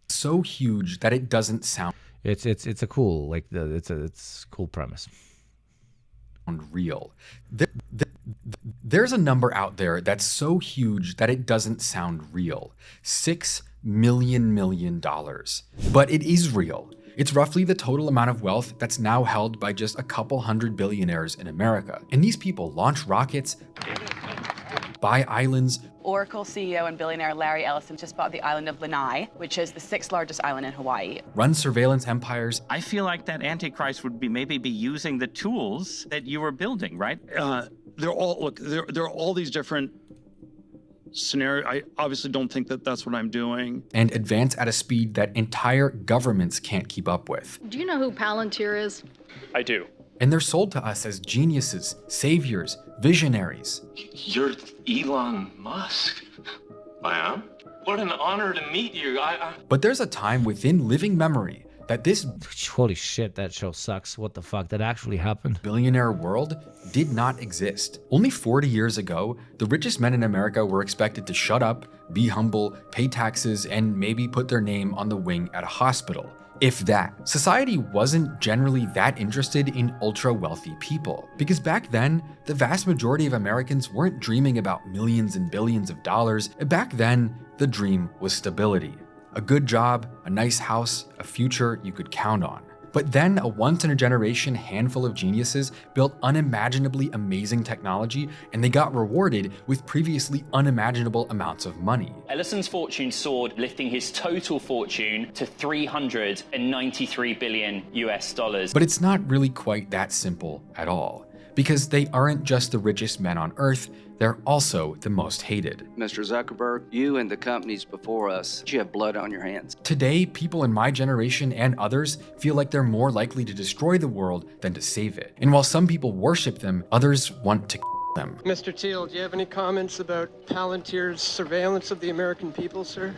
So huge that it doesn't sound... It's a cool, it's cool premise. Real. There's a number out there that's so huge that it doesn't sound real. $6 million. But it is real. It's roughly the total amount of wealth that's now held by just a couple hundred billionaires in America. And these people launch rockets, buy islands. Oracle CEO and billionaire Larry Ellison just bought the island of Lanai, which is the 6th largest island in Hawaii. Run surveillance empires. I feel like that Antichrist would maybe be using the tools that you were building, right? There are all these different scenarios. I obviously don't think that that's what I'm doing. And advance at a speed that entire governments can't keep up with. Do you know who Palantir is? I do. And they're sold to us as geniuses, saviors, visionaries. You're Elon Musk. I am? What an honor to meet you. But there's a time within living memory that this... Holy shit, that show sucks. What the fuck? That actually happened? Billionaire world did not exist. Only 40 years ago, the richest men in America were expected to shut up, be humble, pay taxes, and maybe put their name on the wing at a hospital. If that. Society wasn't generally that interested in ultra-wealthy people. Because back then, the vast majority of Americans weren't dreaming about millions and billions of dollars. Back then, the dream was stability. A good job, a nice house, a future you could count on. But then a once-in-a-generation handful of geniuses built unimaginably amazing technology, and they got rewarded with previously unimaginable amounts of money. Ellison's fortune soared, lifting his total fortune to $393 billion US. But it's not really quite that simple at all. Because they aren't just the richest men on Earth, they're also the most hated. Mr. Zuckerberg, you and the companies before us, you have blood on your hands. Today, people in my generation and others feel like they're more likely to destroy the world than to save it. And while some people worship them, others want to them. Mr. Teal, do you have any comments about Palantir's surveillance of the American people, sir?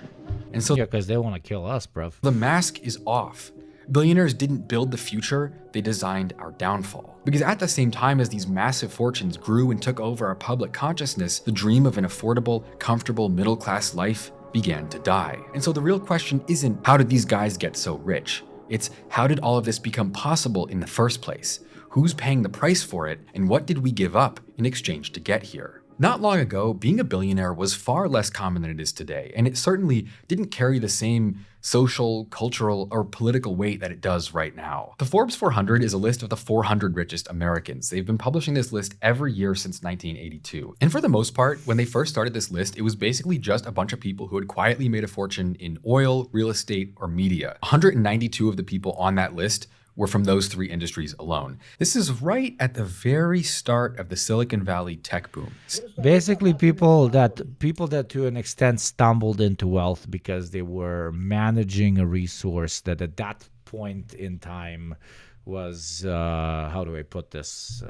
And so, yeah, because they want to kill us, bro. The mask is off. Billionaires didn't build the future, they designed our downfall. Because at the same time as these massive fortunes grew and took over our public consciousness, the dream of an affordable, comfortable, middle-class life began to die. And so the real question isn't, how did these guys get so rich? It's, how did all of this become possible in the first place? Who's paying the price for it, and what did we give up in exchange to get here? Not long ago, being a billionaire was far less common than it is today, and it certainly didn't carry the same social, cultural, or political weight that it does right now. The Forbes 400 is a list of the 400 richest Americans. They've been publishing this list every year since 1982. And for the most part, when they first started this list, it was basically just a bunch of people who had quietly made a fortune in oil, real estate, or media. 192 of the people on that list were from those three industries alone. This is right at the very start of the Silicon Valley tech boom. Basically, people that to an extent stumbled into wealth because they were managing a resource that at that point in time was how do I put this?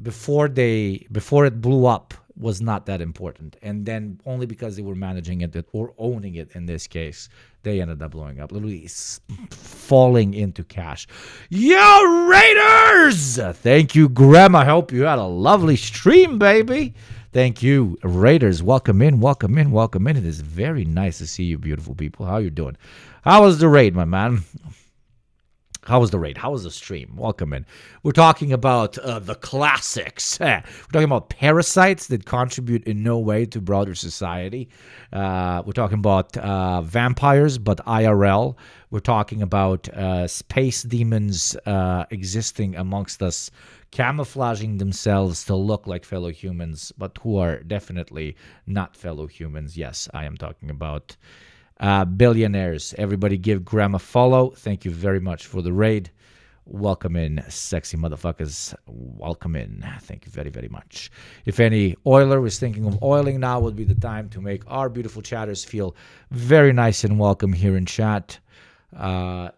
Before it blew up, was not that important, and then only because they were managing it or owning it in this case, they ended up blowing up, literally falling into cash. Yo, Raiders! Thank you, Graham. I hope you had a lovely stream, baby. Thank you, Raiders. Welcome in, welcome in, welcome in. It is very nice to see you, beautiful people. How you doing? How was the raid, my man? How was the raid? How was the stream? Welcome in. We're talking about the classics. We're talking about parasites that contribute in no way to broader society. We're talking about vampires, but IRL. We're talking about space demons existing amongst us, camouflaging themselves to look like fellow humans, but who are definitely not fellow humans. Yes, I am talking about billionaires. Everybody give Graham a follow. Thank you very much for the raid. Welcome in, sexy motherfuckers. Welcome in. Thank you very, very much. If any oiler was thinking of oiling, now would be the time to make our beautiful chatters feel very nice and welcome here in chat and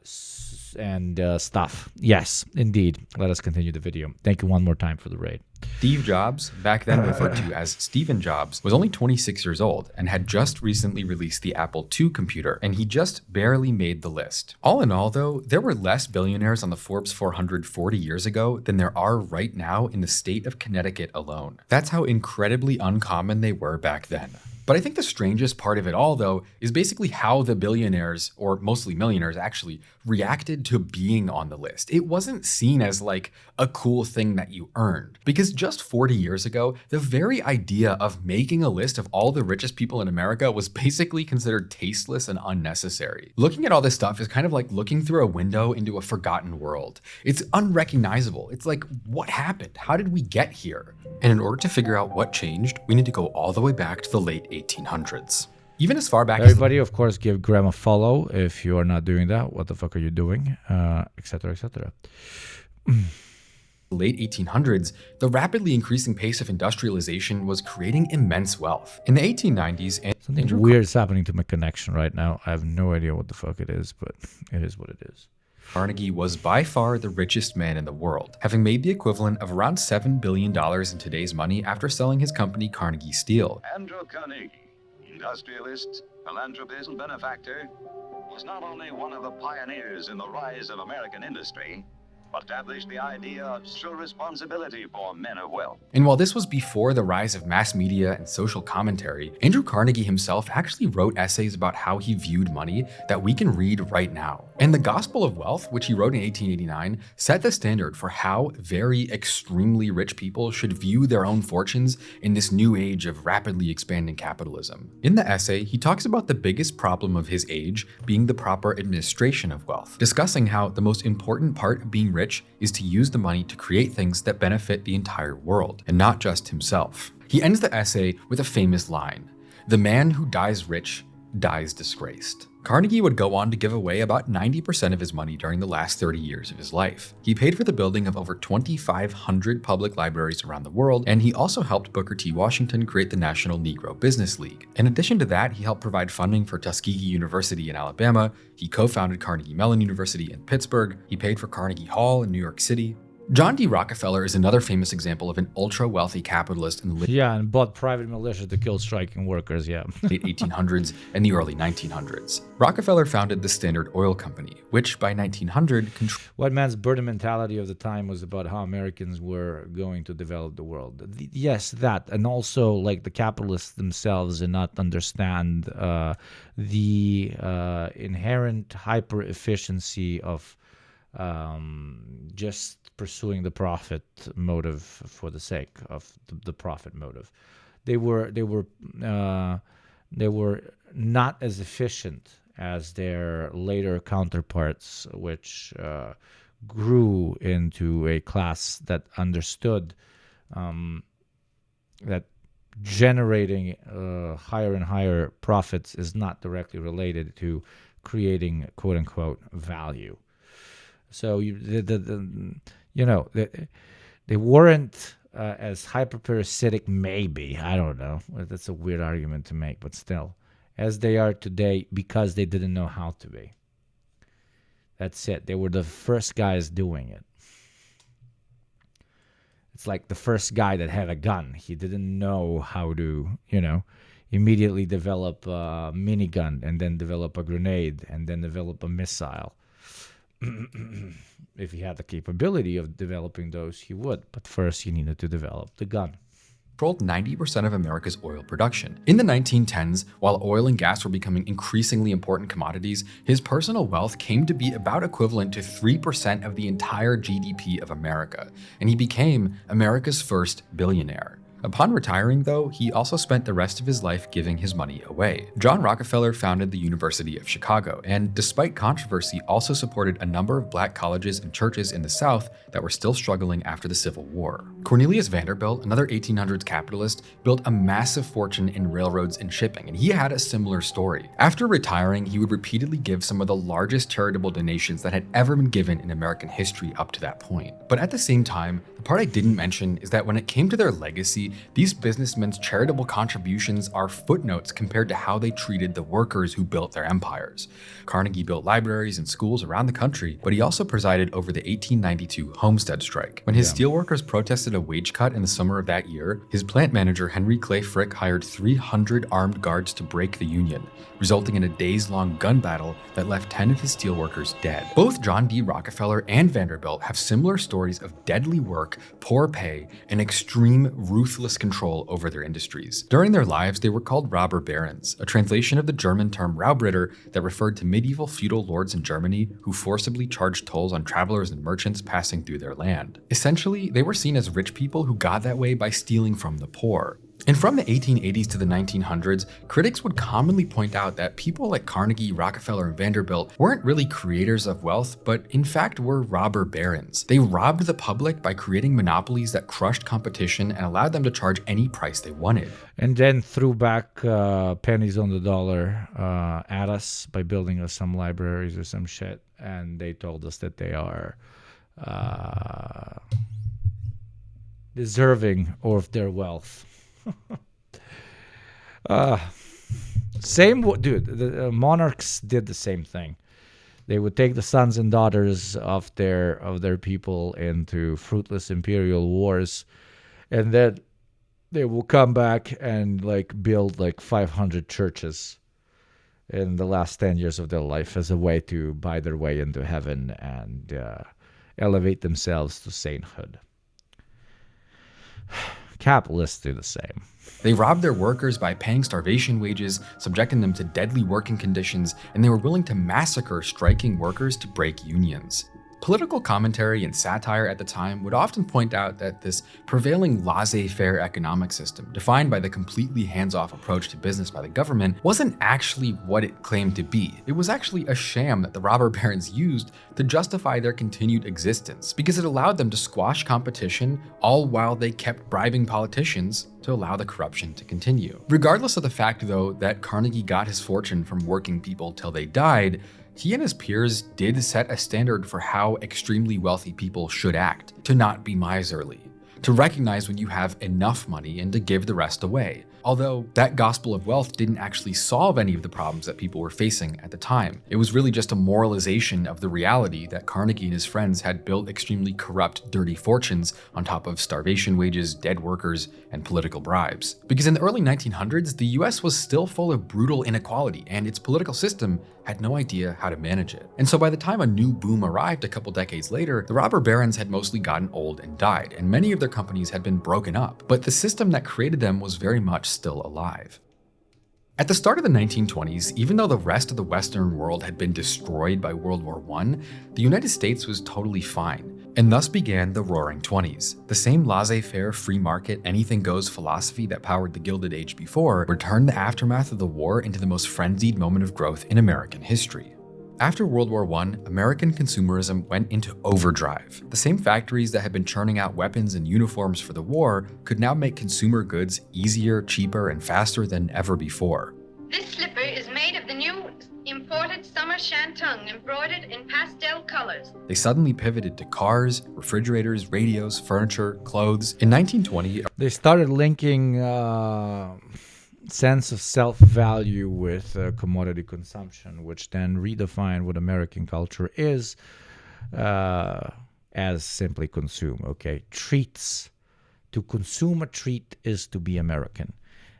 stuff. Yes, indeed. Let us continue the video. Thank you one more time for the raid. Steve Jobs, back then referred to as Stephen Jobs, was only 26 years old and had just recently released the Apple II computer, and he just barely made the list. All in all, though, there were less billionaires on the Forbes 400 40 years ago than there are right now in the state of Connecticut alone. That's how incredibly uncommon they were back then. But I think the strangest part of it all, though, is basically how the billionaires, or mostly millionaires actually, reacted to being on the list. It wasn't seen as like a cool thing that you earned. Because just 40 years ago, the very idea of making a list of all the richest people in America was basically considered tasteless and unnecessary. Looking at all this stuff is kind of like looking through a window into a forgotten world. It's unrecognizable. It's like, what happened? How did we get here? And in order to figure out what changed, we need to go all the way back to the late 1800s. Even as far back Everybody, of course, give Graham a follow. If you are not doing that, what the fuck are you doing? Etc., etc. Late 1800s, the rapidly increasing pace of industrialization was creating immense wealth. In the 1890s, something weird is happening to my connection right now. I have no idea what the fuck it is, but it is what it is. Carnegie was by far the richest man in the world, having made the equivalent of around $7 billion in today's money after selling his company Carnegie Steel. Andrew Carnegie, industrialist, philanthropist, and benefactor, was not only one of the pioneers in the rise of American industry, but established the idea of social responsibility for men of wealth. And while this was before the rise of mass media and social commentary, Andrew Carnegie himself actually wrote essays about how he viewed money that we can read right now. And The Gospel of Wealth, which he wrote in 1889, set the standard for how very extremely rich people should view their own fortunes in this new age of rapidly expanding capitalism. In the essay, he talks about the biggest problem of his age being the proper administration of wealth, discussing how the most important part of being rich is to use the money to create things that benefit the entire world, and not just himself. He ends the essay with a famous line: "The man who dies rich dies disgraced." Carnegie would go on to give away about 90% of his money during the last 30 years of his life. He paid for the building of over 2,500 public libraries around the world, and he also helped Booker T. Washington create the National Negro Business League. In addition to that, he helped provide funding for Tuskegee University in Alabama, he co-founded Carnegie Mellon University in Pittsburgh, he paid for Carnegie Hall in New York City. John D. Rockefeller is another famous example of an ultra-wealthy capitalist in the late and bought private militia to kill striking workers, late 1800s and the early 1900s. Rockefeller founded the Standard Oil Company, which by 1900 White man's burden mentality of the time was about how Americans were going to develop the world. Yes, that, and also like the capitalists themselves did not understand the inherent hyper-efficiency of just pursuing the profit motive for the sake of the profit motive. They were not as efficient as their later counterparts, which grew into a class that understood that generating higher and higher profits is not directly related to creating quote unquote value. So they weren't as hyperparasitic, maybe, I don't know. That's a weird argument to make, but still, as they are today because they didn't know how to be. That's it. They were the first guys doing it. It's like the first guy that had a gun. He didn't know how to, immediately develop a minigun and then develop a grenade and then develop a missile. If he had the capability of developing those, he would. But first, he needed to develop the gun. Controlled 90% of America's oil production. In the 1910s, while oil and gas were becoming increasingly important commodities, his personal wealth came to be about equivalent to 3% of the entire GDP of America, and he became America's first billionaire. Upon retiring, though, he also spent the rest of his life giving his money away. John Rockefeller founded the University of Chicago, and despite controversy, also supported a number of black colleges and churches in the South that were still struggling after the Civil War. Cornelius Vanderbilt, another 1800s capitalist, built a massive fortune in railroads and shipping, and he had a similar story. After retiring, he would repeatedly give some of the largest charitable donations that had ever been given in American history up to that point. But at the same time, the part I didn't mention is that when it came to their legacy, these businessmen's charitable contributions are footnotes compared to how they treated the workers who built their empires. Carnegie built libraries and schools around the country, but he also presided over the 1892 Homestead Strike. When his steelworkers protested a wage cut in the summer of that year, his plant manager Henry Clay Frick hired 300 armed guards to break the union, resulting in a days-long gun battle that left 10 of his steelworkers dead. Both John D. Rockefeller and Vanderbilt have similar stories of deadly work, poor pay, and extreme, ruthless control over their industries. During their lives, they were called robber barons, a translation of the German term Raubritter that referred to medieval feudal lords in Germany who forcibly charged tolls on travelers and merchants passing through their land. Essentially, they were seen as rich people who got that way by stealing from the poor. And from the 1880s to the 1900s, critics would commonly point out that people like Carnegie, Rockefeller, and Vanderbilt weren't really creators of wealth, but in fact were robber barons. They robbed the public by creating monopolies that crushed competition and allowed them to charge any price they wanted. And then threw back pennies on the dollar at us by building us some libraries or some shit. And they told us that they are deserving of their wealth. The monarchs did the same thing. They would take the sons and daughters of their people into fruitless imperial wars, and then they will come back and build 500 churches in the last 10 years of their life as a way to buy their way into heaven and elevate themselves to sainthood. Capitalists do the same. They robbed their workers by paying starvation wages, subjecting them to deadly working conditions, and they were willing to massacre striking workers to break unions. Political commentary and satire at the time would often point out that this prevailing laissez-faire economic system, defined by the completely hands-off approach to business by the government, wasn't actually what it claimed to be. It was actually a sham that the robber barons used to justify their continued existence, because it allowed them to squash competition, all while they kept bribing politicians to allow the corruption to continue. Regardless of the fact, though, that Carnegie got his fortune from working people till they died, he and his peers did set a standard for how extremely wealthy people should act, to not be miserly, to recognize when you have enough money and to give the rest away. Although that gospel of wealth didn't actually solve any of the problems that people were facing at the time. It was really just a moralization of the reality that Carnegie and his friends had built extremely corrupt, dirty fortunes on top of starvation wages, dead workers, and political bribes. Because in the early 1900s, the US was still full of brutal inequality, and its political system had no idea how to manage it. And so by the time a new boom arrived a couple decades later, the robber barons had mostly gotten old and died, and many of their companies had been broken up. But the system that created them was very much still alive. At the start of the 1920s, even though the rest of the Western world had been destroyed by World War I, the United States was totally fine, and thus began the Roaring Twenties. The same laissez-faire, free market, anything-goes philosophy that powered the Gilded Age before returned the aftermath of the war into the most frenzied moment of growth in American history. After World War I, American consumerism went into overdrive. The same factories that had been churning out weapons and uniforms for the war could now make consumer goods easier, cheaper, and faster than ever before. This slipper is made of the new imported summer shantung embroidered in pastel colors. They suddenly pivoted to cars, refrigerators, radios, furniture, clothes. In 1920, they started linking sense of self-value with commodity consumption, which then redefined what American culture is as simply consume. Okay, treats. To consume a treat is to be American,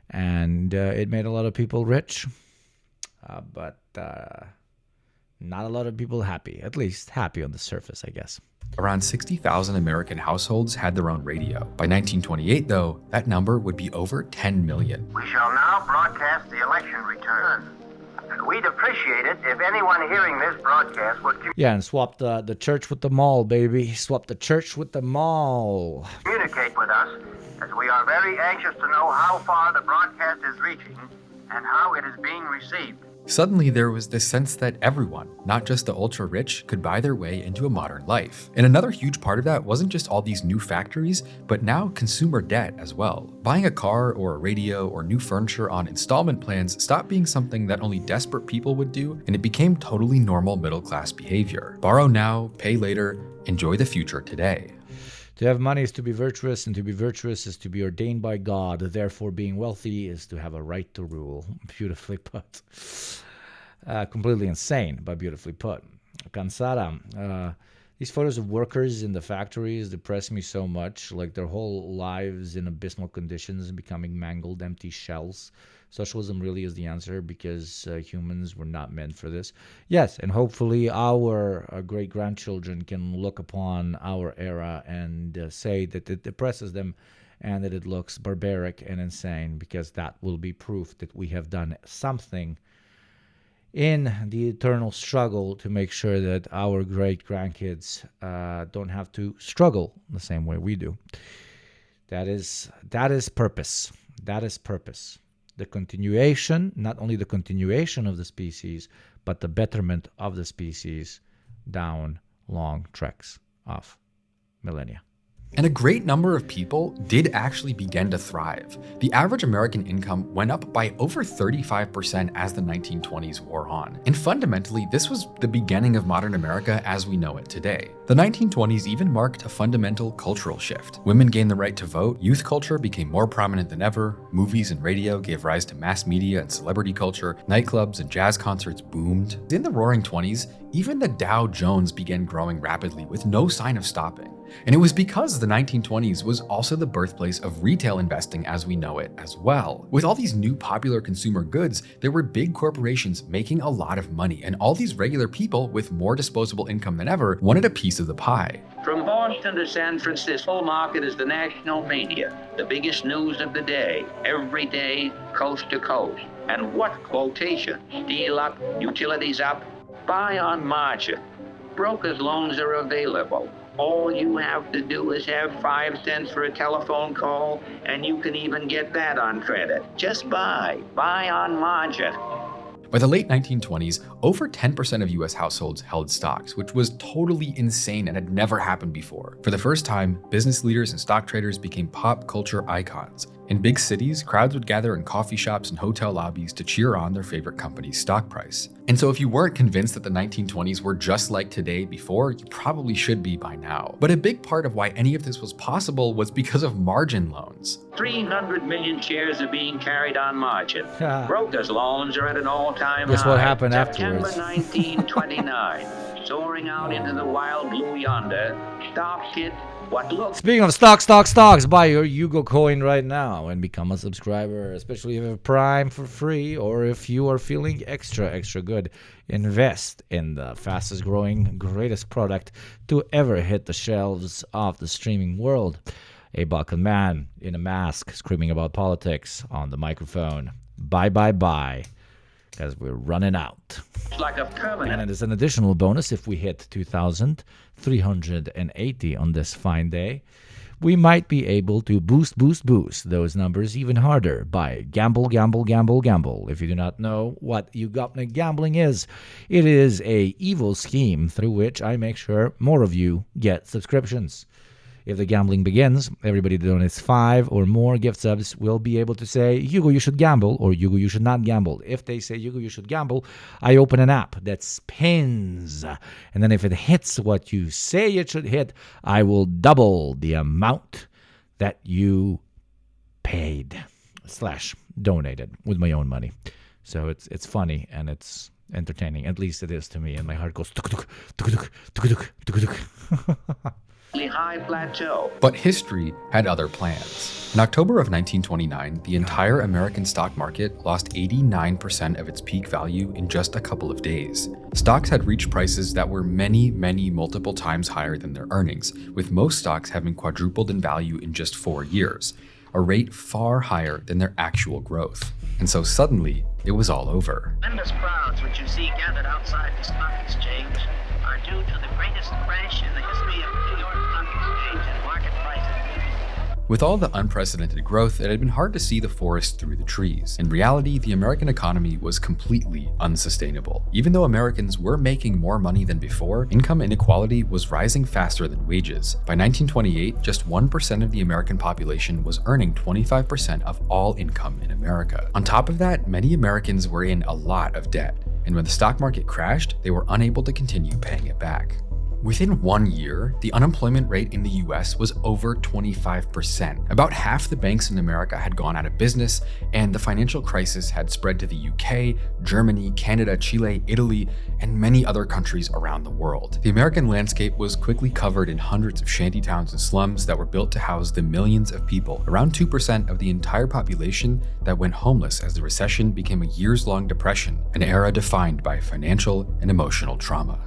and it made a lot of people rich, but not a lot of people happy. At least happy on the surface, I guess. Around 60,000 American households had their own radio. By 1928, though, that number would be over 10 million. We shall now broadcast the election return. We'd appreciate it if anyone hearing this broadcast would Yeah, and swap the church with the mall, baby. Swap the church with the mall. communicate with us, as we are very anxious to know how far the broadcast is reaching and how it is being received. Suddenly, there was this sense that everyone, not just the ultra-rich, could buy their way into a modern life. And another huge part of that wasn't just all these new factories, but now consumer debt as well. Buying a car or a radio or new furniture on installment plans stopped being something that only desperate people would do, and it became totally normal middle-class behavior. Borrow now, pay later, enjoy the future today. To have money is to be virtuous, and to be virtuous is to be ordained by God. Therefore, being wealthy is to have a right to rule. Beautifully put. Completely insane, but beautifully put. Cansada. These photos of workers in the factories depress me so much. Like their whole lives in abysmal conditions, becoming mangled, empty shells. Socialism really is the answer, because humans were not meant for this. Yes, and hopefully our great-grandchildren can look upon our era and say that it depresses them and that it looks barbaric and insane, because that will be proof that we have done something in the eternal struggle to make sure that our great-grandkids don't have to struggle the same way we do. That is purpose. That is purpose. The continuation, not only the continuation of the species, but the betterment of the species down long treks of millennia. And a great number of people did actually begin to thrive. The average American income went up by over 35% as the 1920s wore on. And fundamentally, this was the beginning of modern America as we know it today. The 1920s even marked a fundamental cultural shift. Women gained the right to vote, youth culture became more prominent than ever, movies and radio gave rise to mass media and celebrity culture, nightclubs and jazz concerts boomed. In the Roaring 20s, even the Dow Jones began growing rapidly with no sign of stopping. And it was because the 1920s was also the birthplace of retail investing as we know it as well. With all these new popular consumer goods, there were big corporations making a lot of money, and all these regular people with more disposable income than ever wanted a piece of the pie. From Boston to San Francisco, market is the national media, the biggest news of the day, every day, coast to coast. And what quotation? Steel up, utilities up, buy on margin. Brokers' loans are available. All you have to do is have 5 cents for a telephone call, and you can even get that on credit. Just buy on margin. By the late 1920s, over 10% of US households held stocks, which was totally insane and had never happened before. For the first time, business leaders and stock traders became pop culture icons. In big cities, crowds would gather in coffee shops and hotel lobbies to cheer on their favorite company's stock price. And so if you weren't convinced that the 1920s were just like today before, you probably should be by now. But a big part of why any of this was possible was because of margin loans. 300 million shares are being carried on margin. Brokers' loans are at an all-time high. Guess what happened September afterwards? 1929, soaring out into the wild blue yonder, stock hit what looks... Speaking of stocks, buy your Yugo coin right now and become a subscriber, especially if you have Prime for free, or if you are feeling extra good. Invest in the fastest growing, greatest product to ever hit the shelves of the streaming world. a Balkan man in a mask screaming about politics on the microphone. Bye, bye, bye, because we're running out. Like a permanent. And as an additional bonus, if we hit 2,380 on this fine day, we might be able to boost those numbers even harder by gamble. If you do not know what YouGovNet gambling is, it is a evil scheme through which I make sure more of you get subscriptions. If the gambling begins, everybody that donates 5 or more gift subs will be able to say, Hugo, you should gamble, or Hugo, you should not gamble. If they say, Hugo, you should gamble, I open an app that spins. And then if it hits what you say it should hit, I will double the amount that you paid / donated with my own money. So it's funny and it's entertaining. At least it is to me. And my heart goes tuk-tuk, tuk-tuk, tuk-tuk, tuk-tuk. High plateau. But history had other plans. In October of 1929, the entire American stock market lost 89% of its peak value in just a couple of days. Stocks had reached prices that were many multiple times higher than their earnings, with most stocks having quadrupled in value in just 4 years, a rate far higher than their actual growth. And so suddenly, it was all over. Tremendous crowds which you see gathered outside the stock exchange are due to the greatest crash in the history of the New York Stock Exchange and market prices. With all the unprecedented growth, it had been hard to see the forest through the trees. In reality, the American economy was completely unsustainable. Even though Americans were making more money than before, income inequality was rising faster than wages. By 1928, just 1% of the American population was earning 25% of all income in America. On top of that, many Americans were in a lot of debt, and when the stock market crashed, they were unable to continue paying it back. Within 1 year, the unemployment rate in the US was over 25%. About half the banks in America had gone out of business, and the financial crisis had spread to the UK, Germany, Canada, Chile, Italy, and many other countries around the world. The American landscape was quickly covered in hundreds of shantytowns and slums that were built to house the millions of people, around 2% of the entire population, that went homeless as the recession became a years-long depression, an era defined by financial and emotional trauma.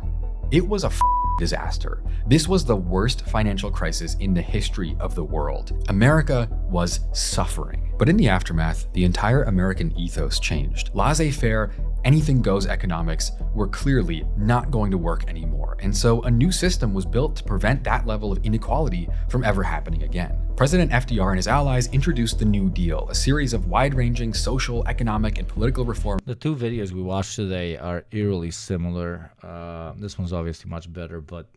It was a disaster. This was the worst financial crisis in the history of the world. America was suffering. But in the aftermath, the entire American ethos changed. Laissez-faire, anything-goes economics were clearly not going to work anymore, and so a new system was built to prevent that level of inequality from ever happening again. President FDR and his allies introduced the New Deal, a series of wide-ranging social, economic, and political reform. The two videos we watched today are eerily similar. This one's obviously much better, but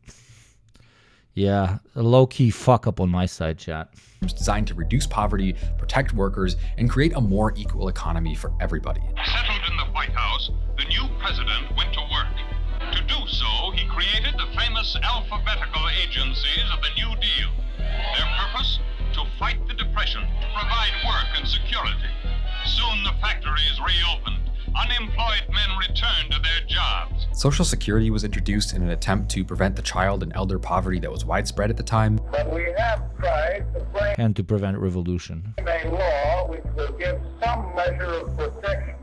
yeah, a low-key fuck-up on my side, chat. It was designed to reduce poverty, protect workers, and create a more equal economy for everybody. Settled in the White House, the new president went to work. To do so, he created the famous alphabetical agencies of the New Deal. Their purpose? To fight the Depression, to provide work and security. Soon the factories reopened. Unemployed men returned to their jobs. Social Security was introduced in an attempt to prevent the child and elder poverty that was widespread at the time. But we have tried to frame And to prevent revolution. a law which will give some measure of protection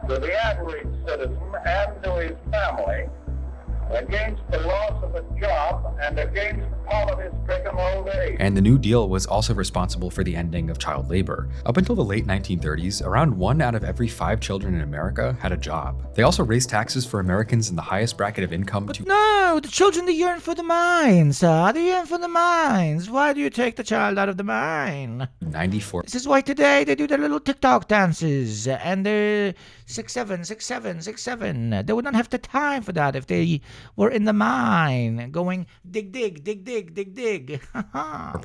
to the average citizen and to his family against the loss of a job and against poverty-stricken old age. And the New Deal was also responsible for the ending of child labor. Up until the late 1930s, around 1 out of every 5 children in America had a job. They also raised taxes for Americans in the highest bracket of income to— No, the children, they yearn for the mines. They yearn for the mines. Why do you take the child out of the mine? 94. This is why today they do their little TikTok dances and they're 6'7", 6'7", 6'7". They would not have the time for that if they were in the mine going dig, dig, dig, dig, dig, dig.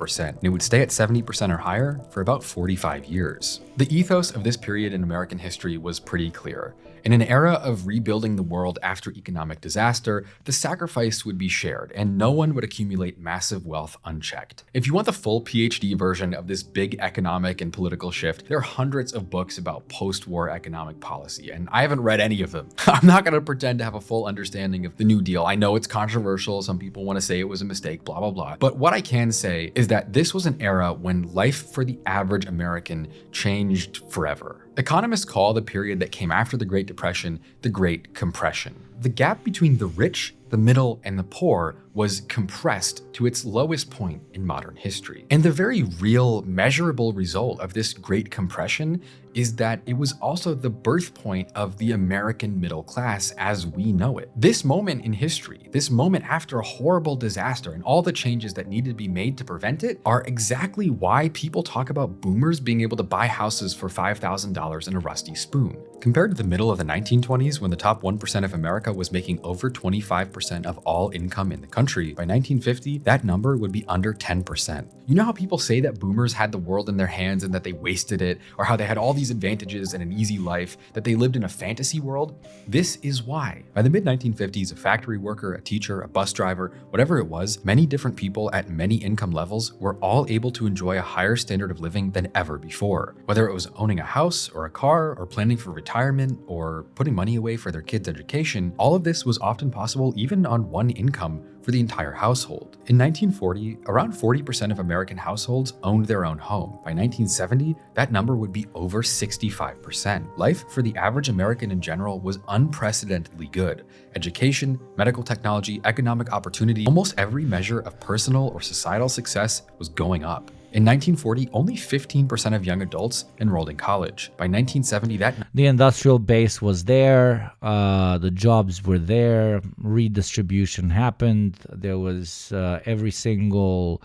percent, and it would stay at 70% or higher for about 45 years. The ethos of this period in American history was pretty clear. In an era of rebuilding the world after economic disaster, the sacrifice would be shared, and no one would accumulate massive wealth unchecked. If you want the full PhD version of this big economic and political shift, there are hundreds of books about post-war economic policy, and I haven't read any of them. I'm not going to pretend to have a full understanding of the New Deal. I know it's controversial, some people want to say it was a mistake, blah, blah, blah. But what I can say is that this was an era when life for the average American changed forever. Economists call the period that came after the Great Depression the Great Compression. The gap between the rich, the middle, and the poor was compressed to its lowest point in modern history. And the very real, measurable result of this Great Compression is that it was also the birth point of the American middle class as we know it. This moment in history, this moment after a horrible disaster and all the changes that needed to be made to prevent it, are exactly why people talk about boomers being able to buy houses for $5,000 and a rusty spoon. Compared to the middle of the 1920s, when the top 1% of America was making over 25% of all income in the country, by 1950, that number would be under 10%. You know how people say that boomers had the world in their hands and that they wasted it, or how they had all these advantages and an easy life, that they lived in a fantasy world? This is why. By the mid-1950s, a factory worker, a teacher, a bus driver, whatever it was, many different people at many income levels were all able to enjoy a higher standard of living than ever before. Whether it was owning a house or a car or planning for retirement or putting money away for their kids' education, all of this was often possible even on one income for the entire household. In 1940, around 40% of American households owned their own home. By 1970, that number would be over 65%. Life for the average American in general was unprecedentedly good. Education, medical technology, economic opportunity, almost every measure of personal or societal success was going up. In 1940, only 15% of young adults enrolled in college. By 1970, the industrial base was there, the jobs were there, redistribution happened, there was every single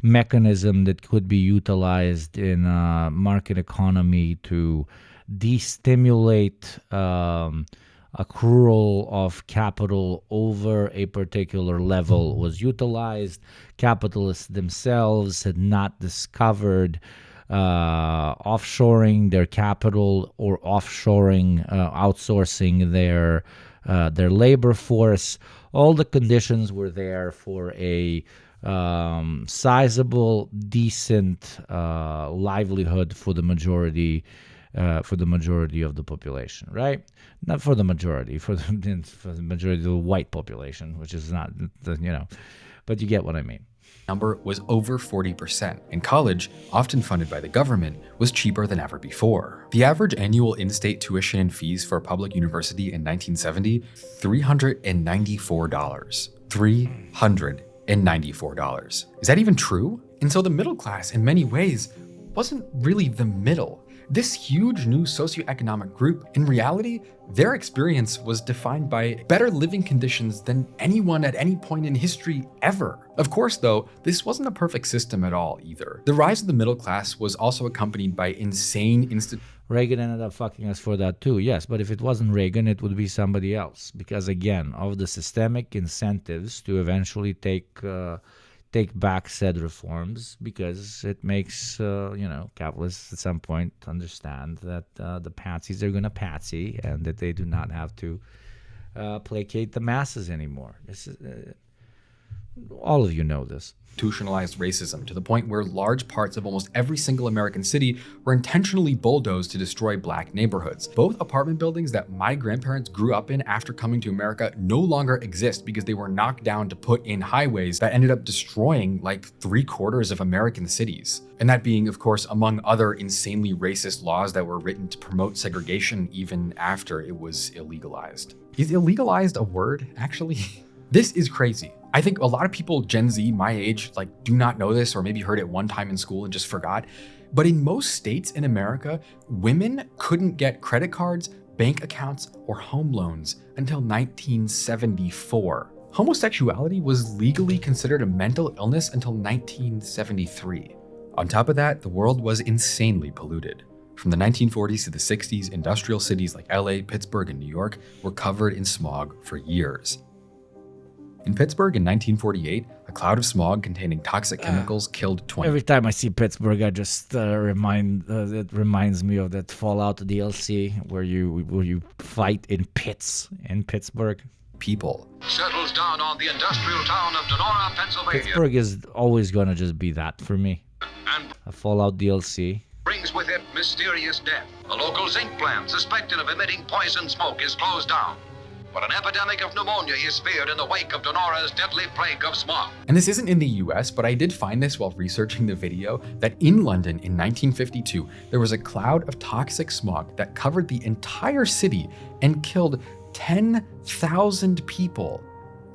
mechanism that could be utilized in a market economy to destimulate accrual of capital over a particular level was utilized. Capitalists themselves had not discovered offshoring their capital or outsourcing their labor force. All the conditions were there for a sizable, decent livelihood for the majority of the population, right? Not for the majority, for the majority of the white population, which is not, but you get what I mean. Number was over 40%, and college, often funded by the government, was cheaper than ever before. The average annual in-state tuition and fees for a public university in 1970, $394. $394. Is that even true? And so the middle class, in many ways, wasn't really the middle. This huge new socioeconomic group, in reality, their experience was defined by better living conditions than anyone at any point in history ever. Of course, though, this wasn't a perfect system at all either. The rise of the middle class was also accompanied by insane Reagan ended up fucking us for that too, yes, but if it wasn't Reagan, it would be somebody else. Because again, of the systemic incentives to eventually take back said reforms, because it makes capitalists at some point understand that the patsies are going to patsy and that they do not have to placate the masses anymore. This is all of you know this. Institutionalized racism to the point where large parts of almost every single American city were intentionally bulldozed to destroy black neighborhoods. Both apartment buildings that my grandparents grew up in after coming to America no longer exist because they were knocked down to put in highways that ended up destroying like 3/4 of American cities. And that being, of course, among other insanely racist laws that were written to promote segregation even after it was illegalized. Is illegalized a word, actually? This is crazy. I think a lot of people, Gen Z, my age, do not know this or maybe heard it one time in school and just forgot. But in most states in America, women couldn't get credit cards, bank accounts, or home loans until 1974. Homosexuality was legally considered a mental illness until 1973. On top of that, the world was insanely polluted. From the 1940s to the 60s, industrial cities like LA, Pittsburgh, and New York were covered in smog for years. In Pittsburgh in 1948, a cloud of smog containing toxic chemicals killed 20. Every time I see Pittsburgh, I just it reminds me of that Fallout DLC where you fight in pits in Pittsburgh. People. Settles down on the industrial town of Donora, Pennsylvania. Pittsburgh is always going to just be that for me. A Fallout DLC. Brings with it mysterious death. A local zinc plant suspected of emitting poison smoke is closed down. but an epidemic of pneumonia is feared in the wake of Donora's deadly plague of smog. And this isn't in the US, but I did find this while researching the video, that in London in 1952, there was a cloud of toxic smog that covered the entire city and killed 10,000 people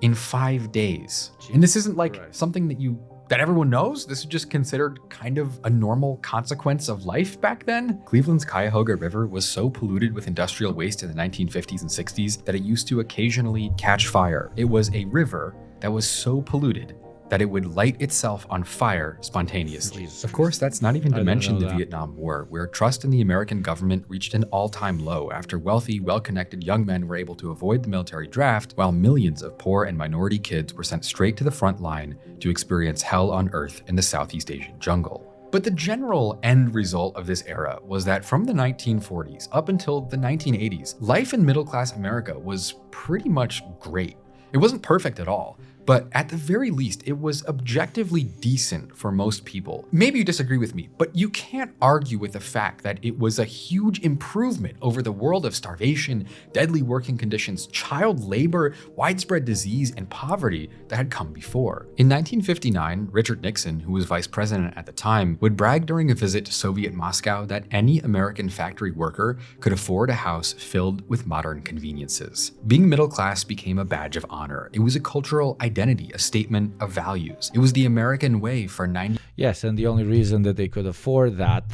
in 5 days. And this isn't like something that everyone knows. This is just considered kind of a normal consequence of life back then. Cleveland's Cuyahoga River was so polluted with industrial waste in the 1950s and 60s that it used to occasionally catch fire. It was a river that was so polluted that it would light itself on fire spontaneously. Of course, that's not even to mention the Vietnam War, where trust in the American government reached an all-time low after wealthy, well-connected young men were able to avoid the military draft, while millions of poor and minority kids were sent straight to the front line to experience hell on earth in the Southeast Asian jungle. But the general end result of this era was that from the 1940s up until the 1980s, life in middle-class America was pretty much great. It wasn't perfect at all, but at the very least, it was objectively decent for most people. Maybe you disagree with me, but you can't argue with the fact that it was a huge improvement over the world of starvation, deadly working conditions, child labor, widespread disease, and poverty that had come before. In 1959, Richard Nixon, who was vice president at the time, would brag during a visit to Soviet Moscow that any American factory worker could afford a house filled with modern conveniences. Being middle class became a badge of honor. It was a cultural identity, a statement of values. It was the American way for 90. Yes, and the only reason that they could afford that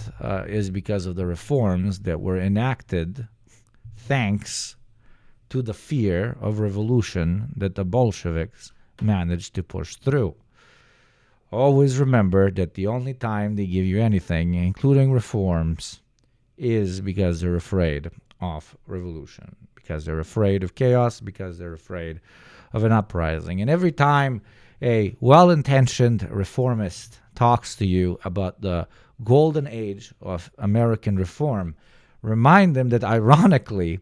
is because of the reforms that were enacted thanks to the fear of revolution that the Bolsheviks managed to push through. Always remember that the only time they give you anything, including reforms, is because they're afraid of revolution, because they're afraid of chaos, because they're afraid of an uprising. And every time a well-intentioned reformist talks to you about the golden age of American reform, remind them that ironically,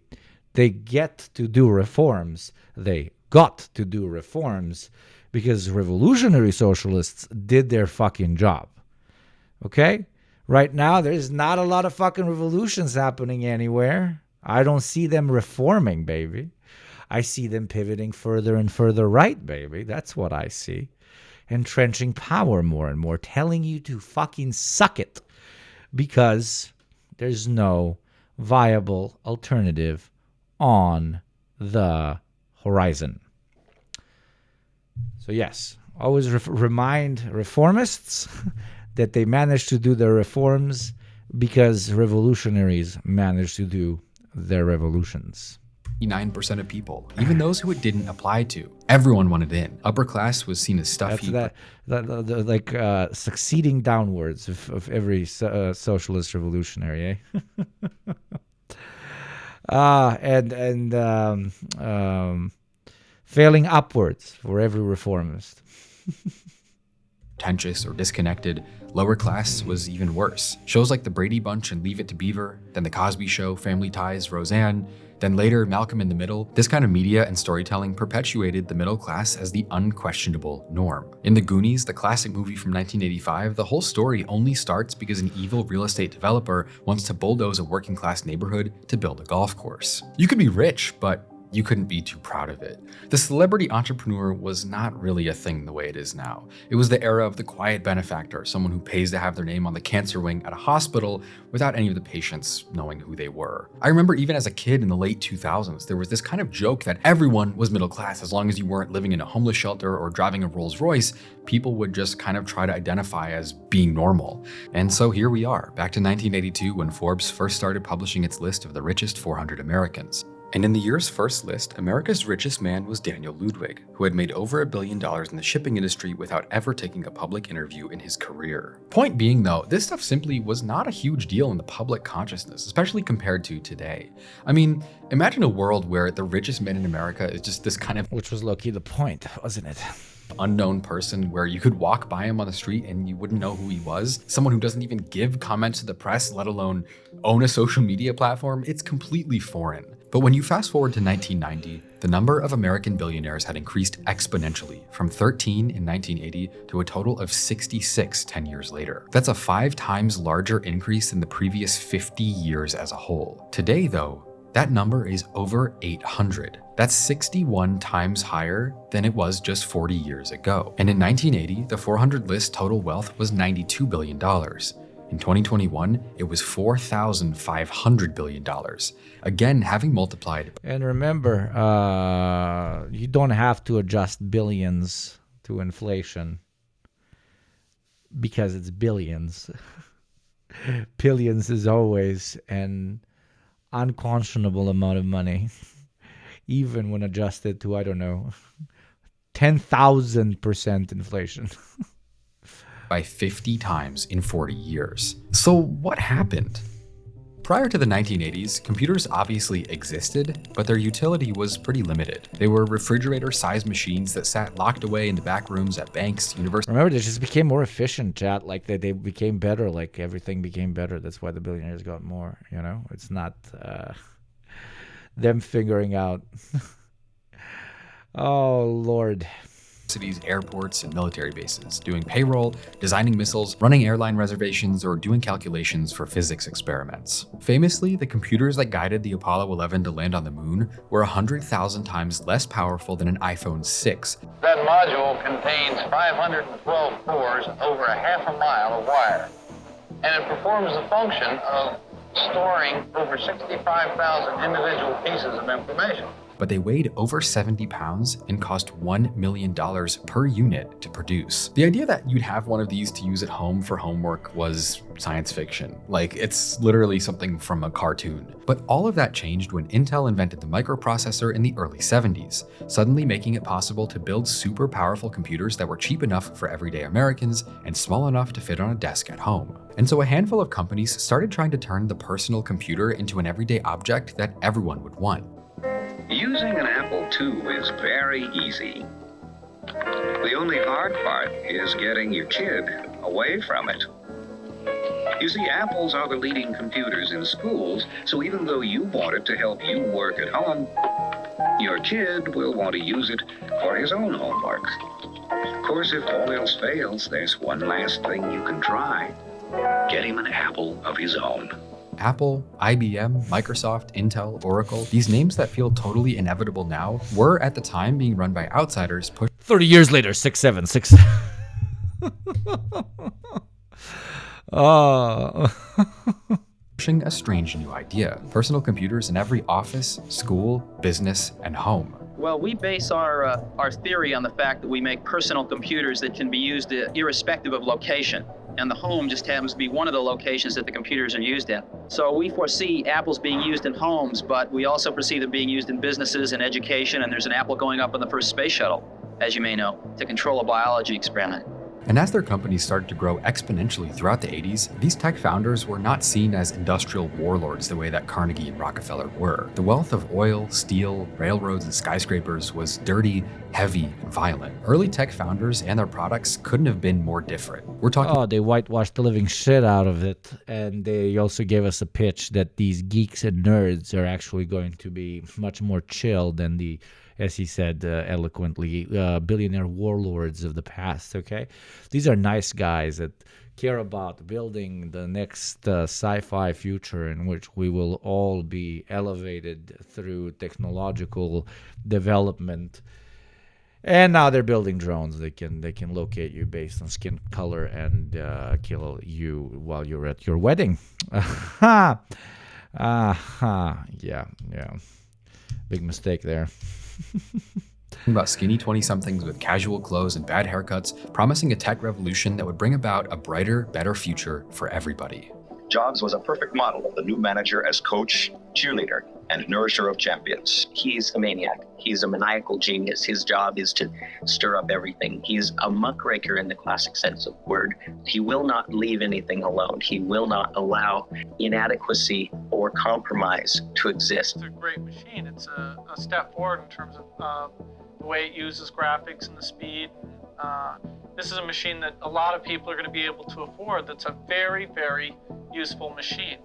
they get to do reforms. They got to do reforms because revolutionary socialists did their fucking job. Okay? Right now, there's not a lot of fucking revolutions happening anywhere. I don't see them reforming, baby. I see them pivoting further and further right, baby. That's what I see. Entrenching power more and more, telling you to fucking suck it because there's no viable alternative on the horizon. So yes, always remind reformists that they managed to do their reforms because revolutionaries managed to do their revolutions. 99% of people, even those who it didn't apply to. Everyone wanted in. Upper class was seen as stuffy. That's succeeding downwards of every socialist revolutionary, failing upwards for every reformist. Pretentious or disconnected. Lower class was even worse. Shows like The Brady Bunch and Leave It to Beaver, then The Cosby Show, Family Ties, Roseanne, then later Malcolm in the Middle. This kind of media and storytelling perpetuated the middle class as the unquestionable norm. In The Goonies, the classic movie from 1985, the whole story only starts because an evil real estate developer wants to bulldoze a working class neighborhood to build a golf course. You could be rich, but you couldn't be too proud of it. The celebrity entrepreneur was not really a thing the way it is now. It was the era of the quiet benefactor, someone who pays to have their name on the cancer wing at a hospital without any of the patients knowing who they were. I remember even as a kid in the late 2000s, there was this kind of joke that everyone was middle class as long as you weren't living in a homeless shelter or driving a Rolls Royce. People would just kind of try to identify as being normal. And so here we are, back to 1982 when Forbes first started publishing its list of the richest 400 Americans. And in the year's first list, America's richest man was Daniel Ludwig, who had made over $1 billion in the shipping industry without ever taking a public interview in his career. Point being though, this stuff simply was not a huge deal in the public consciousness, especially compared to today. I mean, imagine a world where the richest man in America is just this kind of— which was low-key the point, wasn't it? Unknown person where you could walk by him on the street and you wouldn't know who he was. Someone who doesn't even give comments to the press, let alone own a social media platform. It's completely foreign. But when you fast forward to 1990, the number of American billionaires had increased exponentially from 13 in 1980 to a total of 66 10 years later. That's a 5 times larger increase than the previous 50 years as a whole. Today, though, That number is over 800. That's 61 times higher than it was just 40 years ago. And in 1980, the 400 list total wealth was $92 billion. In 2021, it was $4,500 billion. Again, having multiplied. And remember, you don't have to adjust billions to inflation because it's billions. Billions is always an unconscionable amount of money, even when adjusted to, I don't know, 10,000% inflation. By 50 times in 40 years. So what happened? Prior to the 1980s, computers obviously existed, but their utility was pretty limited. They were refrigerator-sized machines that sat locked away in the back rooms at banks, universities. Remember, they just became more efficient, chat. Like they became better. Like everything became better. That's why the billionaires got more. You know, it's not them figuring out. Oh Lord. Cities, airports, and military bases, doing payroll, designing missiles, running airline reservations, or doing calculations for physics experiments. Famously, the computers that guided the Apollo 11 to land on the moon were 100,000 times less powerful than an iPhone 6. That module contains 512 cores and over a half a mile of wire. And it performs the function of storing over 65,000 individual pieces of information. But they weighed over 70 pounds and cost $1 million per unit to produce. The idea that you'd have one of these to use at home for homework was science fiction. Like, it's literally something from a cartoon. But all of that changed when Intel invented the microprocessor in the early 70s, suddenly making it possible to build super powerful computers that were cheap enough for everyday Americans and small enough to fit on a desk at home. And so a handful of companies started trying to turn the personal computer into an everyday object that everyone would want. Using an Apple II is very easy. The only hard part is getting your kid away from it. You see, Apples are the leading computers in schools, so even though you want it to help you work at home, your kid will want to use it for his own homework. Of course, if all else fails, there's one last thing you can try. Get him an Apple of his own. Apple, IBM, Microsoft, Intel, Oracle, these names that feel totally inevitable now were at the time being run by outsiders. 30 years later, 676. Pushing a strange new idea. Personal computers in every office, school, business, and home. Well, we base our theory on the fact that we make personal computers that can be used irrespective of location. And the home just happens to be one of the locations that the computers are used in. So we foresee Apples being used in homes, but we also foresee them being used in businesses and education, and there's an Apple going up on the first space shuttle, as you may know, to control a biology experiment. And as their companies started to grow exponentially throughout the 80s, these tech founders were not seen as industrial warlords the way that Carnegie and Rockefeller were. The wealth of oil, steel, railroads, and skyscrapers was dirty, heavy, and violent. Early tech founders and their products couldn't have been more different. We're talking— Oh, they whitewashed the living shit out of it. And they also gave us a pitch that these geeks and nerds are actually going to be much more chill than the, as he said eloquently, billionaire warlords of the past, okay? These are nice guys that care about building the next sci-fi future in which we will all be elevated through technological development. And now they're building drones. They can locate you based on skin color and kill you while you're at your wedding. Yeah. Big mistake there. About skinny 20-somethings with casual clothes and bad haircuts, promising a tech revolution that would bring about a brighter, better future for everybody. Jobs was a perfect model of the new manager as coach, cheerleader, and nourisher of champions. He's a maniac. He's a maniacal genius. His job is to stir up everything. He's a muckraker in the classic sense of the word. He will not leave anything alone. He will not allow inadequacy or compromise to exist. It's a great machine. It's a step forward in terms of the way it uses graphics and the speed. This is a machine that a lot of people are going to be able to afford. That's a very, very useful machine.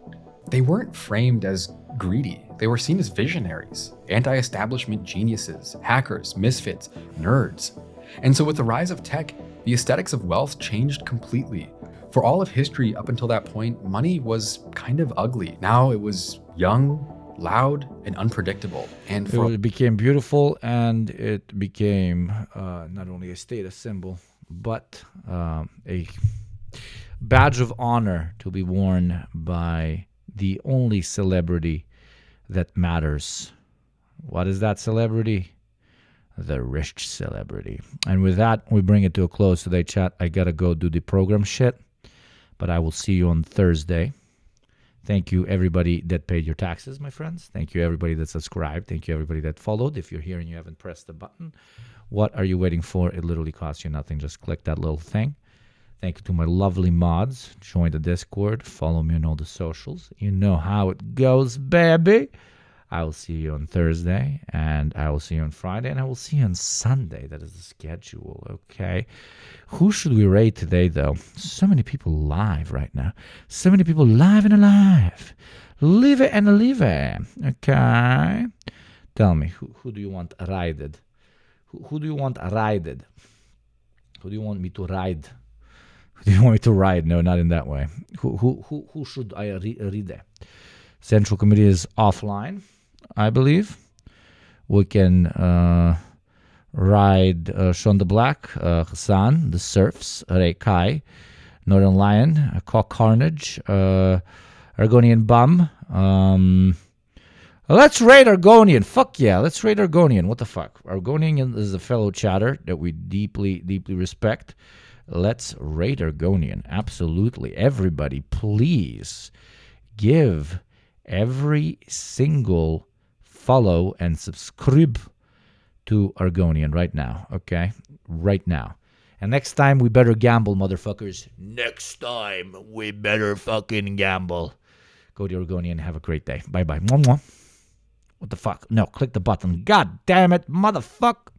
They weren't framed as greedy. They were seen as visionaries, anti-establishment geniuses, hackers, misfits, nerds. And so with the rise of tech, the aesthetics of wealth changed completely. For all of history up until that point, money was kind of ugly. Now it was young, loud and unpredictable. And for It became beautiful, and it became not only a status symbol, but a badge of honor to be worn by the only celebrity that matters. What is that celebrity? The rich celebrity. And with that, we bring it to a close today, chat. I gotta go do the program shit, but I will see you on Thursday. Thank you, everybody that paid your taxes, my friends. Thank you, everybody that subscribed. Thank you, everybody that followed. If you're here and you haven't pressed the button, what are you waiting for? It literally costs you nothing. Just click that little thing. Thank you to my lovely mods. Join the Discord. Follow me on all the socials. You know how it goes, baby. I will see you on Thursday, and I will see you on Friday, and I will see you on Sunday. That is the schedule, okay? Who should we rate today, though? So many people live right now. So many people live and alive. Live it and live it, okay? Tell me, who do you want rided? Who do you want rided? Who do you want me to ride? Who do you want me to ride? No, not in that way. Who should I read? Central Committee is offline, I believe. We can ride Sean the Black, Hassan, The Surfs, Ray Kai, Northern Lion, Cock Carnage, Argonian Bum. Let's raid Argonian. Fuck yeah, let's raid Argonian. What the fuck? Argonian is a fellow chatter that we deeply, deeply respect. Let's raid Argonian. Absolutely. Everybody, please give every single follow and subscribe to Argonian right now, okay? Right now. And next time, we better gamble, motherfuckers. Next time, we better fucking gamble. Go to Argonian. Have a great day. Bye-bye. Mwah, mwah. What the fuck? No, click the button. God damn it, motherfucker.